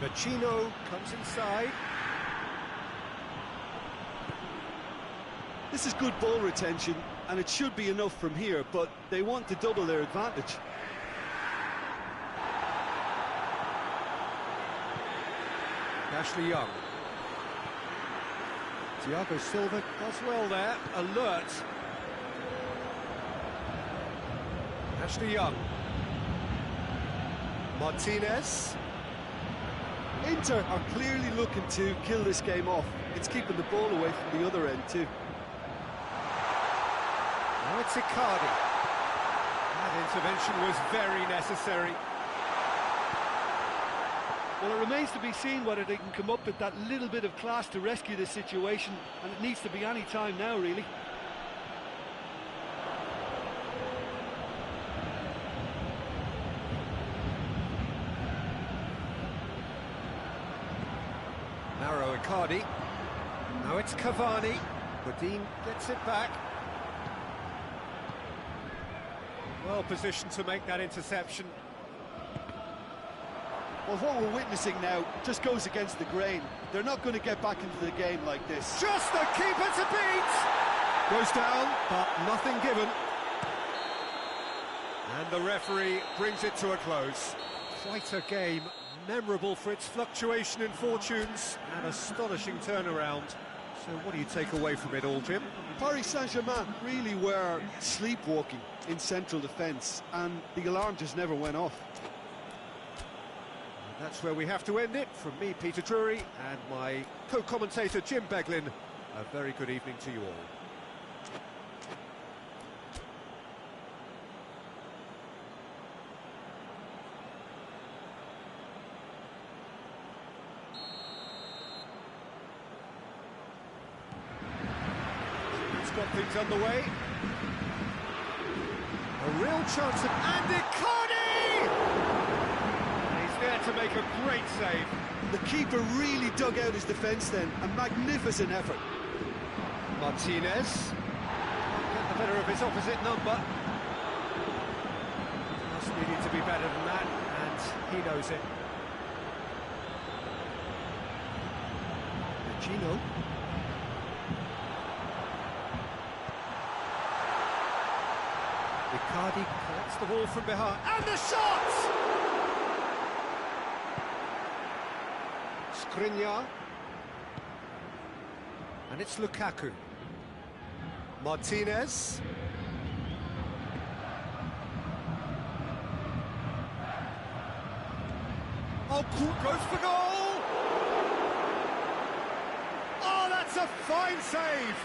Vecino comes inside. This is good ball retention, and it should be enough from here, but they want to double their advantage. Ashley Young. Thiago Silva does well there. Alert. Ashley Young. Martinez. Inter are clearly looking to kill this game off. It's keeping the ball away from the other end too. Now it's Icardi. That intervention was very necessary. Well, it remains to be seen whether they can come up with that little bit of class to rescue this situation, and it needs to be any time now, really. Narrow Icardi. Now it's Cavani. Godin gets it back. Well positioned to make that interception. Well, what we're witnessing now just goes against the grain. They're not going to get back into the game like this. Just the keeper to beat! Goes down, but nothing given. And the referee brings it to a close. Quite a game, memorable for its fluctuation in fortunes and astonishing turnaround. So what do you take away from it all, Jim? Paris Saint-Germain really were sleepwalking in central defence, and the alarm just never went off. And that's where we have to end it. From me, Peter Drury, and my co-commentator, Jim Beglin, a very good evening to you all. Got things underway. A real chance of Andy Icardi! And he's there to make a great save. The keeper really dug out his defence then. A magnificent effort. Martinez. Can't get the better of his opposite number. Just needed to be better than that, and he knows it. Vecino. Icardi collects the ball from behind, and the shot! Skriniar. And it's Lukaku. Martinez. Oh, goes for goal! Oh, that's a fine save!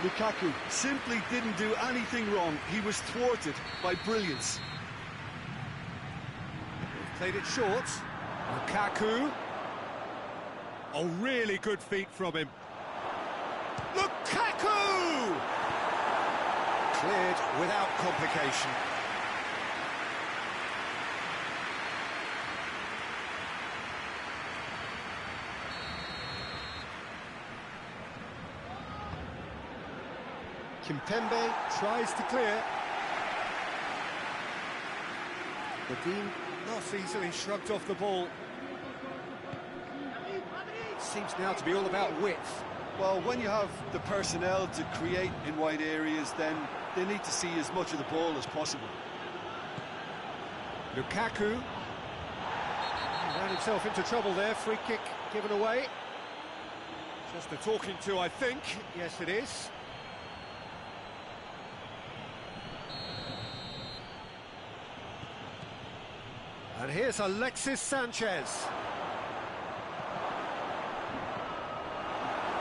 Lukaku simply didn't do anything wrong. He was thwarted by brilliance. Played it short. Lukaku. Oh, really good feet from him. Lukaku! Cleared without complication. Kimpembe tries to clear. The Dean not easily shrugged off the ball. Seems now to be all about width. Well, when you have the personnel to create in wide areas, then they need to see as much of the ball as possible. Lukaku. He ran himself into trouble there. Free kick given away. Just a talking to, I think. Yes, it is. And here's Alexis Sanchez.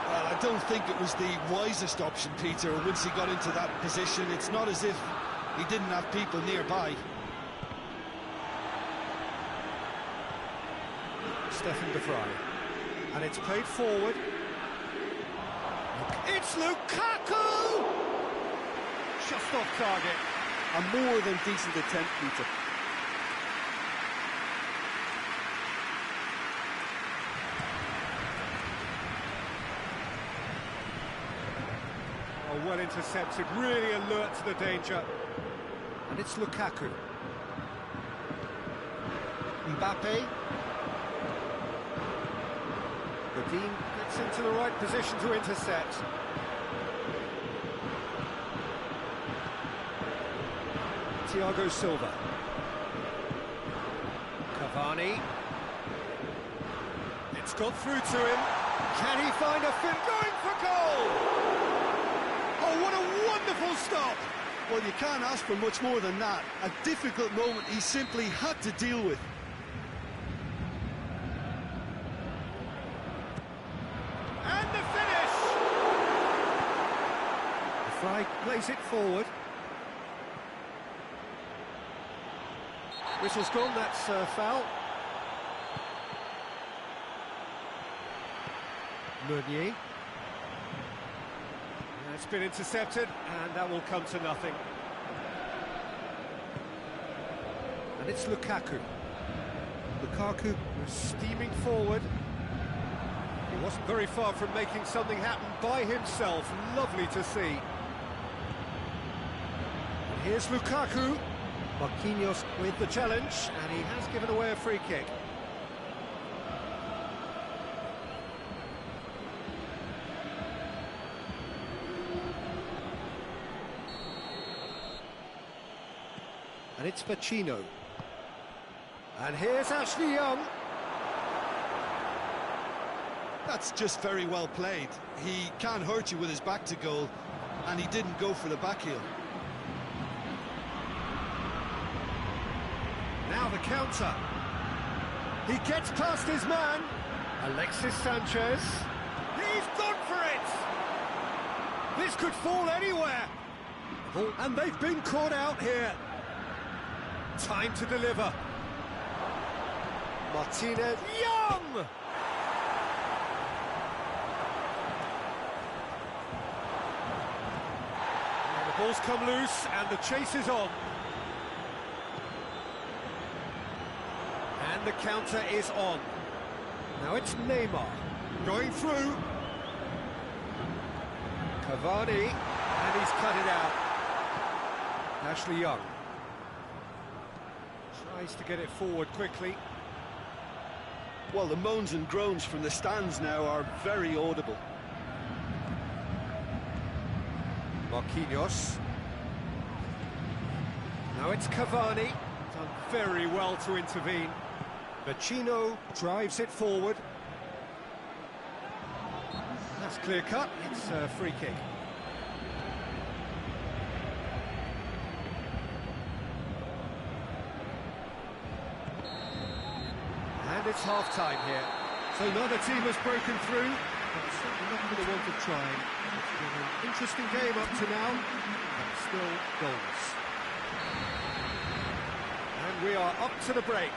Well, I don't think it was the wisest option, Peter, once he got into that position. It's not as if he didn't have people nearby. Stefan de Vrij. And it's played forward. It's Lukaku! Just off target. A more than decent attempt, Peter. Oh, well intercepted, really alert to the danger. And it's Lukaku. Mbappe. Godin gets into the right position to intercept. Thiago Silva. Cavani. It's got through to him. Can he find a fit? Going for goal! Oh, what a wonderful stop! Well, you can't ask for much more than that. A difficult moment he simply had to deal with. And the finish! The Fry plays it forward. Whistle's gone, that's foul. Meunier. It's been intercepted, and that will come to nothing. And it's Lukaku. Lukaku was steaming forward. He wasn't very far from making something happen by himself. Lovely to see. And here's Lukaku. Marquinhos with the challenge, and he has given away a free kick. And it's Pacino. And here's Ashley Young. That's just very well played. He can't hurt you with his back to goal, and he didn't go for the back heel. Now the counter. He gets past his man. Alexis Sanchez. He's gone for it! This could fall anywhere. And they've been caught out here. Time to deliver. Martinez. Young! And the ball's come loose and the chase is on. And the counter is on. Now it's Neymar going through. Cavani, and he's cut it out. Ashley Young tries to get it forward quickly. Well, the moans and groans from the stands now are very audible. Marquinhos. Now it's Cavani. Done very well to intervene. Pacino drives it forward. That's clear cut. It's a free kick. And And it's half-time here. So neither team has broken through, but certainly not going to want to try. It's been an interesting game up to now, but still goals. And we are up to the break.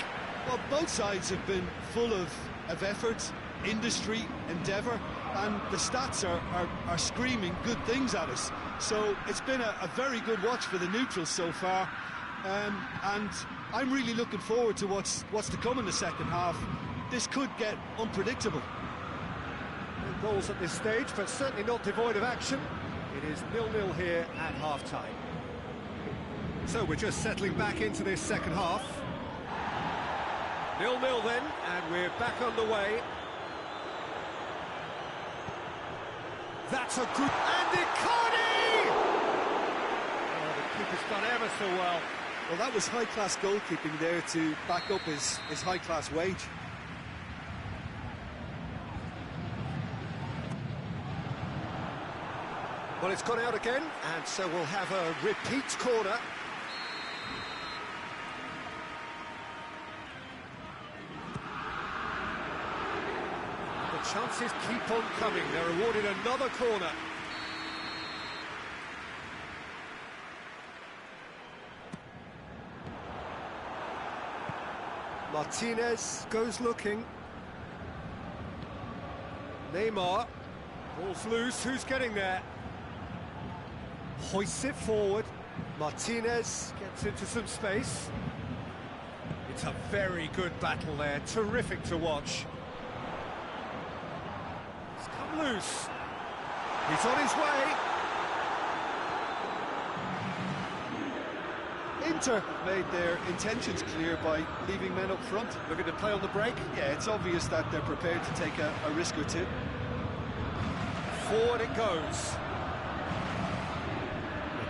Well, both sides have been full of effort, industry, endeavour, and the stats are screaming good things at us. So it's been a very good watch for the neutrals so far, and I'm really looking forward to what's to come in the second half. This could get unpredictable. No goals at this stage, but certainly not devoid of action. It is 0-0 here at half-time. So we're just settling back into this second half. 0-0 then, and we're back underway. That's a good... And Icardi! Oh, the keeper's done ever so well. Well, that was high-class goalkeeping there to back up his high-class wage. Well, it's gone out again, and so we'll have a repeat corner. The chances keep on coming. They're awarded another corner. Martinez goes looking. Neymar. Ball's loose. Who's getting there? Hoists it forward. Martinez gets into some space. It's a very good battle there. Terrific to watch. He's come loose. He's on his way. Inter made their intentions clear by leaving men up front. Looking to play on the break. Yeah, it's obvious that they're prepared to take a risk or two. Forward it goes.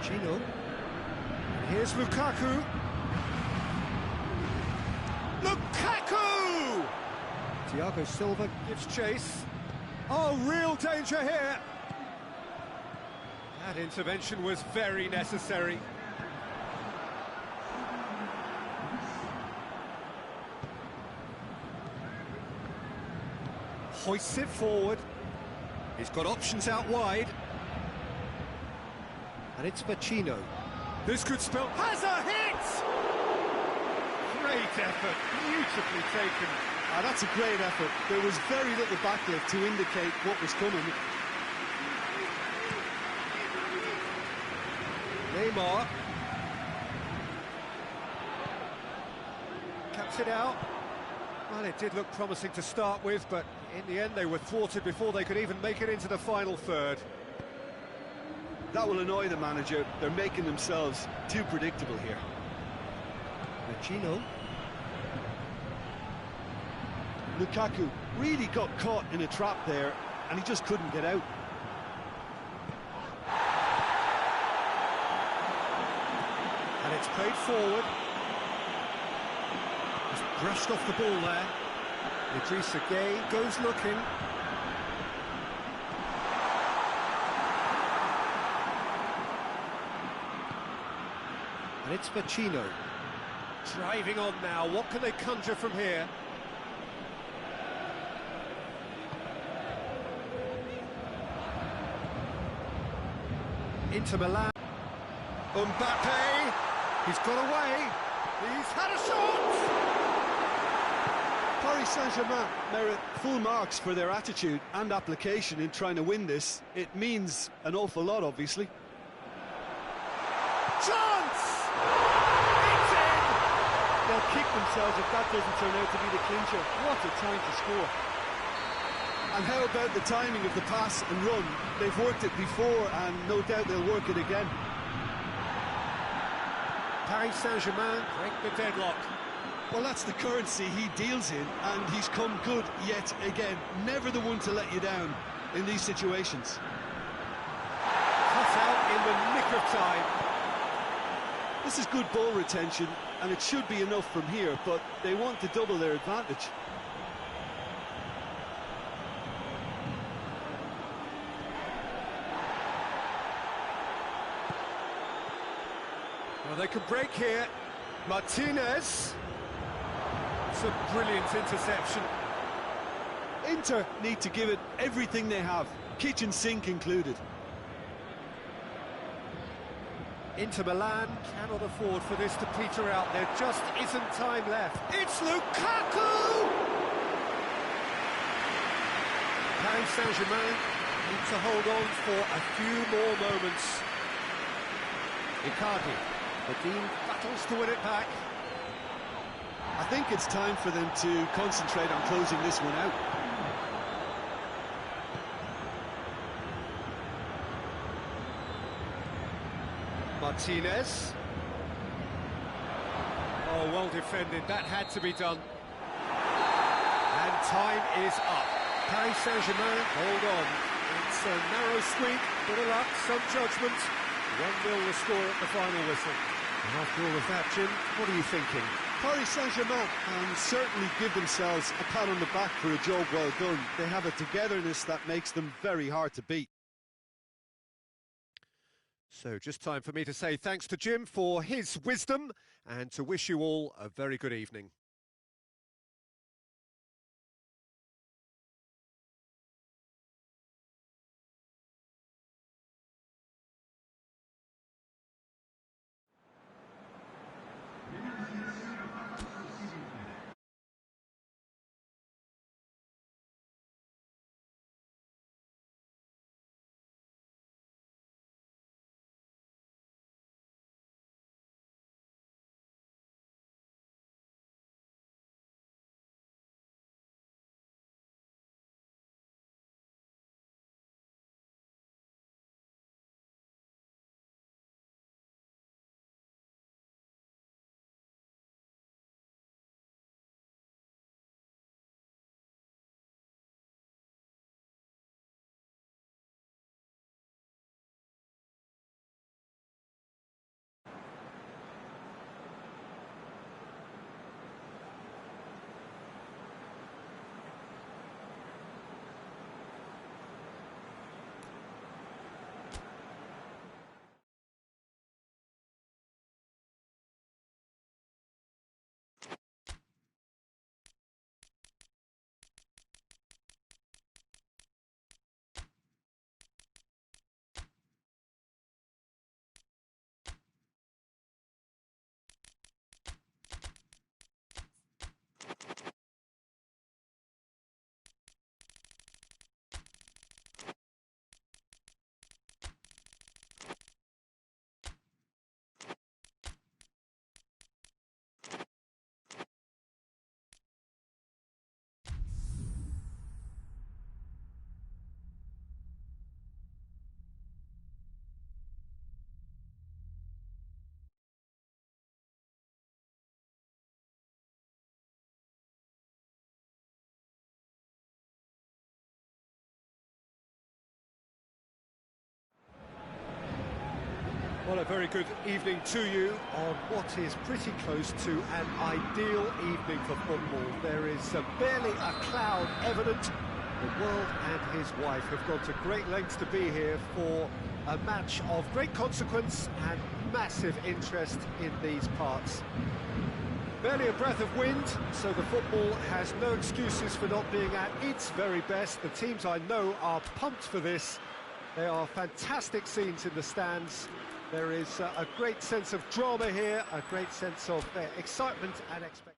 Gino. And here's Lukaku. Lukaku! Thiago Silva gives chase. Oh, real danger here. That intervention was very necessary. Hoists it forward. He's got options out wide. And it's Pacino. This could spell... Has a hit! Great effort, beautifully taken. That's a great effort. There was very little backlift to indicate what was coming. Neymar. Caps it out. Well, it did look promising to start with, but in the end they were thwarted before they could even make it into the final third. That will annoy the manager. They're making themselves too predictable here. Pacino. Lukaku really got caught in a trap there, and he just couldn't get out. And it's played forward. He's brushed off the ball there. Idrissa Gueye goes looking. And it's Pacino. Driving on now. What can they conjure from here? Inter Milan. Mbappe. He's got away. He's had a shot. Paris Saint-Germain merit full marks for their attitude and application in trying to win this. It means an awful lot, obviously. Chance! It's in! They'll kick themselves if that doesn't turn out to be the clincher. What a time to score. And how about the timing of the pass and run? They've worked it before, and no doubt they'll work it again. Paris Saint-Germain break the deadlock. Well, that's the currency he deals in, and he's come good yet again. Never the one to let you down in these situations. Cut out in the nick of time. This is good ball retention, and it should be enough from here, but they want to double their advantage. Well, they can break here. Martinez. That's a brilliant interception. Inter need to give it everything they have, kitchen sink included. Inter Milan cannot afford for this to peter out. There just isn't time left. It's Lukaku! Paris Saint-Germain need to hold on for a few more moments. Icardi, the Dean battles to win it back. I think it's time for them to concentrate on closing this one out. Martinez. Oh, well defended. That had to be done. And time is up. Paris Saint-Germain, hold on. It's a narrow squeak, bit of luck, some judgment. 1-0 the score at the final whistle. And after all of that, Jim, what are you thinking? Paris Saint-Germain can certainly give themselves a pat on the back for a job well done. They have a togetherness that makes them very hard to beat. So just time for me to say thanks to Jim for his wisdom and to wish you all a very good evening. Well, a very good evening to you on what is pretty close to an ideal evening for football. There is barely a cloud evident. The world and his wife have gone to great lengths to be here for a match of great consequence and massive interest in these parts. Barely a breath of wind, so the football has no excuses for not being at its very best. The teams I know are pumped for this. There are fantastic scenes in the stands. There is a great sense of drama here, a great sense of excitement and expectation.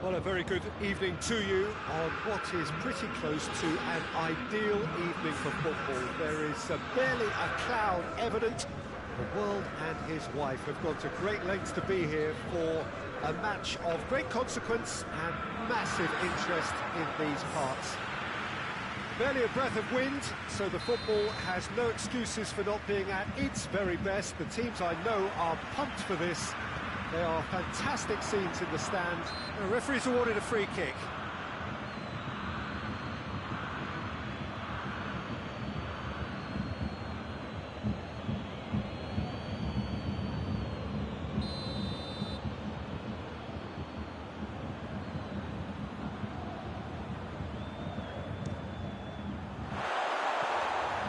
Well, a very good evening to you on what is pretty close to an ideal evening for football. There is barely a cloud evident. The world and his wife have gone to great lengths to be here for a match of great consequence and massive interest in these parts. Barely a breath of wind, so the football has no excuses for not being at its very best. The teams I know are pumped for this. They are fantastic scenes in the stand. The referee's awarded a free kick.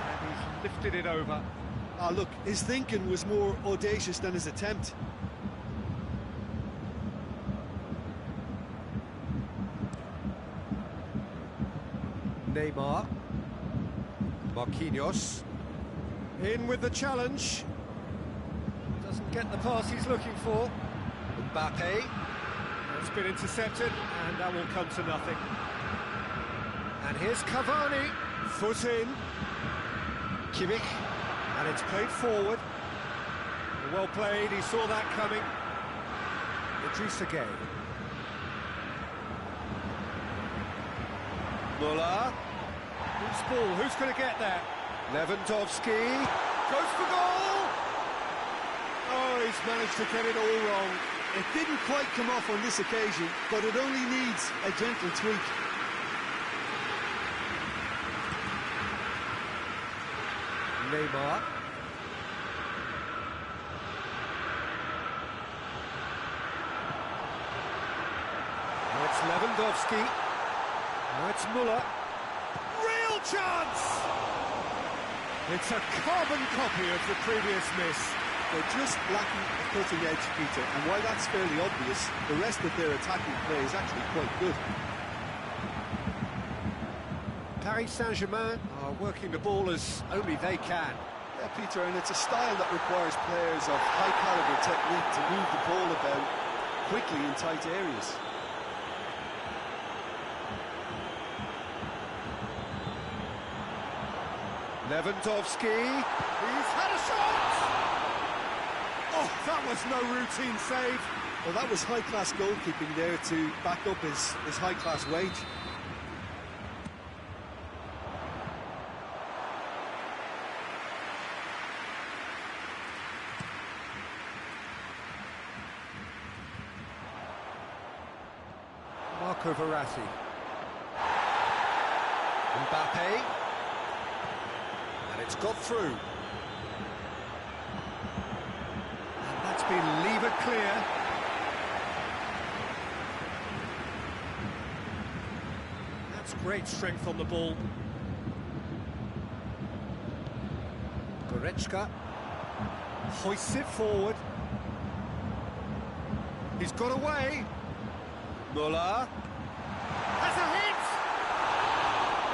And he's lifted it over. Ah, look, his thinking was more audacious than his attempt. Neymar, Marquinhos, in with the challenge, doesn't get the pass he's looking for. Mbappe, it's been intercepted, and that will come to nothing. And here's Cavani, foot in, Kimmich, and it's played forward. Well played, he saw that coming. Idrissa Gueye. Müller. Who's ball? Who's going to get there? Lewandowski goes for goal! Oh, he's managed to get it all wrong. It didn't quite come off on this occasion, but it only needs a gentle tweak. Neymar. Now it's Lewandowski. Now it's Müller. Real chance! It's a carbon copy of the previous miss. They're just lacking a cutting edge, Peter, and while that's fairly obvious, the rest of their attacking play is actually quite good. Paris Saint-Germain are working the ball as only they can. Yeah, Peter, and it's a style that requires players of high-caliber technique to move the ball about quickly in tight areas. Lewandowski, he's had a shot! Oh, that was no routine save. Well, that was high-class goalkeeping there to back up his high-class wage. Marco Verratti. Mbappe. And it's got through. And that's been lever clear. That's great strength on the ball. Goretzka hoists it forward. He's got away. Müller has a hit!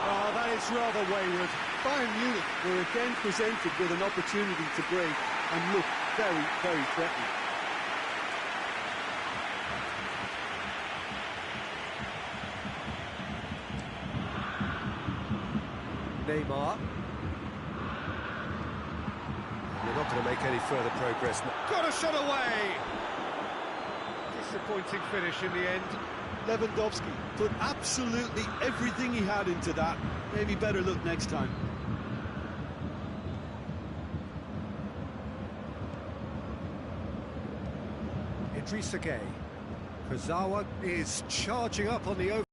Oh, that is rather wayward. Bayern Munich were again presented with an opportunity to break and look very, very threatening. Neymar. You're not going to make any further progress. Got a shot away! Disappointing finish in the end. Lewandowski put absolutely everything he had into that. Maybe better look next time. Idrissa Gueye. Kurzawa is charging up on the over.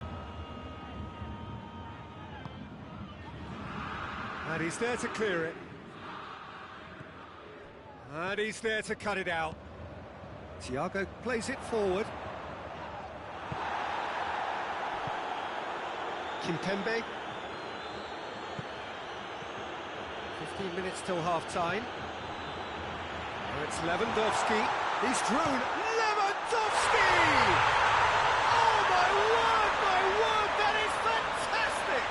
And he's there to clear it. And he's there to cut it out. Thiago plays it forward. Kimpembe. 15 minutes till half-time. Now it's Lewandowski. He's through. Lewandowski! Oh, my word, that is fantastic!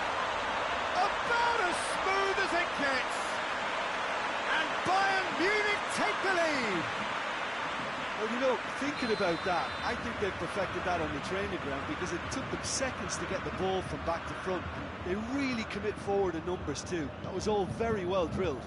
About as smooth as it gets. And Bayern Munich take the lead. Well, you know, thinking about that, I think they've perfected that on the training ground because it took them seconds to get the ball from back to front. They really commit forward in numbers too. That was all very well drilled.